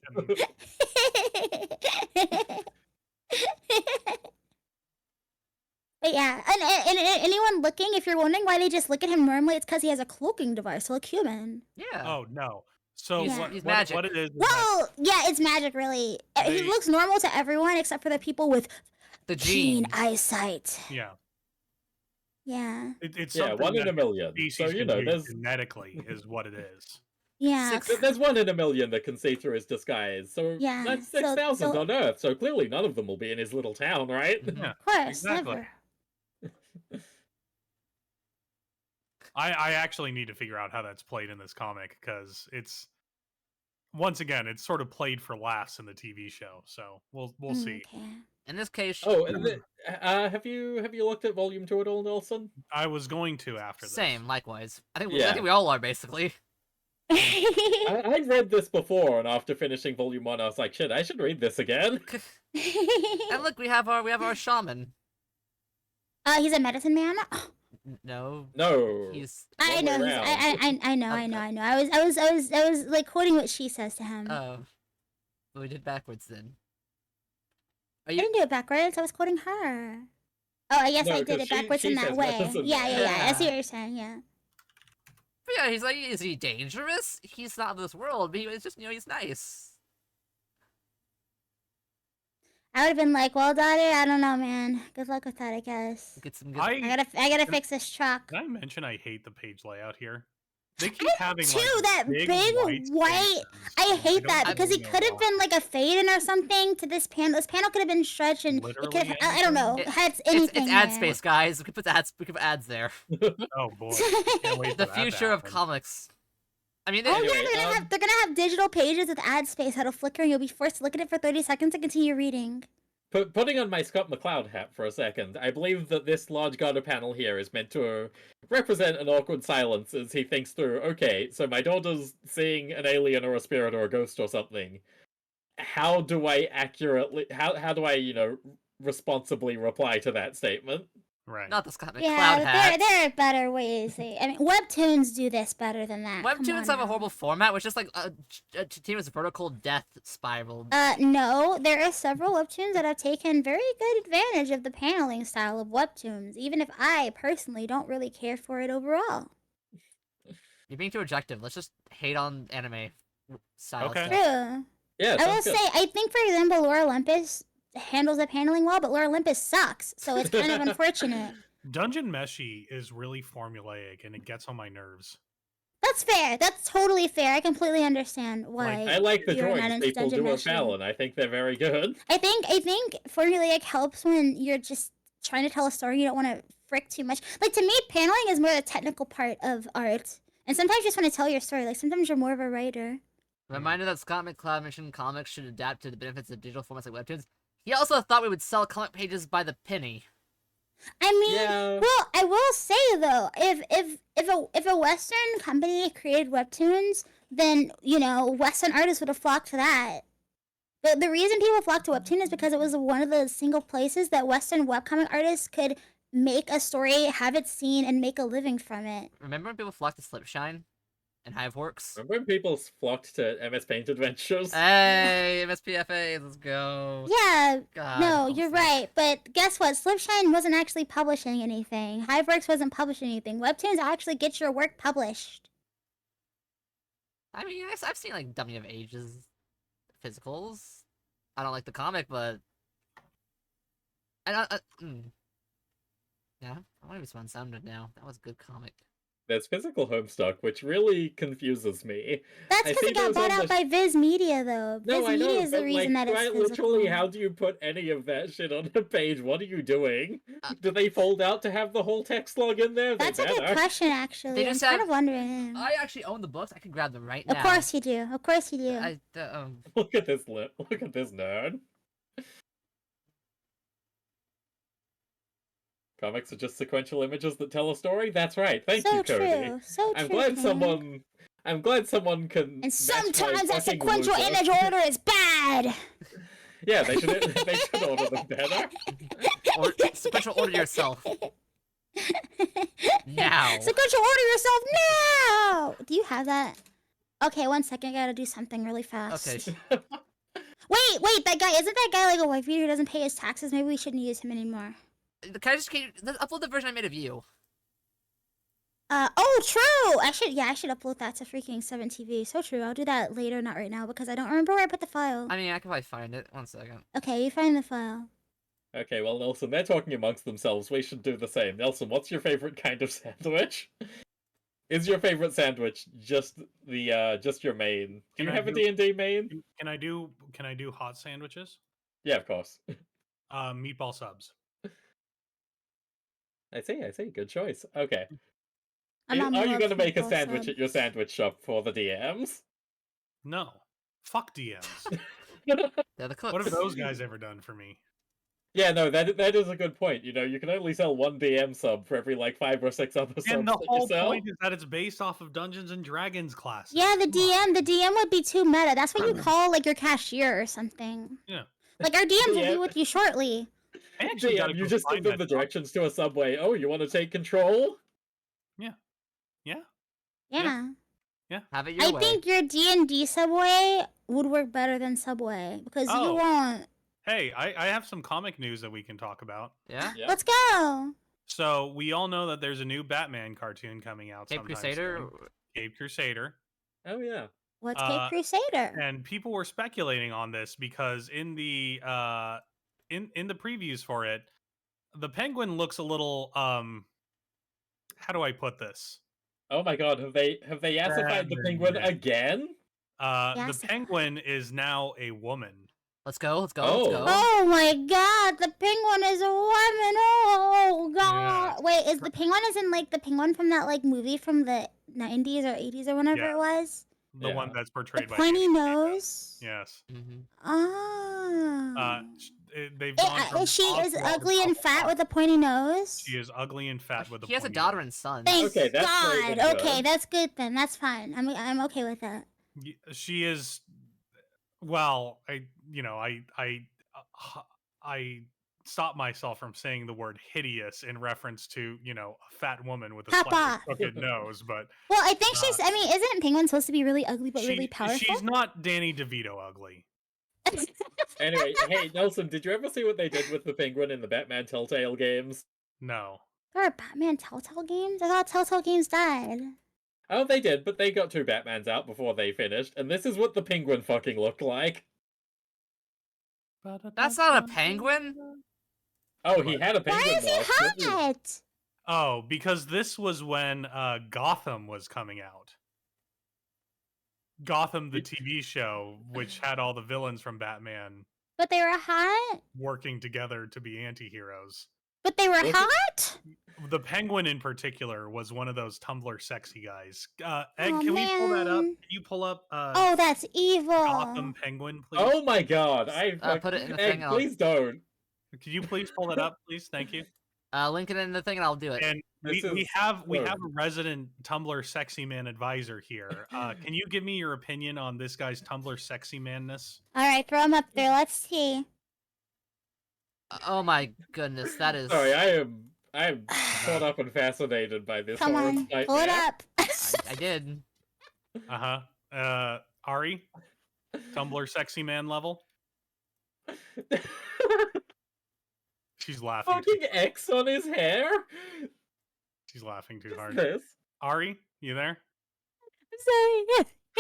But yeah, and anyone looking, if you're wondering why they just look at him normally, it's because he has a cloaking device to look human. Yeah. Oh no. So He's- what, he's what, magic. what it is that Well, yeah, it's magic, really. He They- looks normal to everyone except for the people with The keen gene. eyesight. yeah, Yeah, it's Yeah, something 1 in that a million. species So, you can know, do there's genetically is what it is. yeah. there's 1 in a million that can see through his disguise. So Yeah, that's so- 6,000 so- on Earth. So clearly none of them will be in his little town, right? Mhm. Yeah. Of course, Exactly. never. I actually need to figure out how that's played in this comic because it's once again it's sort of played for laughs in the TV show. So we'll see. Okay. In this case, Oh, and have you looked at Volume 2 at all, Nelson? I was going to after this. same. Likewise. I think Yeah. we all are basically. I read this before, and after finishing Volume 1, I was like, shit, I should read this again. And look, we have our shaman. He's a medicine man. No, No. he's I One way know. round. I know. I was like quoting what she says to him. oh. We did backwards then. Are I you? didn't do it backwards. I was quoting her. Oh, I guess No, I did 'cause it backwards she in that says way. medicine Yeah. man. I see Yeah. what you're saying. Yeah. Yeah, he's like, is he dangerous? He's not of this world, but it's just he's nice. I would have been like, well, daughter, I don't know, man. Good luck with that, I guess. Get some good. I gotta fix this truck. Did I mention I hate the page layout here? They keep having Too, like that big, big white. I spaces. hate don't that because really it know could have why. been like a fade in or something to this panel. This panel could have been stretched and it could Literally have, I don't know, anything? had anything. It's ad there. space, guys. We could put ads. We could put ads there. Oh boy, can't wait The for that to future of happen. comics. I mean, Oh Anyway, yeah, they're gonna have digital pages with ad space that'll flicker and you'll be forced to look at it for 30 seconds to continue reading. Putting on my Scott McCloud hat for a second, I believe that this large garter panel here is meant to represent an awkward silence as he thinks through, okay, so my daughter's seeing an alien or a spirit or a ghost or something. How do I accurately, how do I, responsibly reply to that statement? Right. Not the Scott McCloud Yeah, hat. there are better ways. I mean, webtoons do this better than that. Come Webtoons on have a now. horrible format, which is like a continuous vertical death spiral. No, there are several webtoons that have taken very good advantage of the paneling style of webtoons, even if I personally don't really care for it overall. You're being too objective. Let's just hate on anime style Okay. stuff. True. Yeah, I will sounds good. say, I think, for example, Lore Olympus handles the paneling well, but Lore Olympus sucks, so it's kind of unfortunate. Dungeon Meshi is really formulaic and it gets on my nerves. That's fair. That's totally fair. I completely understand why I like the you're not drawings into people Dungeon do of Meshi. Fallon. I think they're very good. I think formulaic helps when you're just trying to tell a story. You don't want to frick too much. Like, to me, paneling is more the technical part of art, and sometimes you just want to tell your story. Like, sometimes you're more of a writer. Reminder that Scott McCloud mentioned comics should adapt to the benefits of digital formats like webtoons. He also thought we would sell comic pages by the penny. I mean, Yeah. well, I will say though, if a Western company created webtoons, then Western artists would have flocked to that. But the reason people flocked to webtoon is because it was one of the single places that Western webcomic artists could make a story, have it seen, and make a living from it. Remember when people flocked to Slipshine and Hiveworks? Remember when people flocked to MS Paint Adventures? Hey, MSPFA, let's go. Yeah, God, no, I'm you're sick. right. But guess what? Slipshine wasn't actually publishing anything. Hiveworks wasn't publishing anything. Webtoons actually get your work published. I mean, I've seen like Dummy of Ages physicals. I don't like the comic, but yeah, I want to be so unsounded now. That was a good comic. There's physical Homestuck, which really confuses me. That's I because see it got those bought on out the by Viz Media, though. No, Viz I Media know, is the but reason that it's quite physical. literally, how do you put any of that shit on a page? What are you doing? Do they fold out to have the whole text log in there? That's They a good better. question, actually. They I'm just kind have- of wondering. I actually own the books. I can grab them right now. Of course you do. Of course you do. Look at this look at this nerd. Comics are just sequential images that tell a story? That's right. Thank so you, Cody. true. So I'm true. glad Cody. someone can And match my sometimes that fucking sequential loser. image order is bad. Yeah, they should order them better. Or sequential order yourself. Now. Sequential order yourself now. Do you have that? Okay, 1 second. I gotta do something really fast. Okay. Wait. That guy isn't that guy like a wife beater who doesn't pay his taxes? Maybe we shouldn't use him anymore. Can you upload the version I made of you? Oh, true. I should upload that to freaking 7TV. So true. I'll do that later, not right now, because I don't remember where I put the file. I mean, I can probably find it. 1 second. Okay, you find the file. Okay, well, Nelson, they're talking amongst themselves. We should do the same. Nelson, what's your favorite kind of sandwich? Is your favorite sandwich just your main? Do you have a D&D main? Can I do hot sandwiches? Yeah, of course. Meatball subs. I see. Good choice. Okay. My mom Are you loves going to make a meatball sandwich subs. at your sandwich shop for the DMs? No. Fuck DMs. They're the cooks. What have those guys ever done for me? Yeah, no, that is a good point. You can only sell one DM sub for every 5 or 6 other subs And the that you whole sell. point is that it's based off of Dungeons and Dragons classes. Yeah, the Come on. DM would be too meta. That's what you call your cashier or something. Yeah. Our DMs will be DM. with you shortly. I actually gotta DM, you go just give find them that the doc- directions to a subway. Oh, you want to take control? Yeah. Have it your I way. think your D&D subway would work better than Subway because you Oh. won't. Hey, I have some comic news that we can talk about. Yeah? Yeah. Let's go. So we all know that there's a new Batman cartoon coming out. Cape sometime Crusader? soon. Cape Crusader. Oh, yeah. What's Uh, Cape Crusader? And people were speculating on this because in the in the previews for it, the Penguin looks a little how do I put this? Oh my god, have they yassified the penguin Batman. again? The Yes. Penguin is now a woman. Let's go, let's go, Oh. let's go. Oh my god, the penguin is a woman. Oh god. Yeah. Wait, is the penguin as in the penguin from that movie from the 90s or 80s or whenever Yeah. it was? the one Yeah. that's The portrayed by pointy Danny DeVito. nose. Yes. Mm-hmm. Oh. They've gone from She is Oswald ugly and fat with a pointy nose. She is ugly and fat with a He has a pointy daughter nose. and son. Thank Okay, that's not God. even Okay, good. that's good then. That's fine. I'm okay with that. She is. Well, I stopped myself from saying the word hideous in reference to a fat woman with a slightly Papa. crooked nose, but Well, I think she's. I mean, isn't Penguin supposed to be really ugly but really she powerful? she's not Danny DeVito ugly. Anyway, hey Nelson, did you ever see what they did with the penguin in the Batman Telltale games? No. There are Batman Telltale games? I thought Telltale games died. Oh, they did, but they got 2 Batmans out before they finished, and this is what the penguin fucking looked like. That's not a penguin. Oh, he had a Why penguin is he mask. This is- hot? Oh, because this was when Gotham was coming out. Gotham, the TV show, which had all the villains from Batman But they were hot? working together to be anti-heroes. But they were Was it- hot? The Penguin in particular was one of those Tumblr sexy guys. Egg, Oh, can we pull that up? man. Can you pull up Oh, that's evil. Gotham Penguin, please? Oh my god, Put it in the Egg, thing and I'll- please don't. Could you please pull it up, please? Thank you. Link it in the thing and I'll do it. And This we is have a horrible. resident Tumblr sexy man advisor here. Can you give me your opinion on this guy's Tumblr sexy manness? All right, throw him up there. Let's see. Oh my goodness, that is. Sorry, I am caught up and fascinated by this Come horror on, pull it nightmare. up. I did. Ari, Tumblr sexy man level. She's laughing. Fucking X on his hair? She's laughing too What's hard. this? Ari, you there? Sorry.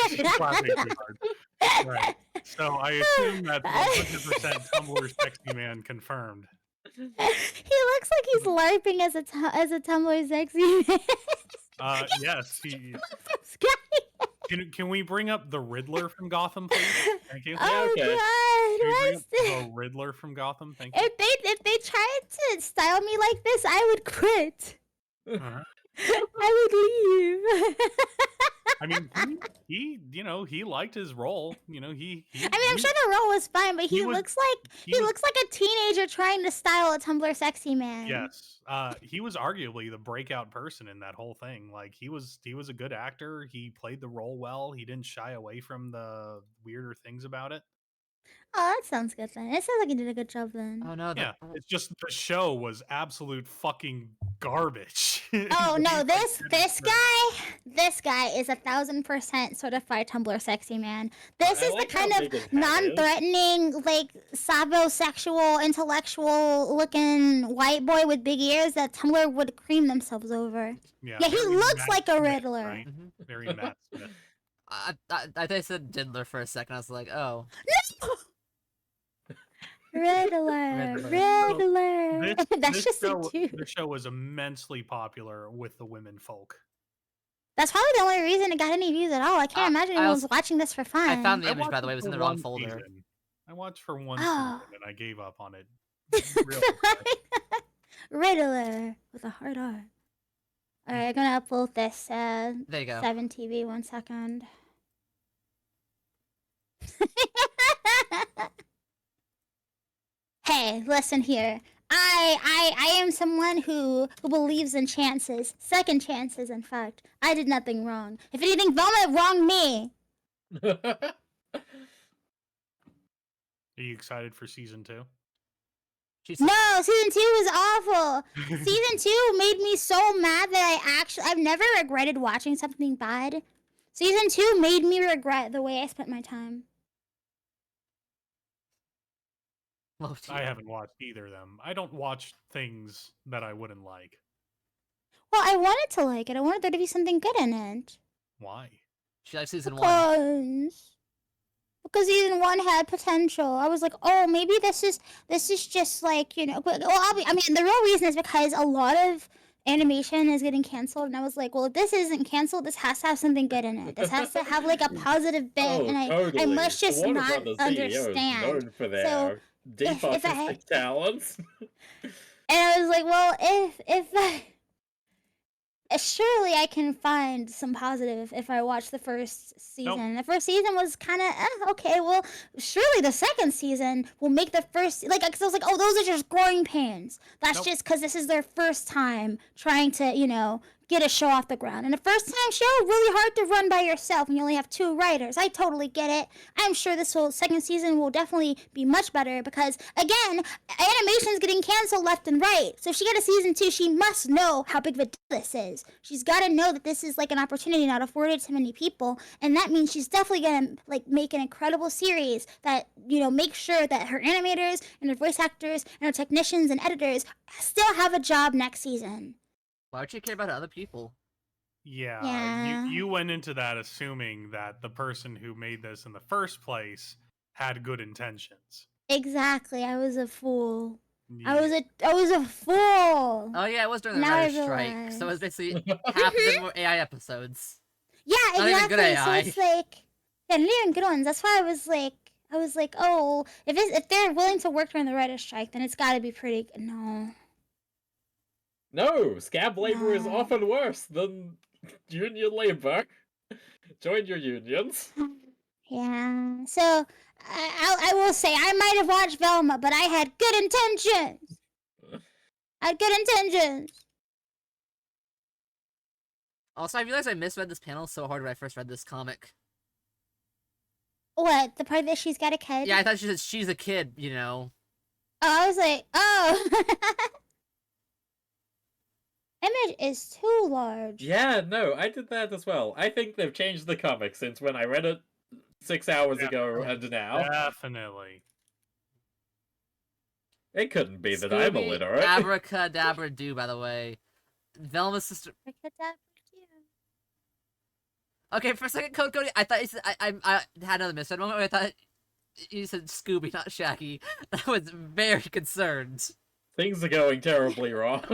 She's laughing too hard. Right. So I assume that's 100% Tumblr sexy man confirmed. He looks like he's LARPing as a Tumblr sexy man. Yes. This guy. Can we bring up the Riddler from Gotham, please? Thank you. Oh okay. Can we God! bring What's up this? the Riddler from Gotham? Thank you. If they tried to style me like this, I would quit. Uh-huh. I would leave. I mean, he liked his role. He I mean, I'm sure the role was fine, but he was- looks like he looks like a teenager trying to style a Tumblr sexy man. Yes. He was arguably the breakout person in that whole thing. Like he was a good actor. He played the role well. He didn't shy away from the weirder things about it. Oh, that sounds good then. It sounds like he did a good job then. Oh no. Yeah. It's just the show was absolute fucking garbage. Oh no, He, like, this guy is 1,000% certified Tumblr sexy man. This I is the like how kind big his of head is. non-threatening, like sapiosexual, intellectual-looking white boy with big ears that Tumblr would cream themselves over. Yeah, he very looks Matt like a Smith, Riddler. right? Mhm. Very Matt Smith. I said Diddler for a second. I was like, oh. Riddler. Riddler. That's This just a show, dude. the show was immensely popular with the women folk. That's probably the only reason it got any views at all. I can't imagine I anyone's also- watching this for fun. I found the I image, by watched the way. It was in for the wrong one folder. season. I watched for one Oh. season and I gave up on it. Real quick. Riddler with a hard R. Alright, I'm gonna upload this There you go. 7 TV 1 second. Hey, listen here. I am someone who believes in chances. Second chances, in fact. I did nothing wrong. If anything, Velma wronged me. Are you excited for season 2? She's No, season 2 was awful. Season 2 made me so mad that I've never regretted watching something bad. Season 2 made me regret the way I spent my time. low I tier. haven't watched either of them. I don't watch things that I wouldn't like. Well, I wanted to like it. I wanted there to be something good in it. Why? She likes season 1. Because season 1 had potential. I was like, oh, maybe this is just like, but, well, I mean, the real reason is because a lot of animation is getting canceled, and I was like, well, if this isn't canceled, this has to have something good in it. This has to have like a positive bit, Oh, and I totally. must The just Warner not Brothers CEO is understand. known for their So, deep if I- artistic talents. And I was like, well, surely I can find some positive if I watch the first season. The first season was kind of okay. Well, surely the second season will make the first because I was like, oh, those are just growing pains. That's Nope. just because this is their first time trying to get a show off the ground. And a first time show, really hard to run by yourself when you only have 2 writers. I totally get it. I'm sure this second season will definitely be much better because, again, animation's getting canceled left and right. So if she got a season 2, she must know how big of a deal this is. She's got to know that this is like an opportunity not afforded to many people. And that means she's definitely going to make an incredible series that, makes sure that her animators and her voice actors and her technicians and editors still have a job next season. Why would you care about other people? Yeah. You went into that assuming that the person who made this in the first place had good intentions. Exactly. I was a fool. Yeah. I was a fool. Oh yeah, it was during the Now I writer's strike, realize. so it was basically half of them were AI episodes. Yeah, Not even exactly. good AI. So it's like, yeah, not even good ones. That's why I was like, oh, if they're willing to work during the writer's strike, then it's got to be pretty good. No. No, scab labor is No. often worse than union labor. Join your unions. Yeah. So I will say I might have watched Velma, but I had good intentions. Also, I realized I misread this panel so hard when I first read this comic. What? The part that she's got a kid? Yeah, I thought she said she's a kid, Oh, I was like, oh. Image is too large. Yeah, no, I did that as well. I think they've changed the comic since when I read it 6 hours ago and now. Definitely. It couldn't be that I'm Scooby, illiterate. Abracadabra do, by the way. Velma's sister. Okay, for a second, Cody, I thought you said I had another misread moment where I thought you said Scooby, not Shaggy. I was very concerned. Things are going terribly wrong.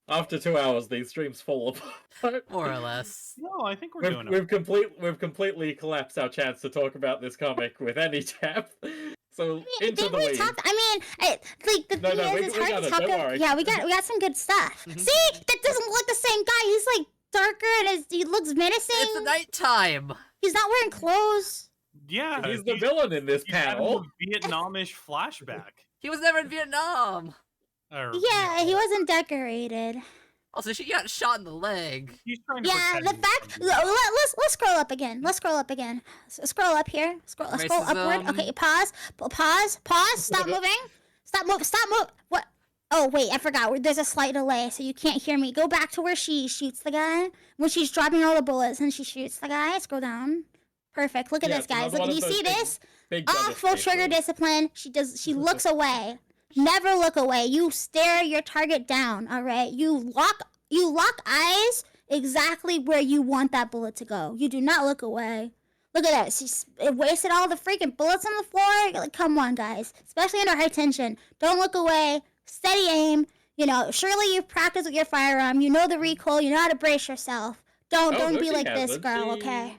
After 2 hours, these streams fall apart. More or less. No, I think we're doing We've completely collapsed our chance to talk about this comic with any depth. So into the weeds. The thing No, is, it's we hard got to it, talk don't about. worry. Yeah, we got some good stuff. Mhm. See, that doesn't look the same guy. He's like darker and he looks menacing. It's the nighttime. He's not wearing clothes. Yeah, He's the villain in this he's having panel. a Vietnamish flashback. He was never in Vietnam. Or, Yeah, he wasn't decorated. Also, she got shot in the leg. He's trying to Yeah, pretend the he's fact. something. Let's scroll up again. Scroll up here. Scroll upward. Racism. Okay, pause. Stop moving. Stop moving. What? Oh wait, I forgot. There's a slight delay, so you can't hear me. Go back to where she shoots the guy when she's dropping all the bullets and she shoots the guy. Scroll down. Perfect. Look at Yeah, this, guys. another Look. one Do you of those see this? Big Awful trigger discipline. She looks away. Never look away. You stare your target down. All right. You lock eyes exactly where you want that bullet to go. You do not look away. Look at that. She's wasted all the freaking bullets on the floor. You're like, come on, guys. Especially under high tension. Don't look away. Steady aim. Surely you've practiced with your firearm. You know the recoil. You know how to brace yourself. Don't no, be she like this, hasn't. girl. Okay.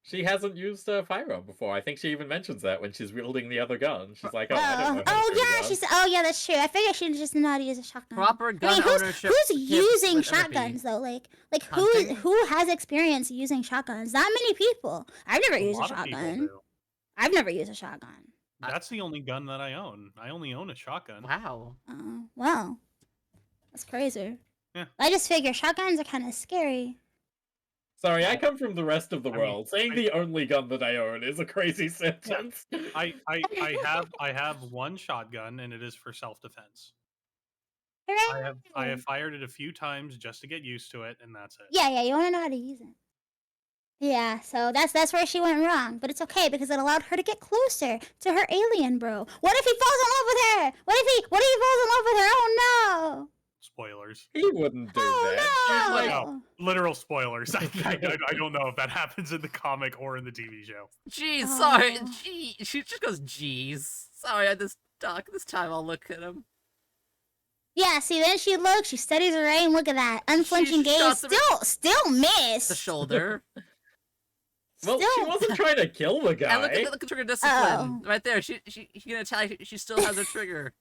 She hasn't used a firearm before. I think she even mentions that when she's wielding the other gun. She's like, oh, I don't know how to shoot a gun. She said, oh yeah, that's true. I figured she just know how to use a shotgun. Proper gun who's ownership. who's tips using with therapy. shotguns though? Like Hunting? who has experience using shotguns? Not many people. I've never used a lot of people shotgun. do. I've never used a shotgun. That's the only gun that I own. I only own a shotgun. Wow. Oh, well, that's crazy. Yeah. I just figure shotguns are kind of scary. Sorry, I come from the rest of the I mean, world. Saying the only gun that I own is a crazy sentence. I have one shotgun and it is for self-defense. Hooray! I have fired it a few times just to get used to it, and that's it. Yeah, you want to know how to use it. Yeah, so that's where she went wrong, but it's okay because it allowed her to get closer to her alien bro. What if he falls in love with her? What if he falls in love with her? Oh no! Spoilers. He wouldn't do Oh that. no! She's like, No, literal spoilers. I don't know if that happens in the comic or in the TV show. Jeez, sorry. Oh. Gee, she just goes, jeez. Sorry, I just talk. This time I'll look at him. Yeah, see, then she looks, she studies her aim. Look at that unflinching She gaze. shot the- Still missed. The shoulder. well, she Still- wasn't trying to kill the guy. And look at trigger discipline. Right there. She can attack. She still has her trigger.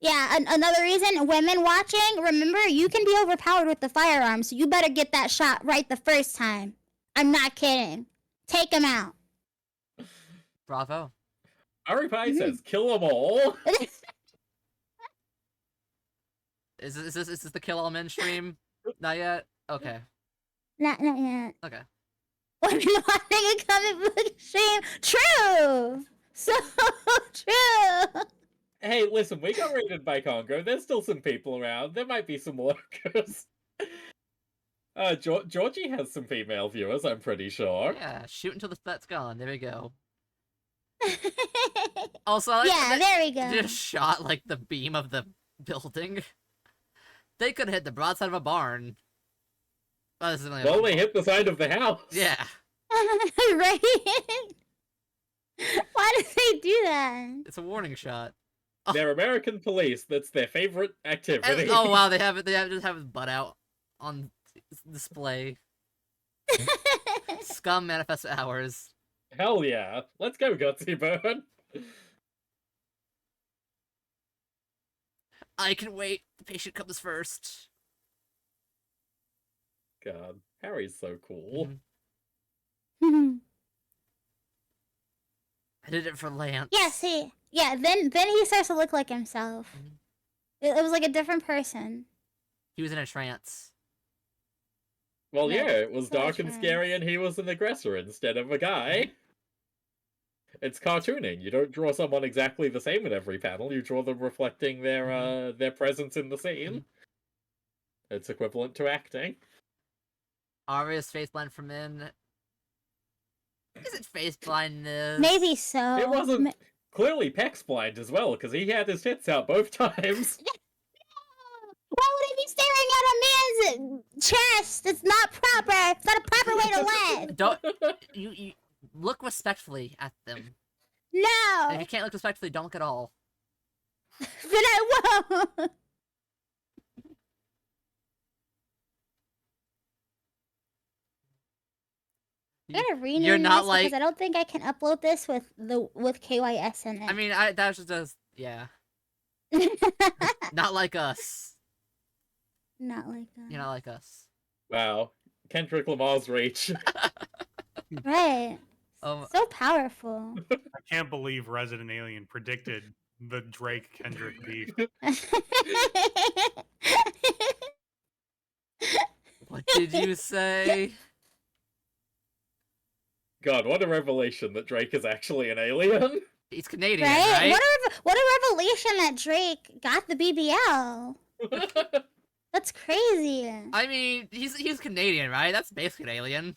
Yeah, another reason, women watching, remember, you can be overpowered with the firearm, so you better get that shot right the first time. I'm not kidding. Take him out. Bravo. Ari Pie says, kill them all. Is this the Kill All Men stream? Not yet? Okay. Not yet. Okay. Women watching a comic book stream. True. So true. Hey, listen, we got raided by Congo. There's still some people around. There might be some lurkers. Georgie has some female viewers, I'm pretty sure. Yeah, shoot until the that's gone. There we go. Also, I like Yeah, that there we they go. just shot like the beam of the building. They could have hit the broadside of a barn. Oh, this is only a Well, they hit the side of the house. Yeah. Right? Why did they do that? It's a warning shot. They're American police. That's their favorite activity. And, oh wow, they have it. They have just have his butt out on display. Scum manifest hours. Hell yeah. Let's go, Gutsy Burn. I can wait. The patient comes first. God, Harry's so cool. Mhm. I did it for Lance. Yeah, see. Yeah, then he starts to look like himself. Mhm. It was like a different person. He was in a trance. Well, Yeah, yeah, it was so dark and scary, and he was an aggressor instead of a guy. It's cartooning. You don't draw someone exactly the same in every panel. You draw them reflecting their presence in the scene. It's equivalent to acting. Aria's face blind from in. Is it face blindness? Maybe so. It wasn't clearly Peck's blind as well, because he had his tits out both times. Why would I be staring at a man's chest? It's not proper. It's not a proper way to live. Don't you look respectfully at them. No. And if you can't look respectfully, don't look at all. Then I won't. I gotta rename You're not this like. because I don't think I can upload this with KYS in it. I mean, that just does. Yeah. Not like us. Not like that. You're not like us. Wow. Kendrick Lamar's reach. Right. Um, So powerful. I can't believe Resident Alien predicted the Drake Kendrick beef. what did you say? God, what a revelation that Drake is actually an alien. He's Canadian, Right? right? What a revelation that Drake got the BBL. That's crazy. I mean, he's Canadian, right? That's basically an alien.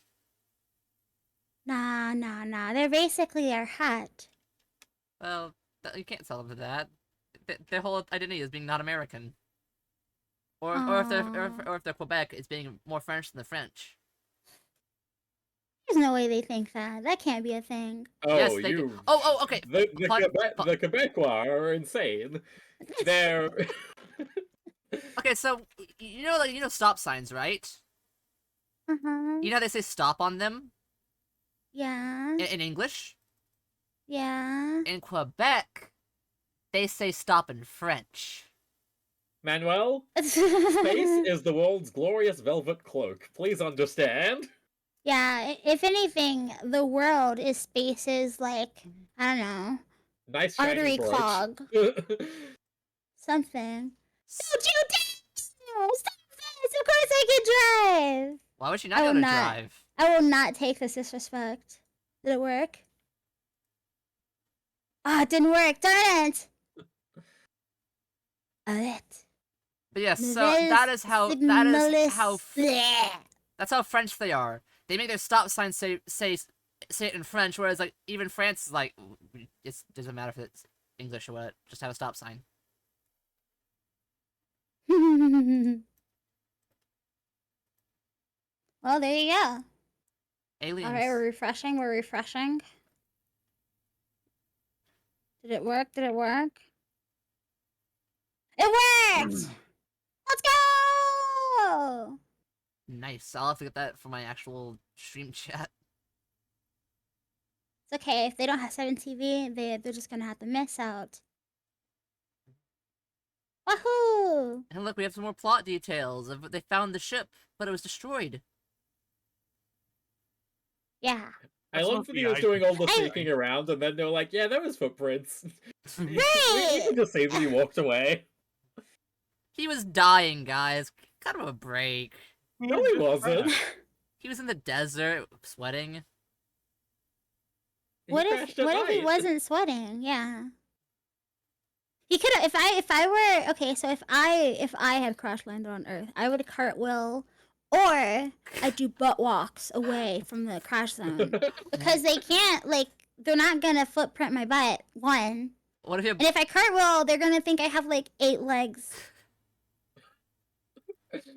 Nah. They're basically our hot. Well, you can't tell them that. Their whole identity is being not American. Or if they're Quebec, it's being more French than the French. There's no way they think that. That can't be a thing. Oh, Yes, they do. you. Oh, okay. The Fun- Quebecois are insane. They're. Okay, so you know stop signs, right? Uh-huh. You know how they say stop on them Yeah. in English. Yeah. In Quebec, they say stop in French. Manuel, space is the world's glorious velvet cloak. Please understand. Yeah, if anything, the world is space's, like, I don't know, Nice shiny artery brooch. clog. Something. Don't you dare! Stop this! Of course I can drive! Why would she not I be will able to not. drive? I will not take this disrespect. Did it work? Ah, it didn't work. Darn it! It. But yes, so that's how Bleh. that's how French they are. They make their stop sign say it in French, whereas like even France is like it doesn't matter if it's English or what, just have a stop sign. Well, there you go. Aliens. Alright, we're refreshing. Did it work? It worked! Let's go! Nice. I'll have to get that for my actual stream chat. It's okay, if they don't have 7 TV, they're just gonna have to miss out. Wahoo! And look, we have some more plot details. They found the ship, but it was destroyed. Yeah. I That's love supposed that to he be was doing all the I- sneaking around, and then they were like, "Yeah, there was footprints." we Right! can just say that he walked away. He was dying, guys. Kind of a break. No, he wasn't. He was in the desert, sweating. He What crashed at if he night. wasn't sweating? Yeah. He could have if I were okay, so if I had crash landed on Earth, I would cartwheel or I'd do butt walks away from the crash zone. Because they can't they're not gonna footprint my butt, one. What if you? And if I cartwheel, they're gonna think I have 8 legs.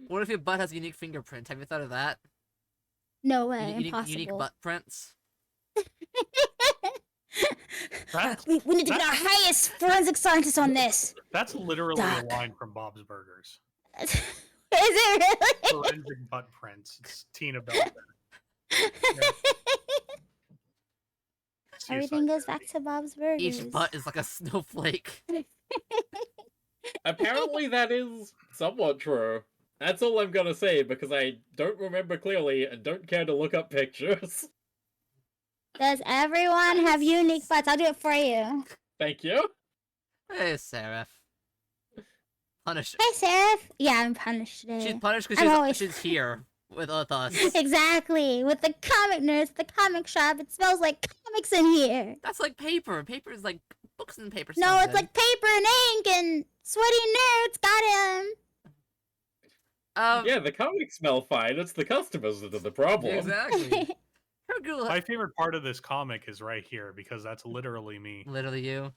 What if your butt has a unique fingerprint? Have you thought of that? No way, Unique impossible. butt prints. we need to get our highest forensic scientist on this. That's literally Doc. a line from Bob's Burgers. Is it really? Forensic butt prints. It's Tina Belcher. Everything goes back to Bob's Burgers. Each butt is like a snowflake. Apparently, that is somewhat true. That's all I'm gonna say because I don't remember clearly and don't care to look up pictures. Does everyone have unique butts? I'll do it for you. Thank you. Hey, Seraph. Punish. Hey, Seraph. Yeah, I'm punished today. She's punished I'm because always- she's here with us. Exactly. With the comic nerds, the comic shop. It smells like comics in here. That's like paper. Paper is like books and paper. No, smell it's good. like paper and ink and sweaty nerds. Got him. Yeah, the comics smell fine. It's the customers that are the problem. Exactly. Her Google. My favorite part of this comic is right here because that's literally me. Literally you.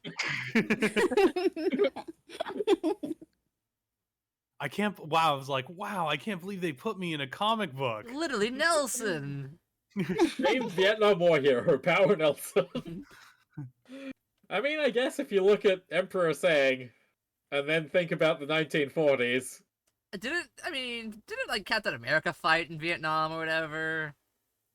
I can't. Wow, I was like, wow, I can't believe they put me in a comic book. Literally Nelson. Named Vietnam War hero, Power Nelson. I mean, I guess if you look at Emperor Sang, and then think about the 1940s. Didn't like Captain America fight in Vietnam or whatever?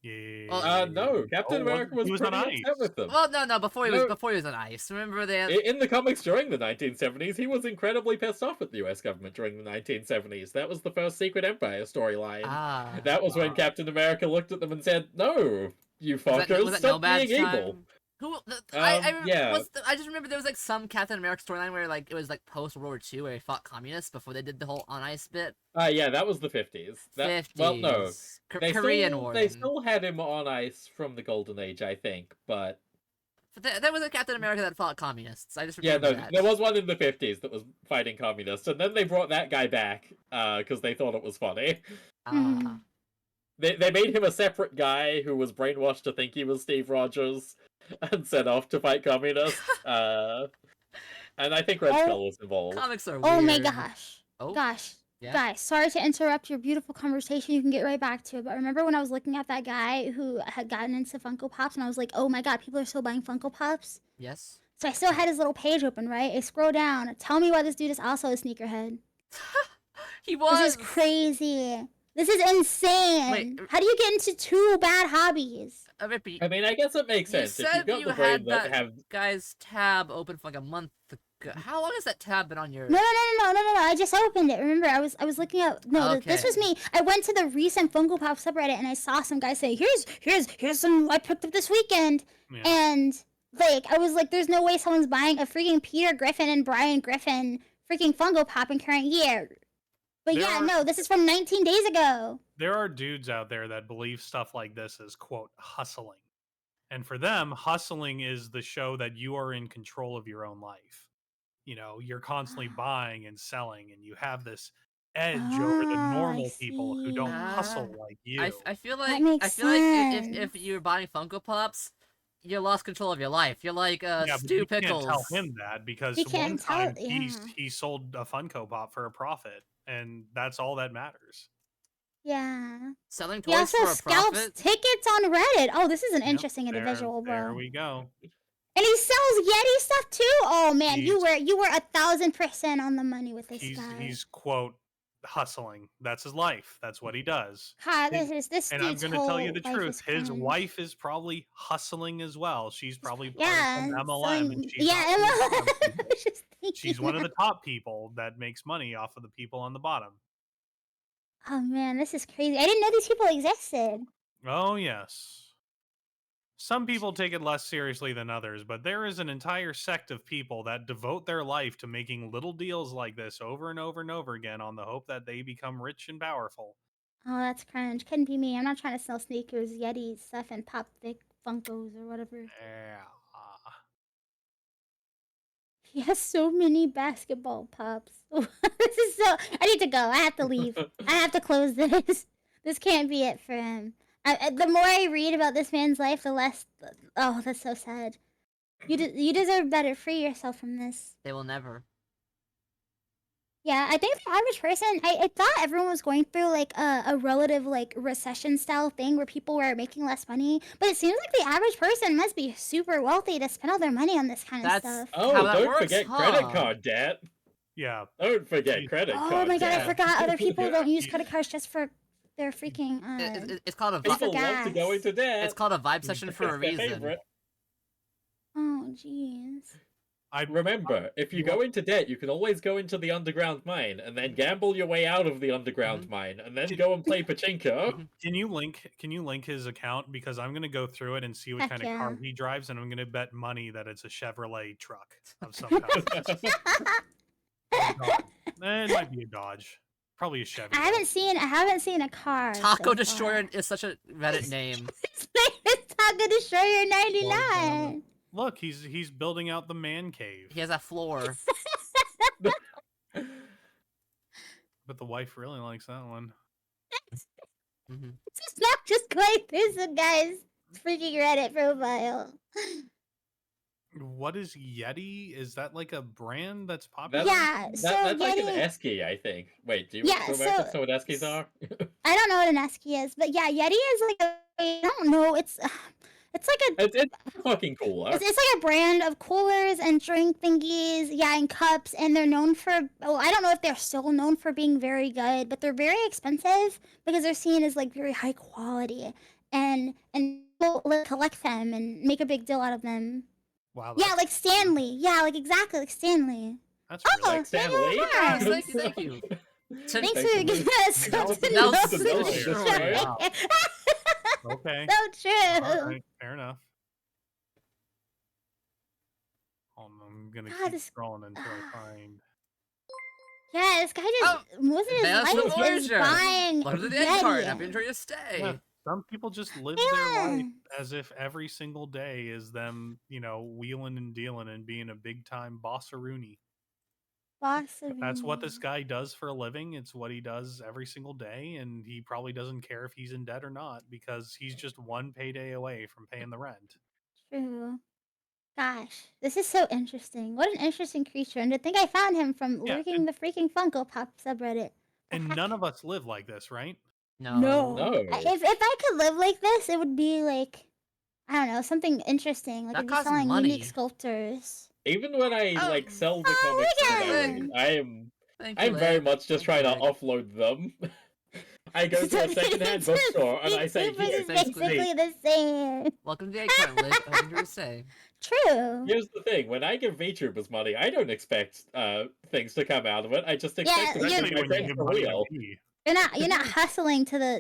Yeah. No, Captain America was he was on pretty upset ice. with them. Well, no, before he was No. on ice. Remember they had... In the comics during the 1970s, he was incredibly pissed off at the US government during the 1970s. That was the first Secret Empire storyline. Ah. That was when Captain America looked at them and said, "No, you fuckers, was that stop being Nomad's time? evil." Who? Yeah. I just remember there was like some Captain America storyline where like it was like post World War II where he fought communists before they did the whole on ice bit. Yeah, that was the 50s. 50s. Well, no. Korean War. They then. still had him on ice from the Golden Age, I think, but But there was a Captain America that fought communists. I just yeah, remember no, that. there was one in the 50s that was fighting communists, and then they brought that guy back because they thought it was funny. Ah. They made him a separate guy who was brainwashed to think he was Steve Rogers and set off to fight communists. And I think Red Skull was involved. Comics are weird. Oh my gosh. Oh. Gosh. Yeah? Guys, sorry to interrupt your beautiful conversation. You can get right back to it. But remember when I was looking at that guy who had gotten into Funko Pops and I was like, oh my god, people are still buying Funko Pops? Yes. So I still had his little page open, right? I scroll down. Tell me why this dude is also a sneakerhead. He was. This is crazy. This is insane. Wait, How do you get into 2 bad hobbies? Rippy, I mean, I guess it makes you sense if said you've got you the brain had that that have. guy's tab open for like a month ago. How long has that tab been on your? No. I just opened it. Remember, I was looking at this was Okay. me. I went to the recent Funko Pop subreddit and I saw some guy say, "Here's some I picked up this weekend." Yeah. And I was like, "There's no way someone's buying a freaking Peter Griffin and Brian Griffin freaking Funko Pop in current year." But There yeah, are- no, this is from 19 days ago. There are dudes out there that believe stuff like this is, quote, hustling. And for them, hustling is the show that you are in control of your own life. You know, you're constantly buying and selling, and you have this edge over the Ah, I normal people who don't see. hustle like you. I feel That like makes if sense. you're buying Funko Pops, you lost control of your life. You're like Yeah, but Stu you Pickles. can't tell him that because You one can't tell- time yeah. he sold a Funko Pop for a profit, and that's all that matters. Yeah. Selling He toys also for a scalps profit. tickets on Reddit. Oh, this is an Yep, interesting individual, bro. There we go. And he sells Yeti stuff too. Oh man, you He's- were 1,000% on the money with this guy. He's quote hustling. That's his life. That's what he does. God, His- this and I'm dude's going to tell you whole the life truth. is His cringe. wife is probably hustling as well. She's probably part Yeah, of some MLM, selling- and she's yeah, not one of the bottom MLM. people. I was just thinking She's one of that. the top people that makes money off of the people on the bottom. Oh man, this is crazy. I didn't know these people existed. Oh, yes. Some people take it less seriously than others, but there is an entire sect of people that devote their life to making little deals like this over and over and over again on the hope that they become rich and powerful. Oh, that's cringe. Couldn't be me. I'm not trying to sell sneakers, Yeti stuff, and pop thick Funkos or whatever. Yeah. He has so many basketball pops. This is so. I need to go. I have to leave. I have to close this. This can't be it for him. The more I read about this man's life, the less. Oh, that's so sad. You deserve better. Free yourself from this. They will never. Yeah, I think the average person, I thought everyone was going through like a relative like recession style thing where people were making less money, but it seems like the average person must be super wealthy to spend all their money on this kind of That's stuff. how Oh, that don't works, forget huh? credit card debt. Yeah. Don't forget Jeez. credit Oh card my god, I debt. forgot other people don't use Yeah. credit cards just for their freaking It's called a Just for People love to go gas. into debt. it's called a vibe session for a It's their reason. favorite. Oh jeez. Remember, if you go into debt, you can always go into the underground mine and then gamble your way out of the underground mine and then go and play pachinko. Can you link his account, because I'm gonna go through it and see what Heck kind of yeah. car he drives, and I'm gonna bet money that it's a Chevrolet truck of some kind. Dodge. It might be a Dodge, probably a Chevy. I haven't seen a car. Taco so Destroyer far. is such a Reddit name. His name is Taco Destroyer 99. Look, he's building out the man cave, He has a floor. but the wife really likes that one. Mhm. It's not just quite this guy's freaking Reddit profile. What is Yeti? Is that like a brand that's popular? Yeah, so That's like an Yeti. esky, I think. Wait, do you Yeah, remember so- what eskies are? I don't know what an esky is, but yeah, Yeti is like I don't know. It's like a It's fucking cool. it's like a brand of coolers and drink thingies, yeah, and cups, and they're known for. Oh, I don't know if they're still known for being very good, but they're very expensive because they're seen as like very high quality, and people like collect them and make a big deal out of them. Wow. Yeah, like Stanley. Yeah, like exactly like Stanley. That's Oh, really Like Stan Lee? yeah. Yes, thank you. Thanks Thanks for for giving listening. us Now something it's Now else it's to the say. destroyer. Wow. okay. So true. All right, fair enough. I'm gonna God, keep this- scrolling until I find. Yeah, this guy just most of his Advanced life is Voyager. buying Welcome to the egg card. Yeti. Happy to enjoy your stay. Yeah, some people just live their life Yeah. as if every single day is them, wheeling and dealing and being a big time bossaroonie. Boss of That's what this me. guy does for a living. It's what he does every single day, and he probably doesn't care if he's in debt or not because he's just one payday away from paying the rent. True. Gosh, this is so interesting. What an interesting creature. And to think I found him from Yeah, lurking the freaking Funko Pop subreddit. And none of us live like this, right? No. No. If I could live like this, it would be like, I don't know, something interesting. Like That I'd be costs selling money. unique sculptors. Even when I Oh. sell the Oh, comics look at today, him. Thank you, I'm very Leg. much just Thank trying you, to Leg. offload them. I go to a secondhand bookstore and I say, This here, is thanks, basically the same. Welcome to the egg card, Leg. I enjoy your stay. True. here's the thing. When I give VTubers money, I don't expect things to come out of it. I just expect to Yeah, make my Especially when you friends give for money to real. me. You're not hustling to the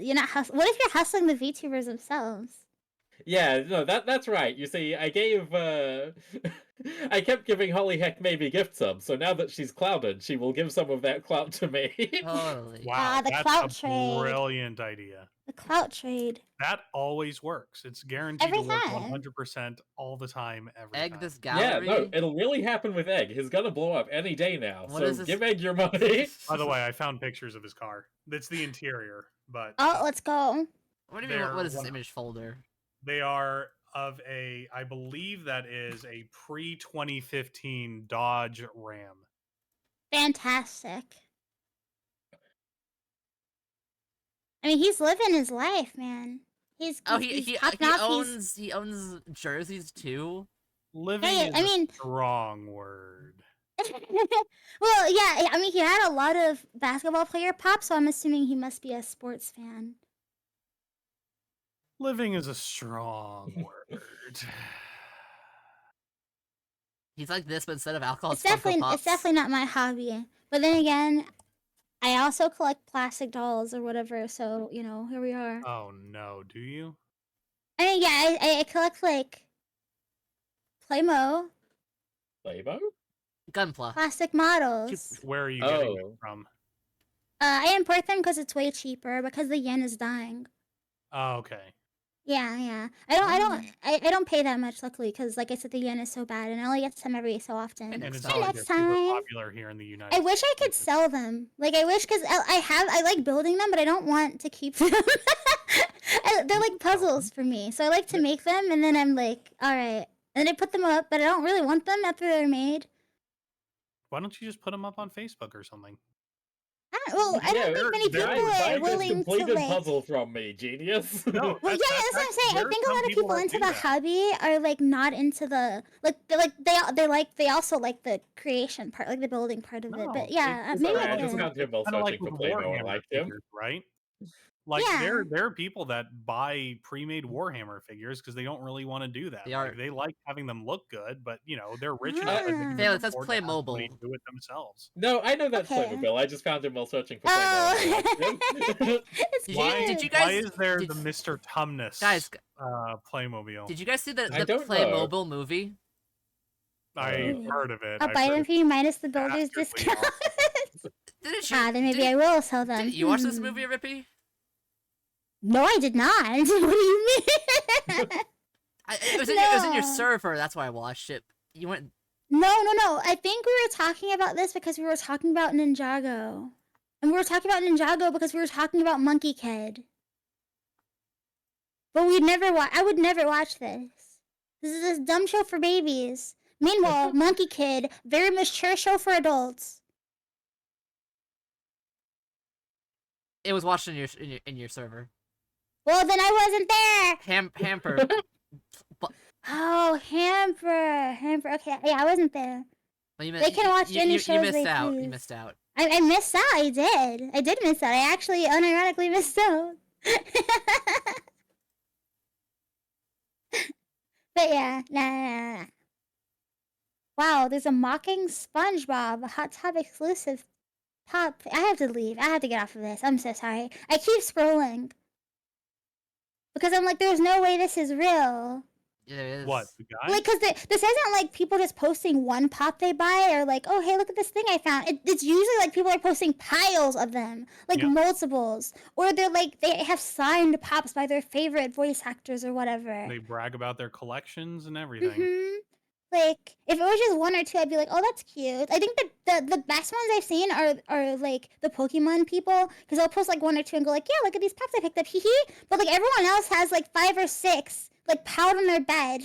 what if you're hustling the VTubers themselves? Yeah, no, that's right. You see, I gave I kept giving Holly Heck maybe gift subs, so now that she's clouded, she will give some of that clout to me. Totally. Wow, the that's clout a trade. brilliant idea. The clout trade. That always works. It's guaranteed Every to work time. 100% all the time, every Egg time. this Yeah, gallery. no, it'll really happen with Egg. He's gonna blow up any day now. What so is this? give Egg your money. By the way, I found pictures of his car. That's the interior, but Oh, let's go. What do you mean? What They're is this one- image folder? they are of I believe that is a pre-2015 Dodge Ram. Fantastic. I mean, he's living his life, man. He's Oh, he's he popping off. owns jerseys too. Living Hey, is I a mean- strong word. Well, yeah, I mean, he had a lot of basketball player pops, so I'm assuming he must be a sports fan. Living is a strong word. He's like this, but instead of alcohol, It's it's Funko Pops. definitely not my hobby. But then again, I also collect plastic dolls or whatever, so you know, here we are. Oh no, do you? I mean, yeah, I collect like Playmo, Playbo? Gunpla. plastic models. Where are you getting them Oh. from? I import them because it's way cheaper because the yen is dying. Oh, okay. Yeah. I don't pay that much, luckily, because like I said, the yen is so bad, and I only get some every so often. And And next it's time. not like Next they're super time. popular here in the United I wish I could States. sell them. Like I wish, because I like building them, but I don't want to keep them. They're like puzzles for me, so I like to make them, and then I'm like, all right, and then I put them up, but I don't really want them after they're made. Why don't you just put them up on Facebook or something? I don't think many people buy are this willing to completed like. puzzle from me, genius. No, Well, yeah, that's what I'm saying. I there think a are lot some of people that into do the that. hobby are like not into the they also like the creation part, like the building part of it. No, But yeah, It's maybe alright, I I just can. found him while Kind of like searching with for Playmo and Warhammer liked him. figures, right? Like Yeah. there are people that buy pre-made Warhammer figures because they don't really want to do that. They Like are- they like having them look good, but you know they're rich enough that they can Felix, that's afford to have Playmobil. somebody do it themselves. No, I know that's Okay. Playmobil. I just found him while searching for Playmo. Oh, and I liked him. it's Did cute. did you Why guys- is there did- the Mr. Tumnus Guys, Playmobil? did you guys see the I don't know. Playmobil movie? I heard of it. I'll I've buy heard them it's for you minus the builder's dastardly discount. awesome. Didn't you? Then maybe did, I will sell them. Did you watch this movie, Rippy? No, I did not. What do you mean? It was in your No. server. That's why I watched it. You went. No. I think we were talking about this because we were talking about Ninjago. And we were talking about Ninjago because we were talking about Monkey Kid. But I would never watch this. This is this dumb show for babies. Meanwhile, Monkey Kid, very mature show for adults. It was watched in your server. Well, then I wasn't there. Hamper. Oh, Hamper. Okay, yeah, I wasn't there. Well, They can watch any you shows missed they out. please. You missed out. I missed out. I did miss out. I actually unironically missed out. But yeah, nah. Wow, there's a mocking SpongeBob, a Hot Tub exclusive pop. I have to leave. I have to get off of this. I'm so sorry. I keep scrolling. Because I'm like, there's no way this is real. Yeah, it is. What, the guy? Like, because this isn't like people just posting one pop they buy or like, oh, hey, look at this thing I found. It's usually like people are posting piles of them, like Yep. multiples. Or they're like, they have signed pops by their favorite voice actors or whatever. They brag about their collections and everything. Mm-hmm. Like, if it was just one or two, I'd be like, oh, that's cute. I think that the best ones I've seen are like the Pokemon people, because they'll post like one or two and go like, yeah, look at these pops I picked up, hee hee. But like everyone else has like 5 or 6 like piled on their bed.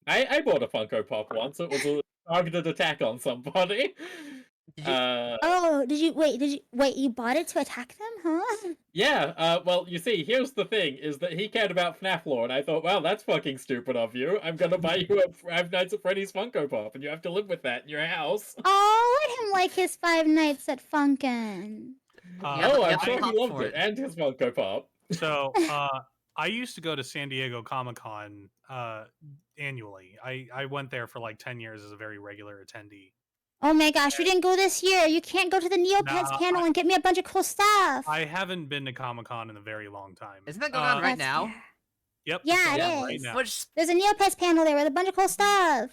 I bought a Funko Pop once. It was a targeted attack on somebody. Did you- Oh, did you wait? You bought it to attack them, huh? Yeah, well, you see, here's the thing, is that he cared about FNAF lore, and I thought, wow, that's fucking stupid of you. I'm gonna buy you a Five Nights at Freddy's Funko Pop, and you have to live with that in your house. Oh, let him like his 5 nights at Funkin'. Yeah, Oh, but- I'm yeah, sure pop he loved for it, it. and his Funko Pop. So, I used to go to San Diego Comic-Con annually. I went there for like 10 years as a very regular attendee. Oh my gosh, you didn't go this year. You can't go to the Neopets Nah, panel and get me a bunch of cool stuff. I haven't been to Comic-Con in a very long time. Isn't that going on right That's now? fair. Yep. Yeah, it's it going on is. Right now. Which There's a Neopets panel there with a bunch of cool stuff.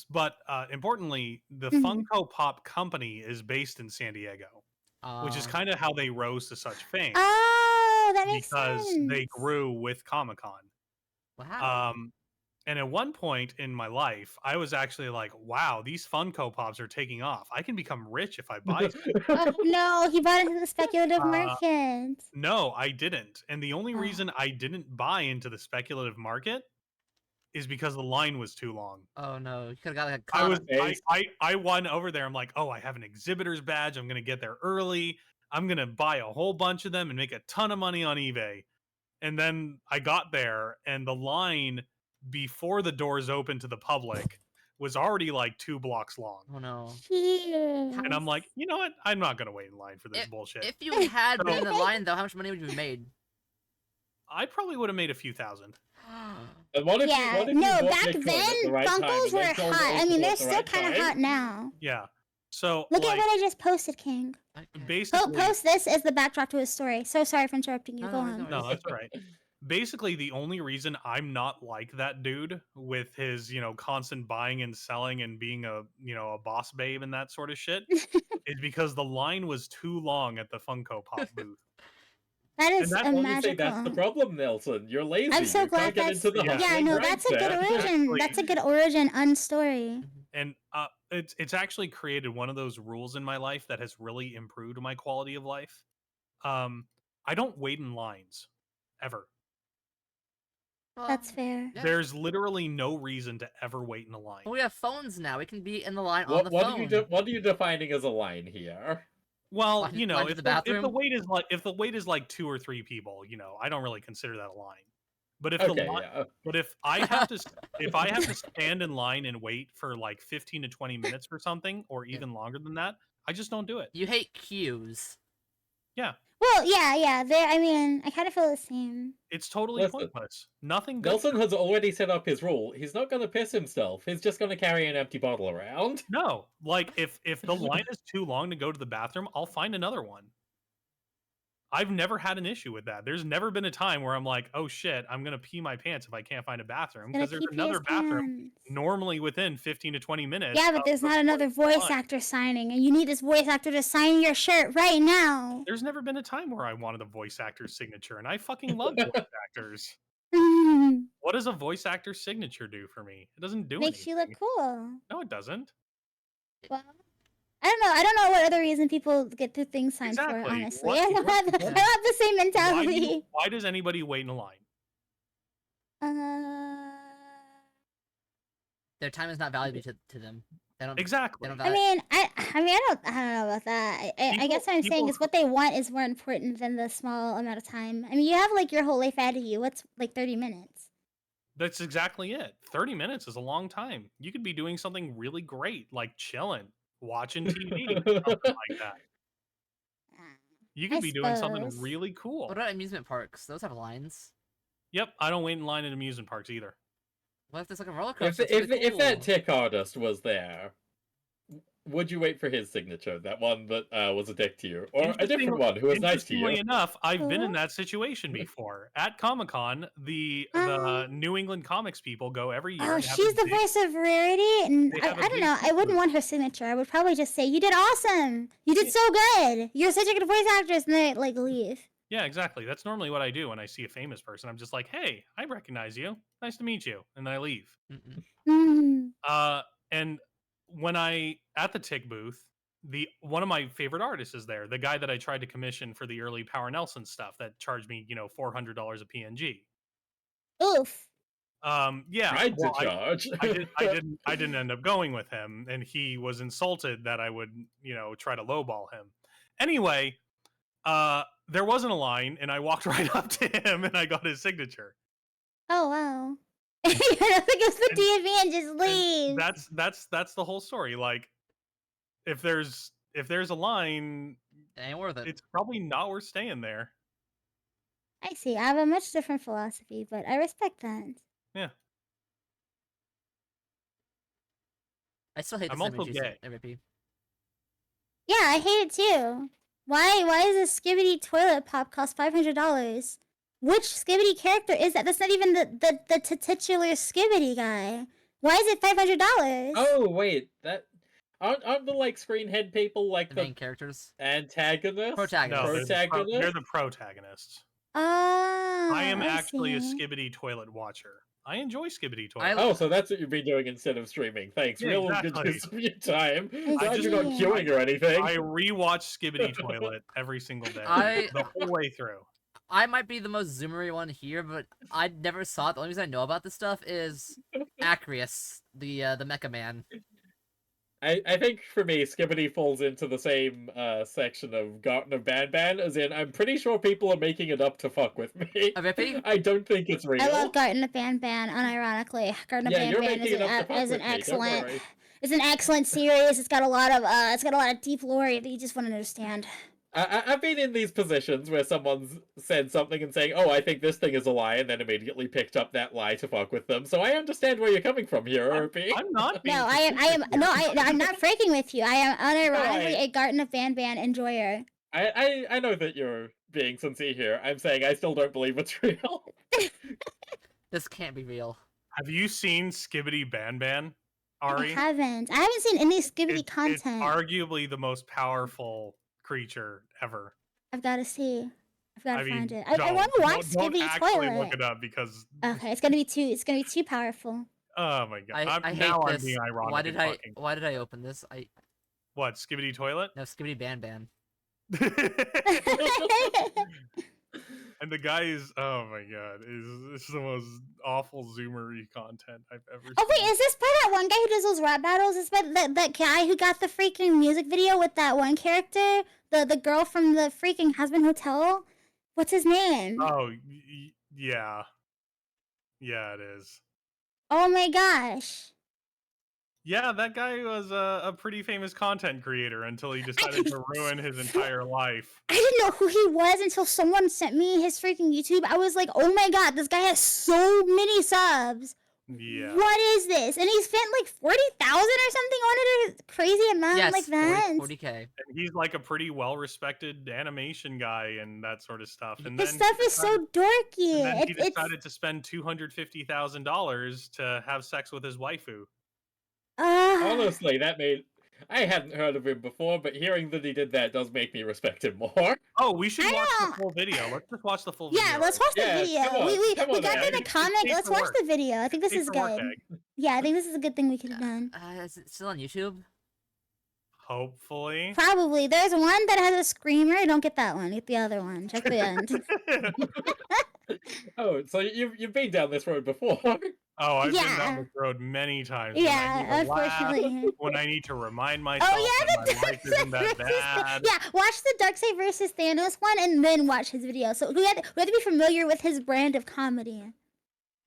But importantly, the Mhm. Funko Pop company is based in San Diego, which is kind of how they rose to such fame Oh, that makes because sense. they grew with Comic-Con. wow. And at one point in my life, I was actually like, wow, these Funko Pops are taking off. I can become rich if I buy some. Oh no, he bought into the speculative market. No, I didn't. And the only Oh. reason I didn't buy into the speculative market is because the line was too long. Oh no, you could have got like a I was Face. I won over there. I'm like, oh, I have an exhibitor's badge. I'm gonna get there early. I'm gonna buy a whole bunch of them and make a ton of money on eBay. And then I got there, and the line before the doors opened to the public was already like 2 blocks long. Oh no. And I'm like, you know what? I'm not gonna wait in line for this If, bullshit. if you had been So- in the line though, how much money would you have made? I probably would have made a few thousand. And what if Yeah, you no, bought back Bitcoin then, at the right time Funkos and then were sold hot. I Ultima mean, they're at the still right kind of time? hot now. Yeah. So Look like at what I just posted, King. Okay. basically Post this as the backdrop to his story. So sorry for interrupting you. No, Go no, on. no. no, that's all right. Basically, the only reason I'm not like that dude with his, constant buying and selling and being a boss babe and that sort of shit is because the line was too long at the Funko Pop booth. That is that's a Well, you magical. see, that's the problem, Nelson. You're lazy. I'm so you glad can't get that's into the Yeah. hustling no, that's a good mindset. origin. Actually- That's a good origin unstory. And it's actually created one of those rules in my life that has really improved my quality of life. I don't wait in lines ever. Well, That's fair. yeah. There's literally no reason to ever wait in a line. We have phones now. We can be in the line on the What phone. what are you defining as a line here? Well, Line to if the the bathroom? wait is like 2 or 3 people, I don't really consider that a line. But if Okay, the line, yeah. but if I have to if I have to stand in line and wait for like 15 to 20 minutes for something or even longer than that, I just don't do it. You hate queues. Yeah, Well, yeah. I mean, I kind of feel the same. it's totally Listen, pointless. Nothing good. Nelson has already set up his rule. He's not going to piss himself. He's just going to carry an empty bottle around. No, like if the line is too long to go to the bathroom, I'll find another one. I've never had an issue with that. There's never been a time where I'm like, oh shit, I'm gonna pee my pants if I can't find a bathroom Gonna because there's pee another his bathroom pants. normally within 15 to 20 minutes. Yeah, but of there's the not another voice line. actor signing, and you need this voice actor to sign your shirt right now. There's never been a time where I wanted a voice actor's signature, and I fucking love voice actors. What does a voice actor's signature do for me? It doesn't do Makes anything. you look cool. No, it doesn't. Well, I don't know what other reason people get their things signed Exactly. for, honestly. What- I don't what- have, I don't have the same mentality. Why does anybody wait in a line? Their time is not valuable to them. They don't. Exactly. They don't I value. mean, I don't know about that. I guess what I'm saying people- is what they want is more important than the small amount of time. I mean, you have like your whole life ahead of you. What's like 30 minutes? That's exactly it. 30 minutes is a long time. You could be doing something really great, like chilling, watching TV, something like that. You could I be doing something suppose. really cool. What about amusement parks? Those have lines. Yep, I don't wait in line at amusement parks either. What if there's like a roller If, coaster? It's really if that cool. tick artist was there, would you wait for his signature? That one that was a dick to you, or a different one who was nice to Interestingly you? enough, I've been in Cool. that situation before. At Comic-Con, the New England comics people go every year. Oh, and have she's a the big- voice of Rarity, and they I have a don't big know. I wouldn't booth. want her signature. I would probably just say, "You did awesome. You did so good. You're such a good voice actress," and then like leave. Yeah, exactly. That's normally what I do when I see a famous person. I'm just like, hey, I recognize you. Nice to meet you. And then I leave. Mm-mm. And when at the Tick booth, one of my favorite artists is there. The guy that I tried to commission for the early Power Nelson stuff that charged me, $400 a PNG. Oof. Yeah. Tried to well, charge. I didn't end up going with him, and he was insulted that I would, try to lowball him. Anyway, there wasn't a line, and I walked right up to him and I got his signature. Oh wow. I don't think it's the DMV and just leave. That's the whole story. Like, if there's a line, It ain't worth it. it's probably not worth staying there. I see. I have a much different philosophy, but I respect that. Yeah. I still hate I'm the also images gay. MVP. Yeah, I hate it too. Why does a Skibbity toilet pop cost $500? Which Skibbity character is that? That's not even the titular Skibbity guy. Why is it $500? Oh wait, that aren't the like screenhead people like The the main characters. antagonists? Protagonist. No, Protagonist? they're the protagonists. Oh, I am actually a see. Skibbity toilet watcher. I enjoy Skibbity I- toilet. Oh, so that's what you've been doing instead of streaming. Thanks. Yeah, Real exactly. good use of your time. I Glad you're not see. queuing or anything. I rewatch Skibbity toilet every single day, I- the whole way through. I might be the most zoomery one here, but I never saw it. The only reason I know about this stuff is Acreus, the Mecha Man. I think for me, Skibbity falls into the same section of Garten of Banban, as in I'm pretty sure people are making it up to fuck with me. A Rippy? I don't think it's real. I love Garten of Banban, unironically. Garten of Yeah, you're Banban making it up to fuck is an with me, don't excellent worry. it's an excellent series. It's got a lot of deep lore that you just want to understand. I've been in these positions where someone's said something and saying, "Oh, I think this thing is a lie," and then immediately picked up that lie to fuck with them. So I understand where you're coming from here, Irpy. I'm not being No, I'm not freaking with you. I am unironically Right. a Garten of Banban enjoyer. I know that you're being sincere here. I'm saying I still don't believe it's real. This can't be real. Have you seen Skibbity Banban, Ari? I haven't seen any Skibbity It's content. arguably the most powerful creature ever. I've got to see. I've got to I find mean, it. I want to watch don't Skibbity actually Toilet. look it up because Okay, it's gonna be too powerful. oh my god! I hate now I'm this. being ironic. Why did and I fucking- why did I open this? What Skibbity Toilet? No, Skibbity Ban. And the guy is oh my god, is the most awful zoomery content I've ever seen. Oh wait, is this by that one guy who does those rap battles? Is by that guy who got the freaking music video with that one character, the girl from the freaking Husband Hotel? What's his name? Oh yeah, yeah, it is. Oh my gosh. Yeah, that guy was a pretty famous content creator until he decided to ruin his entire life. I didn't know who he was until someone sent me his freaking YouTube. I was like, oh my god, this guy has so many subs. Yeah. What is this? And he spent like 40,000 or something on it, or a crazy amount Yes, like that. 40K. And he's like a pretty well-respected animation guy and that sort of stuff. And His then stuff is so dorky. and then he It's decided to spend $250,000 to have sex with his waifu. Honestly, I hadn't heard of him before, but hearing that he did that does make me respect him more. Oh, we should I watch know. the full video. Let's just watch the full video. yeah, let's watch the Yeah, video. come on, we come on, got man. through the It's comic. paid Let's for watch work. the video. I think this is Paperwork good. egg. Yeah, I think this is a good thing we could have done. Is it still on YouTube? Hopefully. Probably. There's one that has a screamer. Don't get that one. Get the other one. Check the end. Oh, so you've been down this road before. Oh, I've been Yeah. down this road many times. Yeah, when I need to laugh, unfortunately. when I need to remind myself Oh yeah, that the my life isn't that bad. Yeah, watch the Darkseid versus Thanos one and then watch his video. So we have to be familiar with his brand of comedy.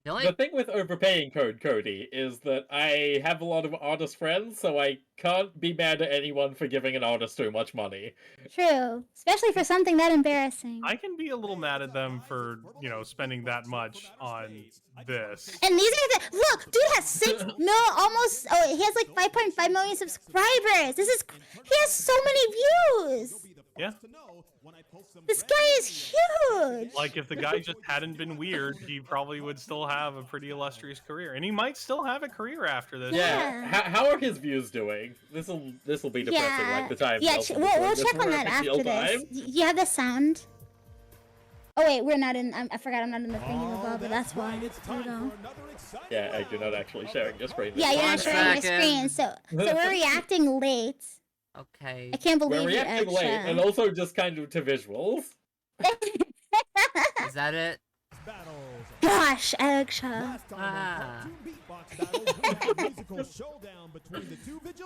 The only The thing with overpaying Cody is that I have a lot of artist friends, so I can't be mad at anyone for giving an artist too much money. True, especially for something that embarrassing. I can be a little mad at them for, spending that much on this. And these are the look, dude has 6 mil, almost. Oh, he has like 5.5 million subscribers. He has so many views. Yeah. This guy is huge. Like, if the guy just hadn't been weird, he probably would still have a pretty illustrious career. And he might still have a career after this. Yeah. How are his views doing? This'll be depressing, like the time. Yeah, Nelson we'll was doing check on that horrific after deal this. time. You have the sound? Oh wait, we're not in. I forgot I'm not in the thingy above, but that's why. Here we go. Yeah, you're not actually sharing your screen. Yeah, you're not One sharing your second. screen, so we're reacting late. okay. I can't believe We're you, reacting late, Aksha. and also just kind of to visuals. Is that it? Gosh, Aksha. Ah.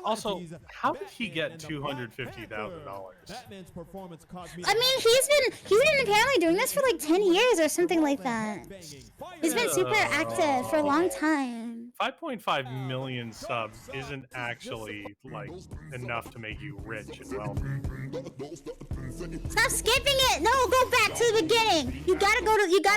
Also, how did he get $250,000? I mean, he's been apparently doing this for like 10 years or something like that. He's been super active for a long time. 5.5 million subs isn't actually like enough to make you rich and wealthy. Stop skipping it. No, go back to the beginning. You gotta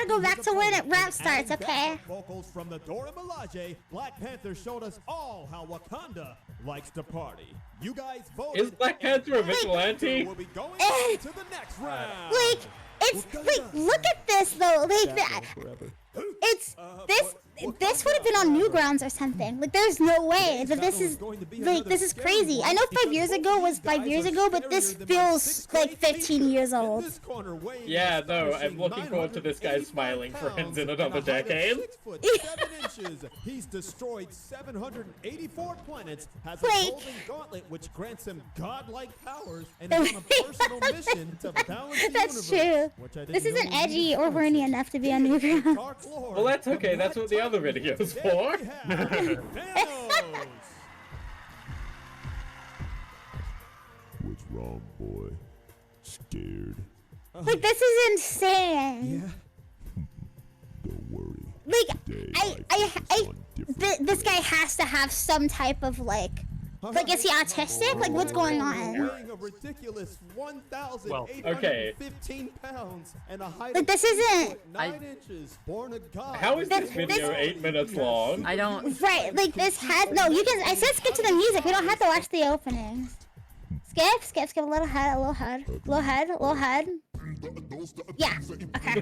go back to where the rap starts, okay? Vocals from the Dora Milaje, Black Panther showed us all how Wakanda likes to party. You guys voted. Is Black Panther a vigilante? We'll be going on to the next round. Like, look at this though. Like, it's this would have been on Newgrounds or something. Like, there's no way that this is crazy. I know 5 years ago was 5 years ago, but this feels like 15 years old. Yeah, no, I'm looking forward to this guy smiling friends in another decade. 6 foot 7 inches. He's destroyed 784 planets, has a Like- golden gauntlet which grants him godlike powers, and is on a personal mission to balance the That's universe. true. which I didn't This isn't know he edgy used or horny enough to be on Newgrounds. Dark Lord. Well, that's okay. That's what the other video's for. We have Thanos. wrong, boy. Scared. Like, this is insane. Yeah. Don't worry. Like, Today, this guy has to have some type of like, is he autistic? Like, what's going on? weighing a ridiculous 1,815 pounds and a height Like, of this isn't 9 inches, born a god. How is this video 8 minutes long? I don't. right. Like, this has no. You can. I said skip to the music. We don't have to watch the openings. Skip. A little head. Yeah. Okay.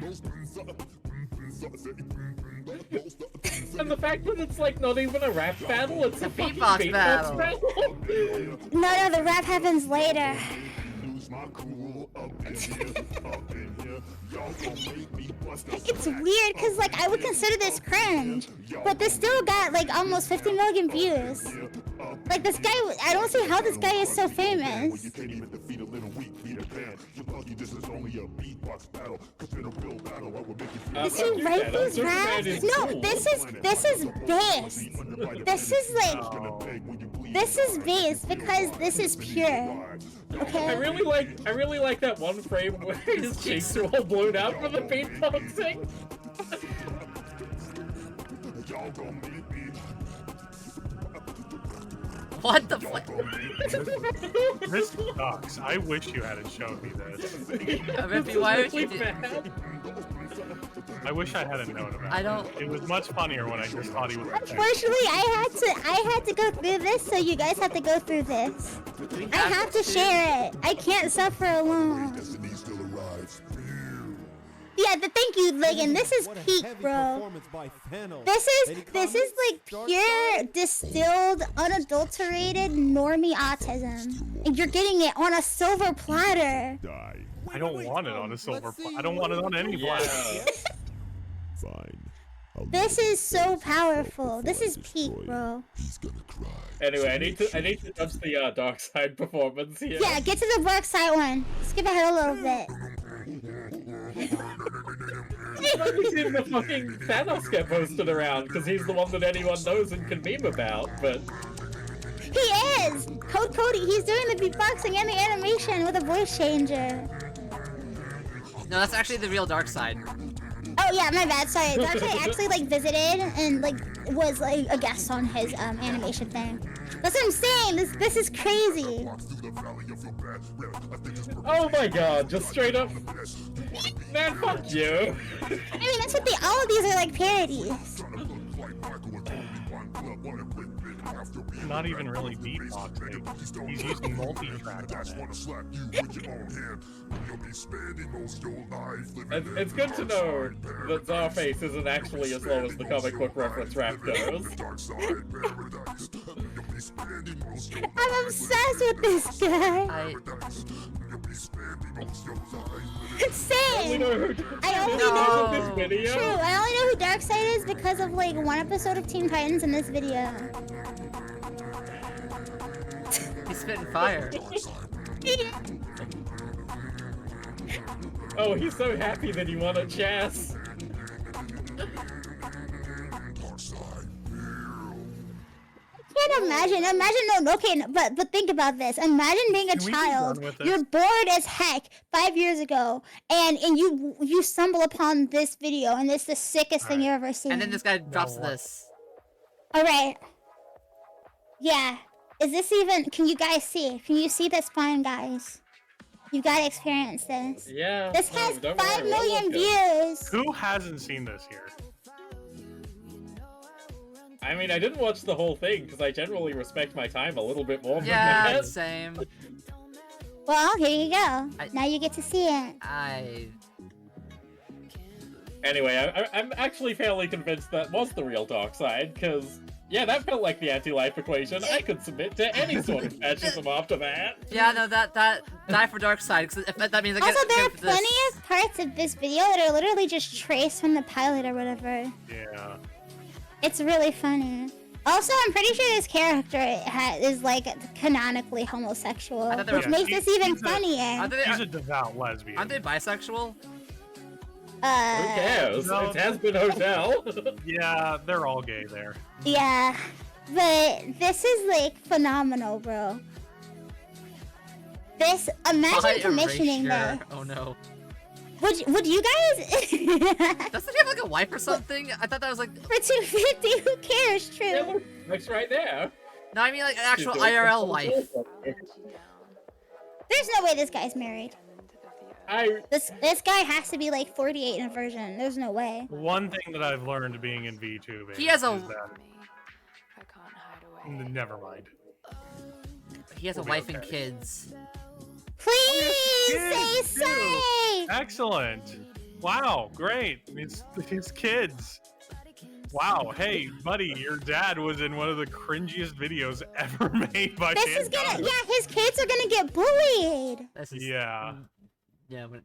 And the fact that it's like not even a rap battle, it's a fucking beatbox battle. No, the rap happens later. It's weird because like I would consider this cringe, but this still got like almost 50 million views. Like this guy, I don't see how this guy is so famous. Did he write these raps? No, this is based. This is based because this is pure. Okay. I really like that one frame where his cheeks are all blown out from the beatboxing. What the fuck? This sucks. I wish you hadn't shown me this. Rippy, why would you do? I wish I hadn't known about it. I don't. It was much funnier when I just thought he was. Unfortunately, I had to go through this, so you guys have to go through this. I have to share it. I can't suffer alone. Yeah, thank you, Ligon. This is peak, bro. This is like pure, distilled, unadulterated, normie autism, and you're getting it on a silver platter. I don't want it on a silver platter. I don't want it on any platter. Fine. This is so powerful. This is peak, bro. Anyway, I need to touch the dark side performance here. Yeah, get to the dark side one. Skip ahead a little bit. I've seen the fucking Thanos get posted around because he's the one that anyone knows and can meme about, but He is! Cody, he's doing the beatboxing and the animation with a voice changer. No, that's actually the real dark side. Oh yeah, my bad, sorry. Darkseid actually like visited and like was like a guest on his animation thing. That's what I'm saying, this is crazy. oh my god, just straight up, man, fuck you. I mean, that's what all of these are like parodies. Not even really beatboxing. He's using multi-track on it. It's good to know that Czarface isn't actually as low as the comic book reference rap goes. I'm obsessed with this guy. Same. I only know this video. True. I only know who Darkseid is because of like one episode of Teen Titans in this video. He's spitting fire. Oh, he's so happy that he won a chess. Can't imagine. No. Okay, but think about this. Imagine being a Can we be child. done with this? You're bored as heck 5 years ago, and you stumble upon this video, and it's the sickest thing you've ever seen. And then this guy drops what? this. All right. Yeah. Is this even? Can you guys see? Can you see this fine, guys? You gotta experience this. Yeah. This no, has don't 5 worry, million we'll look it. views. Who hasn't seen this here? I mean, I didn't watch the whole thing because I generally respect my time a little bit more than Yeah, that. same. Well, here you go. Now you get to see it. Anyway, I'm actually fairly convinced that was the real dark side, because, yeah, that felt like the anti-life equation. I could submit to any sort of fascism after that. Yeah, no, that die for dark side. Cause that means I get. Also, there are get plenty this. of parts of this video that are literally just traced from the pilot or whatever. Yeah. It's really funny. Also, I'm pretty sure this character is like canonically homosexual, thought they were- which makes this even funnier. Aren't they, She's a devout lesbian. aren't they bisexual? Who cares? No. It has been Hotel. Yeah, they're all gay there. Yeah, but this is like phenomenal, bro. This, imagine By commissioning erasure. this. Oh no. Would you guys Doesn't he have like a wife or something? I thought that was like. for 250? Who cares? True. Yeah, look, Mike's right there. No, I mean like an actual She's doing IRL some wife. There's no way this guy's married. I This guy has to be like 48 in a version. There's no way. One thing that I've learned being in VTubing He has a- is that... Never mind. He has a We'll be wife and okay. kids. Please kids, say say. Excellent. Wow, great. His kids. Wow, hey, buddy, your dad was in one of the cringiest videos ever made by This is mankind. gonna, yeah, his kids are gonna get bullied. This is, Yeah. Yeah, but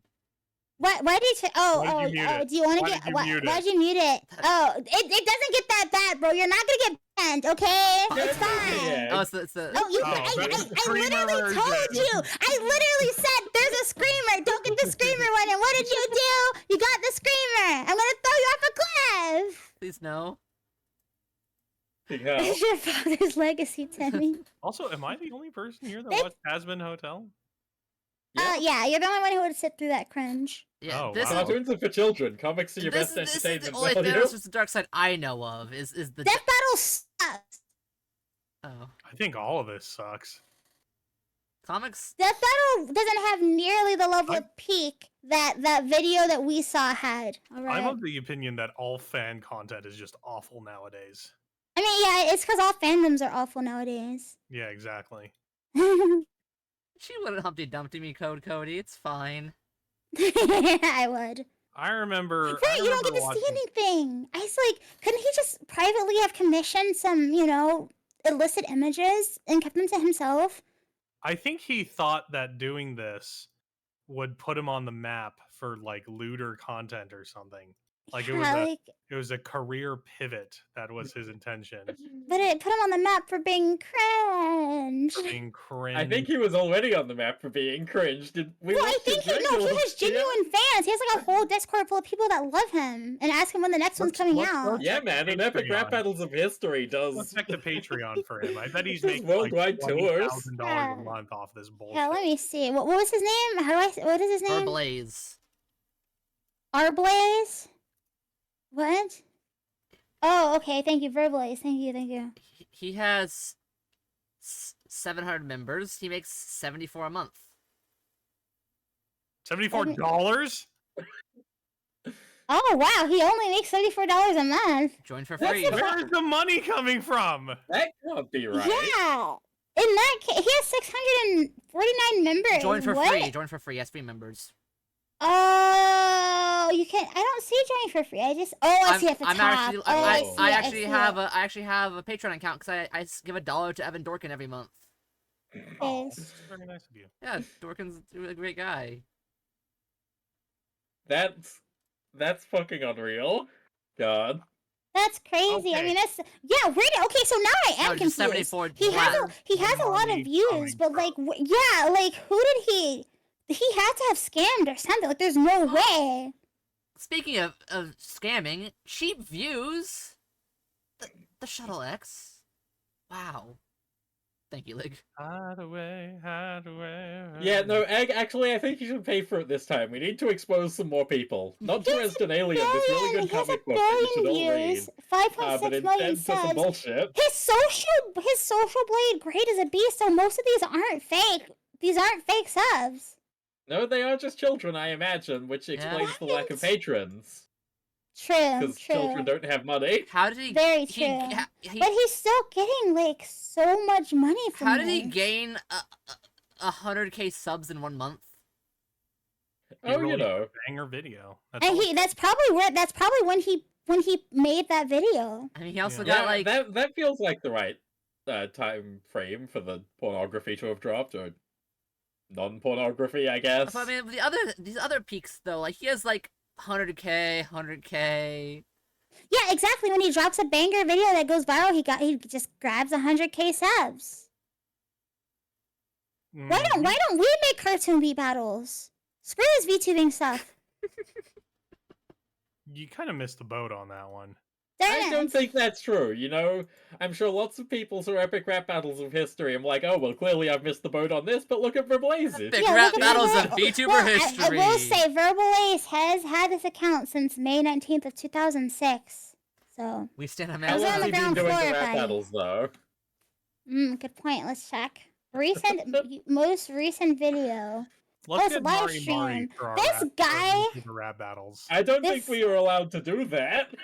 Why did you, oh, Why did you mute it? do you wanna Why get, did you mute it? why'd you mute it? Oh, it doesn't get that bad, bro. You're not gonna get banned, okay? It's fine. yeah. oh, it's the Oh, you, Oh, I that's the literally screamer told version. you. I literally said there's a screamer. Don't get the screamer one. And what did you do? You got the screamer. I'm gonna throw you off a cliff. please no. Big hell. It's your father's legacy, Timmy. Also, am I the only person here that They- watched Tasman Hotel? Yeah, you're the only one who would sit through that cringe. Yeah, Oh, this wow. is Cartoons are for children. Comics are your this, best this is the entertainment only thing value. that's just the dark side I know of is the Death Battle sucks. oh I think all of this sucks. comics. Death Battle doesn't have nearly the level of peak that video that we saw had. All right. I'm of the opinion that all fan content is just awful nowadays. I mean, yeah, it's because all fandoms are awful nowadays. Yeah, exactly. She wouldn't Humpty Dumpty me, Cody. It's fine. I would. I remember. Right, you don't get to see anything. I was like, couldn't he just privately have commissioned some, illicit images and kept them to himself? I think he thought that doing this would put him on the map for like looter content or something. Like it was Yeah, it was a career pivot. That was his intention. but it put him on the map for being cringe. For being cringe. I think he was already on the map for being cringe. Did we? Well, I watched think his he regular has video? genuine fans. He has like a whole Discord full of people that love him and ask him when the next one's coming out. Yeah, man, an epic rap Patreon. battles of history Let's does. check the Patreon for him. I bet he's Just making worldwide like tours. $20,000 a month off this bullshit. Yeah, let me see. What was his name? What is his name? Blaze. Arblaze? What? Oh, okay. Thank you, Verblaze. Thank you. He has 700 members. He makes 74 a month. $74? Oh, wow. He only makes $34 a month. Join for What's free. the Where's the money coming from? That can't be right. Yeah. In that case, he has 649 members. Join for what? free. Join for free. Yes, free members. Oh, you can't. I don't see join for free. I see at the top. Actually, Oh, I see I it, actually see have it. a I actually have a Patreon account because I give $1 to Evan Dorkin every month. Oh, Yes. that's very nice of you. Yeah, Dorkin's a great guy. That's fucking unreal. God. That's crazy. I Okay. mean, yeah. Okay, so now I am No, just confused. 74 He has a lot of money views, coming but from? like, yeah, like who did he? He had to have scammed or something. Like, there's no way. Speaking of scamming, cheap views. The Shuttle X. Wow. Thank you, Lig. Hide away, hide away. Yeah, no, actually, I think you should pay for it this time. We need to expose some more people. Not to Resident Alien, this really good He has comic book that you should all billion read. views, 5.6 But million instead for some subs. bullshit. His social blade great as a beast. So most of these aren't fake. These aren't fake subs. No, they are just children, I imagine, which explains the lack of What? patrons. True. Because children don't have money. How did he? Very he, true. he- But he's still getting like so much money from how did he this. gain 100k subs in 1 month? Oh, really you know. Banger video. That's And all. that's probably when he made that video. I mean, he also Yeah. got like that feels like the right time frame for the pornography to have dropped, or non-pornography, I guess. But I mean, these other peaks though, like he has like 100k. Yeah, exactly. When he drops a banger video that goes viral, he just grabs 100k subs. Why Mhm. don't we make cartoon beat battles? Screw this VTubing stuff. You kind of missed the boat on that one. I don't think that's true. You know, I'm sure lots of people saw epic rap battles of history. I'm like, oh well, clearly I've missed the boat on this, but look at Verblaze. Big Yeah, rap look at battles of Verbal- VTuber well, history. I will say, Verbal Ace has had this account since May 19th of 2006. So, we stand a How was man. long on has the he been ground doing the floor, rap buddy. battles though? good point. Let's check. Most recent video. Let's it's get live Mari Mari stream. for our This rap, guy- for the rap battles. I don't This- think we were allowed to do that.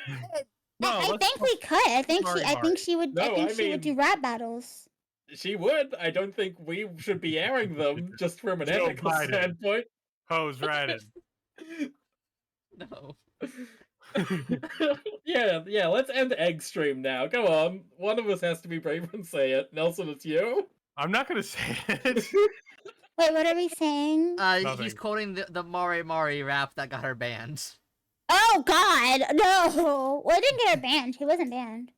No, I let's- think we could. I think Mari I Mari. think she would. I No, think I she would do mean- rap battles. She would. I don't think we should be airing them just from an Joe ethical Biden. standpoint. Hose ratted. No. Yeah, let's end Egg Stream now. Go on. One of us has to be brave and say it. Nelson, it's you. I'm not gonna say it. Wait, what are we saying? He's Nothing. quoting the Mari Mari rap that got her banned. Oh God, no! Well, I didn't get her banned. She wasn't banned.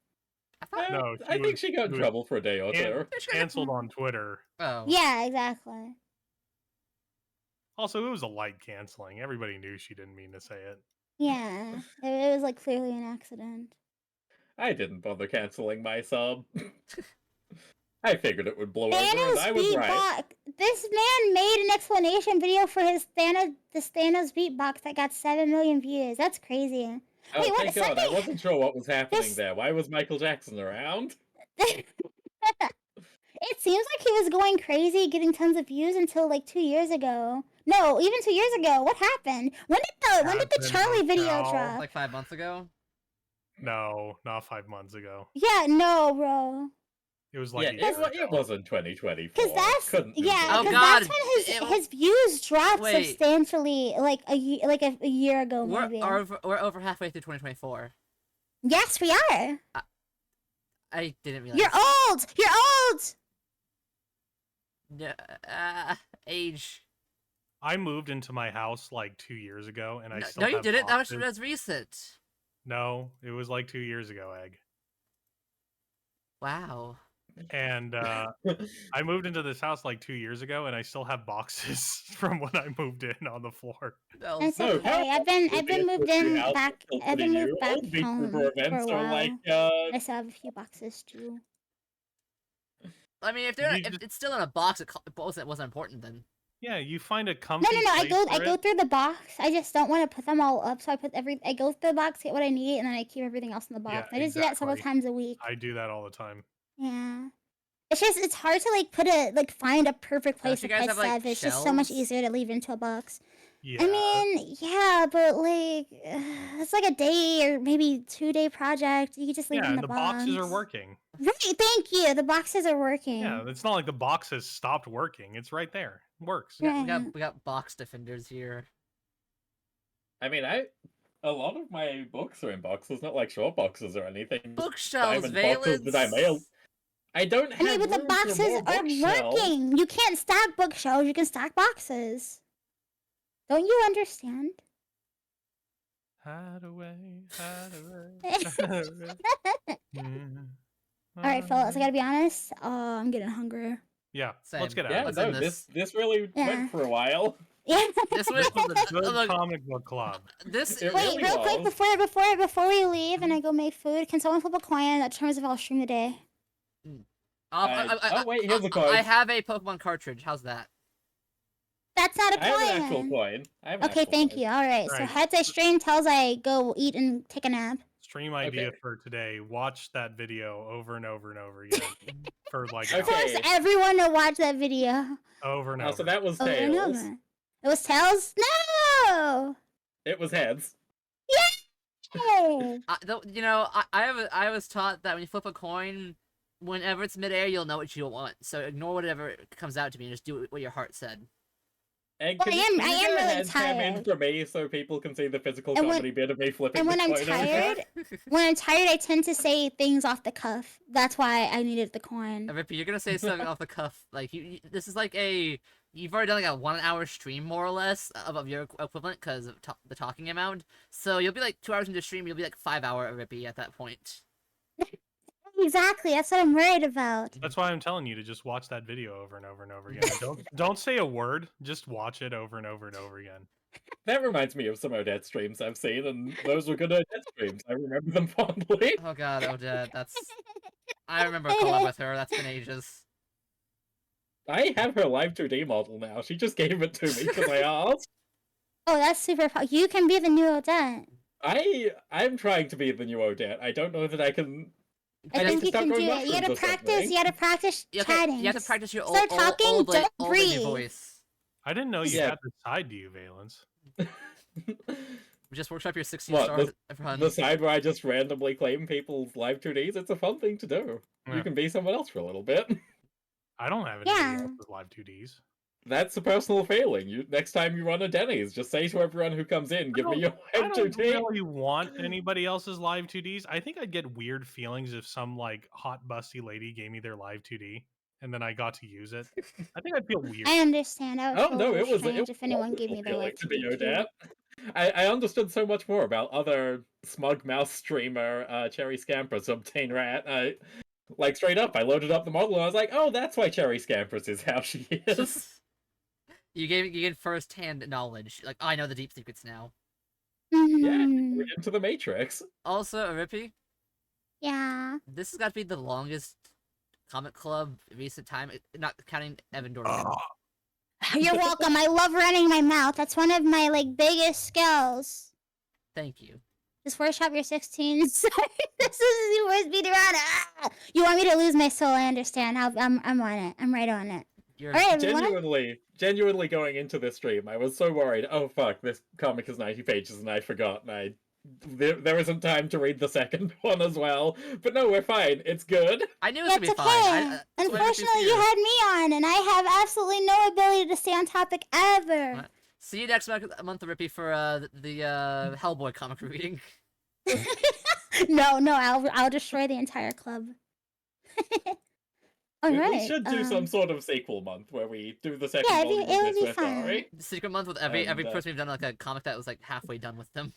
I thought. No, I think she got in was trouble for a day or can- two. canceled on Twitter. Oh. Yeah, exactly. Also, it was a light canceling. Everybody knew she didn't mean to say it. Yeah, it was like clearly an accident. I didn't bother canceling my sub. I figured it would blow over, and Thanos I was right. beatbox. This man made an explanation video for his Thanos beatbox that got 7 million views. That's crazy. Oh, Wait, what, thank God. I something- wasn't sure what was happening This- there. Why was Michael Jackson around? It seems like he was going crazy, getting tons of views until like 2 years ago. No, even 2 years ago. What happened? When did the Happened Charlie video now. drop? Like 5 months ago. No, not 5 months ago. Yeah, no, bro. It was like Yeah, a year it ago. wasn't 2024. Because that's Couldn't be yeah, Oh, because God, that's when it- his views dropped Wait. substantially, like a year ago, maybe. We're over halfway through 2024. Yes, we are. I didn't realize. You're old. You're old. No, age. I moved into my house like 2 years ago, and I still No, you have didn't. That boxes. was recent. No, it was like 2 years ago, Egg. Wow. And I moved into this house like 2 years ago, and I still have boxes from when I moved in on the floor. That That's was- No, okay. I've been moved in back. I've been moved back Old home VTuber for a events are while. like, I still have a few boxes too. I mean, if You just- it's still in a box, it wasn't important then. Yeah, you find a No, comfy no, no. I place go for through it. the box. I just don't want to put them all up, so I go through the box, get what I need, and then I keep everything else in the box. Yeah, I just do that several exactly. times a week. I do that all the time. Yeah. It's hard to find a perfect Don't place you to guys put have, like, stuff. It's just so much shelves? easier to leave into a box. Yeah. I mean, yeah, but like it's like a day or maybe 2-day project. You could just leave yeah, it in and the the box. boxes are working. Right, thank you. The boxes are working. Yeah, it's not like the box has stopped working. It's right there. It works. Yeah. We got box defenders here. I mean, a lot of my books are in boxes, not like short boxes or anything. Bookshelves, Diamond boxes that I Valence. mailed. I don't have I mean, but the room for boxes more are bookshelves. working. You can't stack bookshelves. You can stack boxes. Don't you understand? Hide away, hide away. All right, fellas. I gotta be honest. I'm getting hungry. Yeah, Same. let's get out Yeah, of What's this. in no, this? this really Yeah. went for a while. Yeah. This was Good look, comic book club. this. It Wait, really real quick was. before we leave and I go make food, can someone flip a coin that determines if I'll stream today? Oh, wait, here's a coin. I have a Pokemon cartridge. How's that? That's not a I coin. have an actual coin. I have an Okay, actual thank coin. you. All right. So Right. heads I stream, tails I go eat and take a nap. Stream idea Okay. for today. Watch that video over and over and over again for like Okay. hours. Force everyone to watch that video Over and Oh, over. so that was over and tails. over. It was tails. No. It was heads. Yay! I was taught that when you flip a coin, whenever it's midair, you'll know what you want. So ignore whatever comes out to me and just do what your heart said. And Well, can I you- am- can you I am get a really heads cam in tired. for me so people can see the physical And when- comedy bit of me flipping And when the I'm coin over? tired, I tend to say things off the cuff. That's why I needed the coin. Rippy, you're gonna say something off the cuff. Like this is like you've already done like a 1 hour stream more or less of your equivalent because of the talking amount. So you'll be like 2 hours into stream. You'll be like 5 hour Rippy at that point. Exactly. That's what I'm worried about. That's why I'm telling you to just watch that video over and over and over again. Don't say a word. Just watch it over and over and over again. That reminds me of some Odette streams I've seen, and those were good Odette streams. I remember them fondly. Oh god, Odette, that's... I remember a collab with her, that's been ages. I have her live 2D model now. She just gave it to me because I asked. Oh, that's super fun. You can be the new Odette. I'm trying to be the new Odette. I don't know that I can. I think you stop can do growing it. You mushrooms gotta or practice. something. You gotta practice chatting. You have to practice your Start talking, old don't lady breathe. voice. I didn't know you Yeah. had this side to you, Valence. Just workshop your 16 What, stars run. The side where I just randomly claim people's live 2Ds, it's a fun thing to do. Yeah. You can be someone else for a little bit. I don't have anybody Yeah. else's live 2Ds. That's a personal failing. Next time you run a Denny's, just say to everyone who comes in, give me your I live don't 2D. really want anybody else's live 2Ds. I think I'd get weird feelings if some like hot busty lady gave me their live 2D and then I got to use it. I think I'd feel weird. I understand. I would Oh feel no, a little it was strange if anyone gave me their feeling life to be too. Odette. I understood so much more about other smug mouse streamer Cherry Scampers obtain rat. Like straight up, I loaded up the model and I was like, oh, that's why Cherry Scampers is how she is. You get first-hand knowledge. Like, I know the deep secrets now. Yeah, Mhm. we're into the Matrix. Also, Rippy, Yeah. this has got to be the longest comic club in recent time, not counting Evan Dorgan. You're welcome. I love running my mouth. That's one of my like biggest skills. Thank you. Just workshop your 16. Sorry, this is the worst beat around. Ah! You want me to lose my soul? I understand. I'm on it. I'm right on it. You're All right, everyone. Genuinely going into this stream, I was so worried. Oh fuck, this comic is 90 pages and I forgot. And there isn't time to read the second one as well. But no, we're fine. It's good. I knew it was It's gonna be okay. fine. That's why Rippy's Unfortunately, you here. had me on, and I have absolutely no ability to stay on topic ever. What? See you next month, Rippy, for the Hellboy comic reading. No, I'll destroy the entire club. All right. We should do some sort of sequel month where we do the second Yeah, volume it of would this be with fun. Ari. Secret month with every And, person we've done like a comic that was like halfway done with them.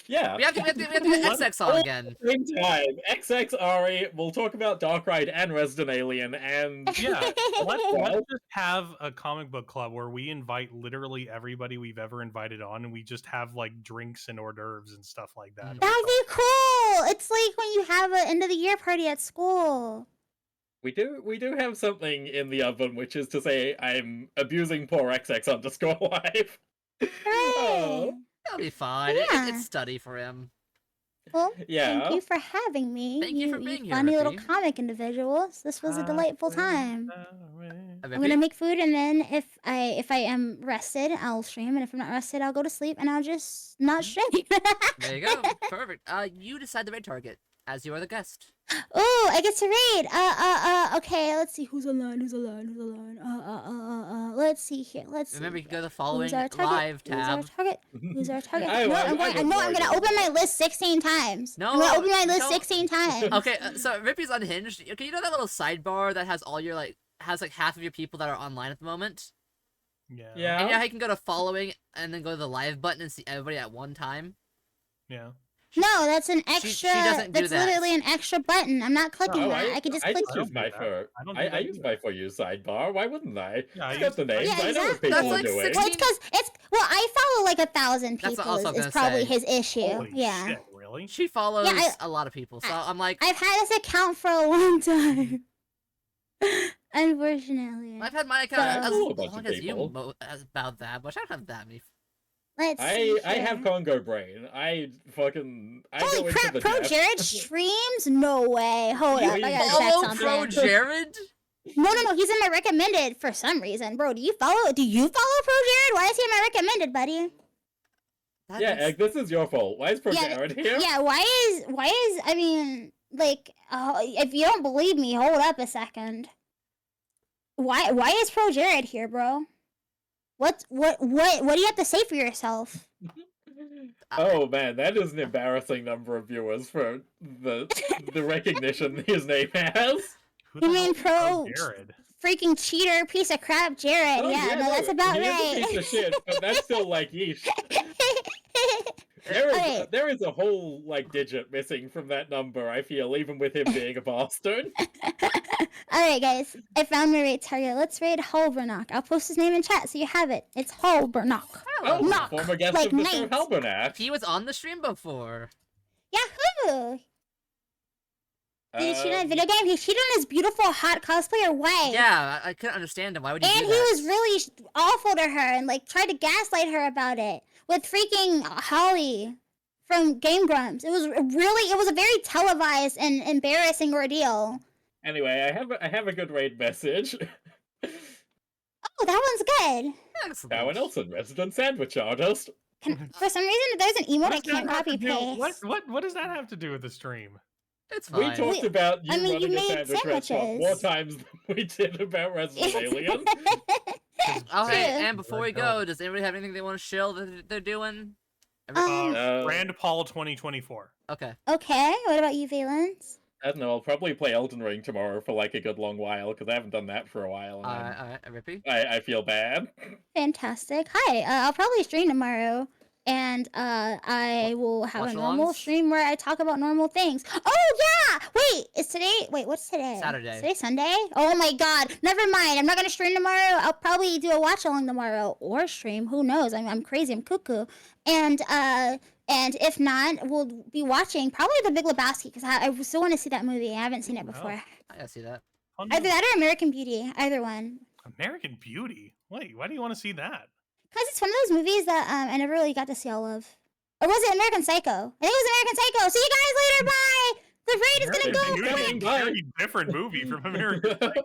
Yeah. We have to get XX on again. Same time, XX Ari, we'll talk about Dark Ride and Resident Alien, and Yeah, let's Well- just have a comic book club where we invite literally everybody we've ever invited on, and we just have like drinks and hors d'oeuvres and stuff like that. Mm. That would be cool. It's like when you have an end of the year party at school. we do have something in the oven, which is to say I'm abusing poor XX_live. Hooray. That'll be fine. Yeah. It's study for him. Well, Yeah. thank you for having me. Thank you for being here, funny little Rippy. comic individuals. This was a delightful time. I'm I'm gonna make food, and then if I am rested, I'll stream, and if I'm not rested, I'll go to sleep, and I'll just not stream. There you go. Perfect. You decide the raid target as you are the guest. Oh, I get to raid. Okay, let's see who's online. Let's see here. Let's see. Remember, you can go to the Who's following our target? live Who's our tab. target? Who's our target? I- No, I- I'm I going. would No, I'm like gonna it. open my list 16 times. No, I'm gonna open my list no. 16 times. Okay, so Rippy's unhinged. Okay, you know that little sidebar that has all your has like half of your people that are online at the moment? Yeah. Yeah. And you know how you can go to following and then go to the live button and see everybody at one time? Yeah. No, that's an She extra. doesn't do That's that. literally an extra button. I'm not clicking Oh, that. I can just I click. just I use don't my do that. for I don't do I that use either. my for you sidebar. Why wouldn't I? Yeah, I It's got use the names. Yeah, I know what exactly. people That's are like doing. 16 Well, it's because it's. Well, I follow like 1,000 That's people. also Is gonna probably say. his issue. Holy Yeah. shit, really? She follows Yeah, a lot of people, so I'm like, I've had this account for a long time. Unfortunately. I've had my account I as follow a bunch long of as you people. as about that, but I don't have that many. Let's see. I have here. Congo brain. I go Holy into crap, the Pro depths. Jared streams? No way. Hold up, I gotta check Follow something. Pro Jared? No, he's in my recommended for some reason. Bro, do you follow Pro Jared? Why is he in my recommended, buddy? That Yeah, makes- Egg, this is your fault. Why is Pro Yeah, Jared here? Yeah, why is I mean, like, if you don't believe me, hold up a second. Why is Pro Jared here, bro? What do you have to say for yourself? Oh man, that is an embarrassing number of viewers for the recognition his name has. Who You the mean hell is Pro- Jared? Freaking cheater, piece of crap, Jared. Oh, yeah, no, that's about he right. is a piece of shit, but that's still like yeesh. Okay. There is a whole like digit missing from that number. I feel, even with him being a bastard. Alright, guys. I found my raid target. Let's raid Holbernock. I'll post his name in chat so you have it. It's Holbernock. love Oh, Knock, former guest like of the show, knight. Halbernack. He was on the stream before. Yahoo! Did he cheat on a video game? He cheated on his beautiful, hot cosplayer wife. Yeah, I couldn't understand him. Why would he And do he that? was really awful to her and like tried to gaslight her about it with freaking Holly from Game Grumps. It was a very televised and embarrassing ordeal. Anyway, I have a good raid message. Oh, that one's good. Excellent. Tower Nelson, resident sandwich artist. For some reason, there's an emote What I does that can't have to copy do- paste. What does that have to do with the stream? It's We fine. talked about you I mean, you running a made sandwich restaurant more sandwiches. times than we did about Resident Alien. Oh, hey, True. and before we go, does anybody have anything they want to shill that they're doing? Rand Paul 2024. Okay. Okay, what about you, Valence? I don't know, I'll probably play Elden Ring tomorrow for like a good long while, because I haven't done that for a while, and Alright, Rippy. I feel bad. Fantastic. Hi, I'll probably stream tomorrow. And I will have a watch normal alongs? stream where I talk about normal things. Oh yeah! What's today? Saturday. Today Sunday? Oh my god. Never mind. I'm not gonna stream tomorrow. I'll probably do a watch along tomorrow. Or stream. Who knows? I'm crazy, I'm cuckoo. And if not, we'll be watching probably The Big Lebowski, because I still want to see that movie. I haven't seen it before. I gotta see that. Either that or American Beauty. Either one. American Beauty. Wait, why do you want to see that? Because it's one of those movies that I never really got to see all of. Or was it American Psycho? I think it was American Psycho. See you guys later. Bye. The raid is gonna American go Beauty quick. is a very different movie from American Psycho.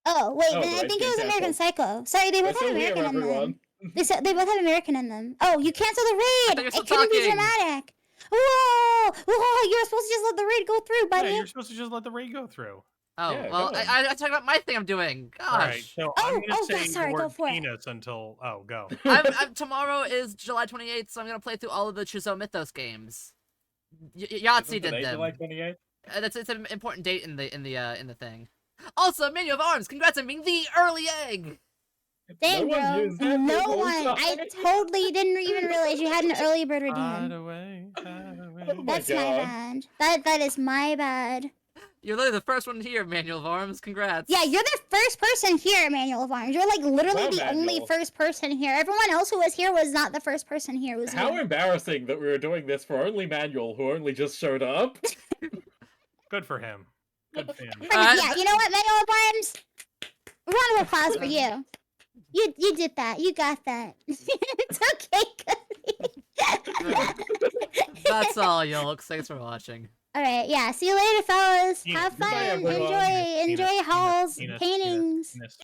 Oh wait, Oh, then I the think raid's it was being American canceled. Psycho. Sorry, they We're both have still here, American in them. everyone. They said they both have American in them. Oh, you canceled the I raid. thought you were It still couldn't be talking. dramatic. Whoa! You're supposed to just let the raid go through, buddy. Yeah, you're supposed to just let the raid go through. Oh, Yeah, well, go on. I talked about my thing I'm doing. Gosh. Alright, so I'm Oh, gonna oh, say sorry, the go word for it. penis until go. Tomorrow is July 28th, so I'm gonna play through all of the Chuzo Mythos games. Yahtzee Isn't did today them. July 28th? It's an important date in the thing. Also, Manual of Arms, congrats on being the early egg. Dang, No one bro. used that No the whole one. I time. totally didn't even realize you had an early bird Hide redeem. away, hide away. Oh my That's my God. bad. That is my bad. You're literally the first one here, Manual of Arms. Congrats. Yeah, you're the first person here, Manual of Arms. You're like literally Wow, the only Manual. first person here. Everyone else who was here was not the first person here. It was How you. embarrassing that we were doing this for only Manuel, who only just showed up. Good for him. Good for him. Yeah, you know what, Manual of Arms? Round of applause for you. You did that. You got that. It's okay, Cody. That's all, yolks. Thanks for watching. All right, yeah. See you later, fellas. Penis. Have Goodbye, fun. everyone. Enjoy Penis, Hall's penis, penis, paintings. penis.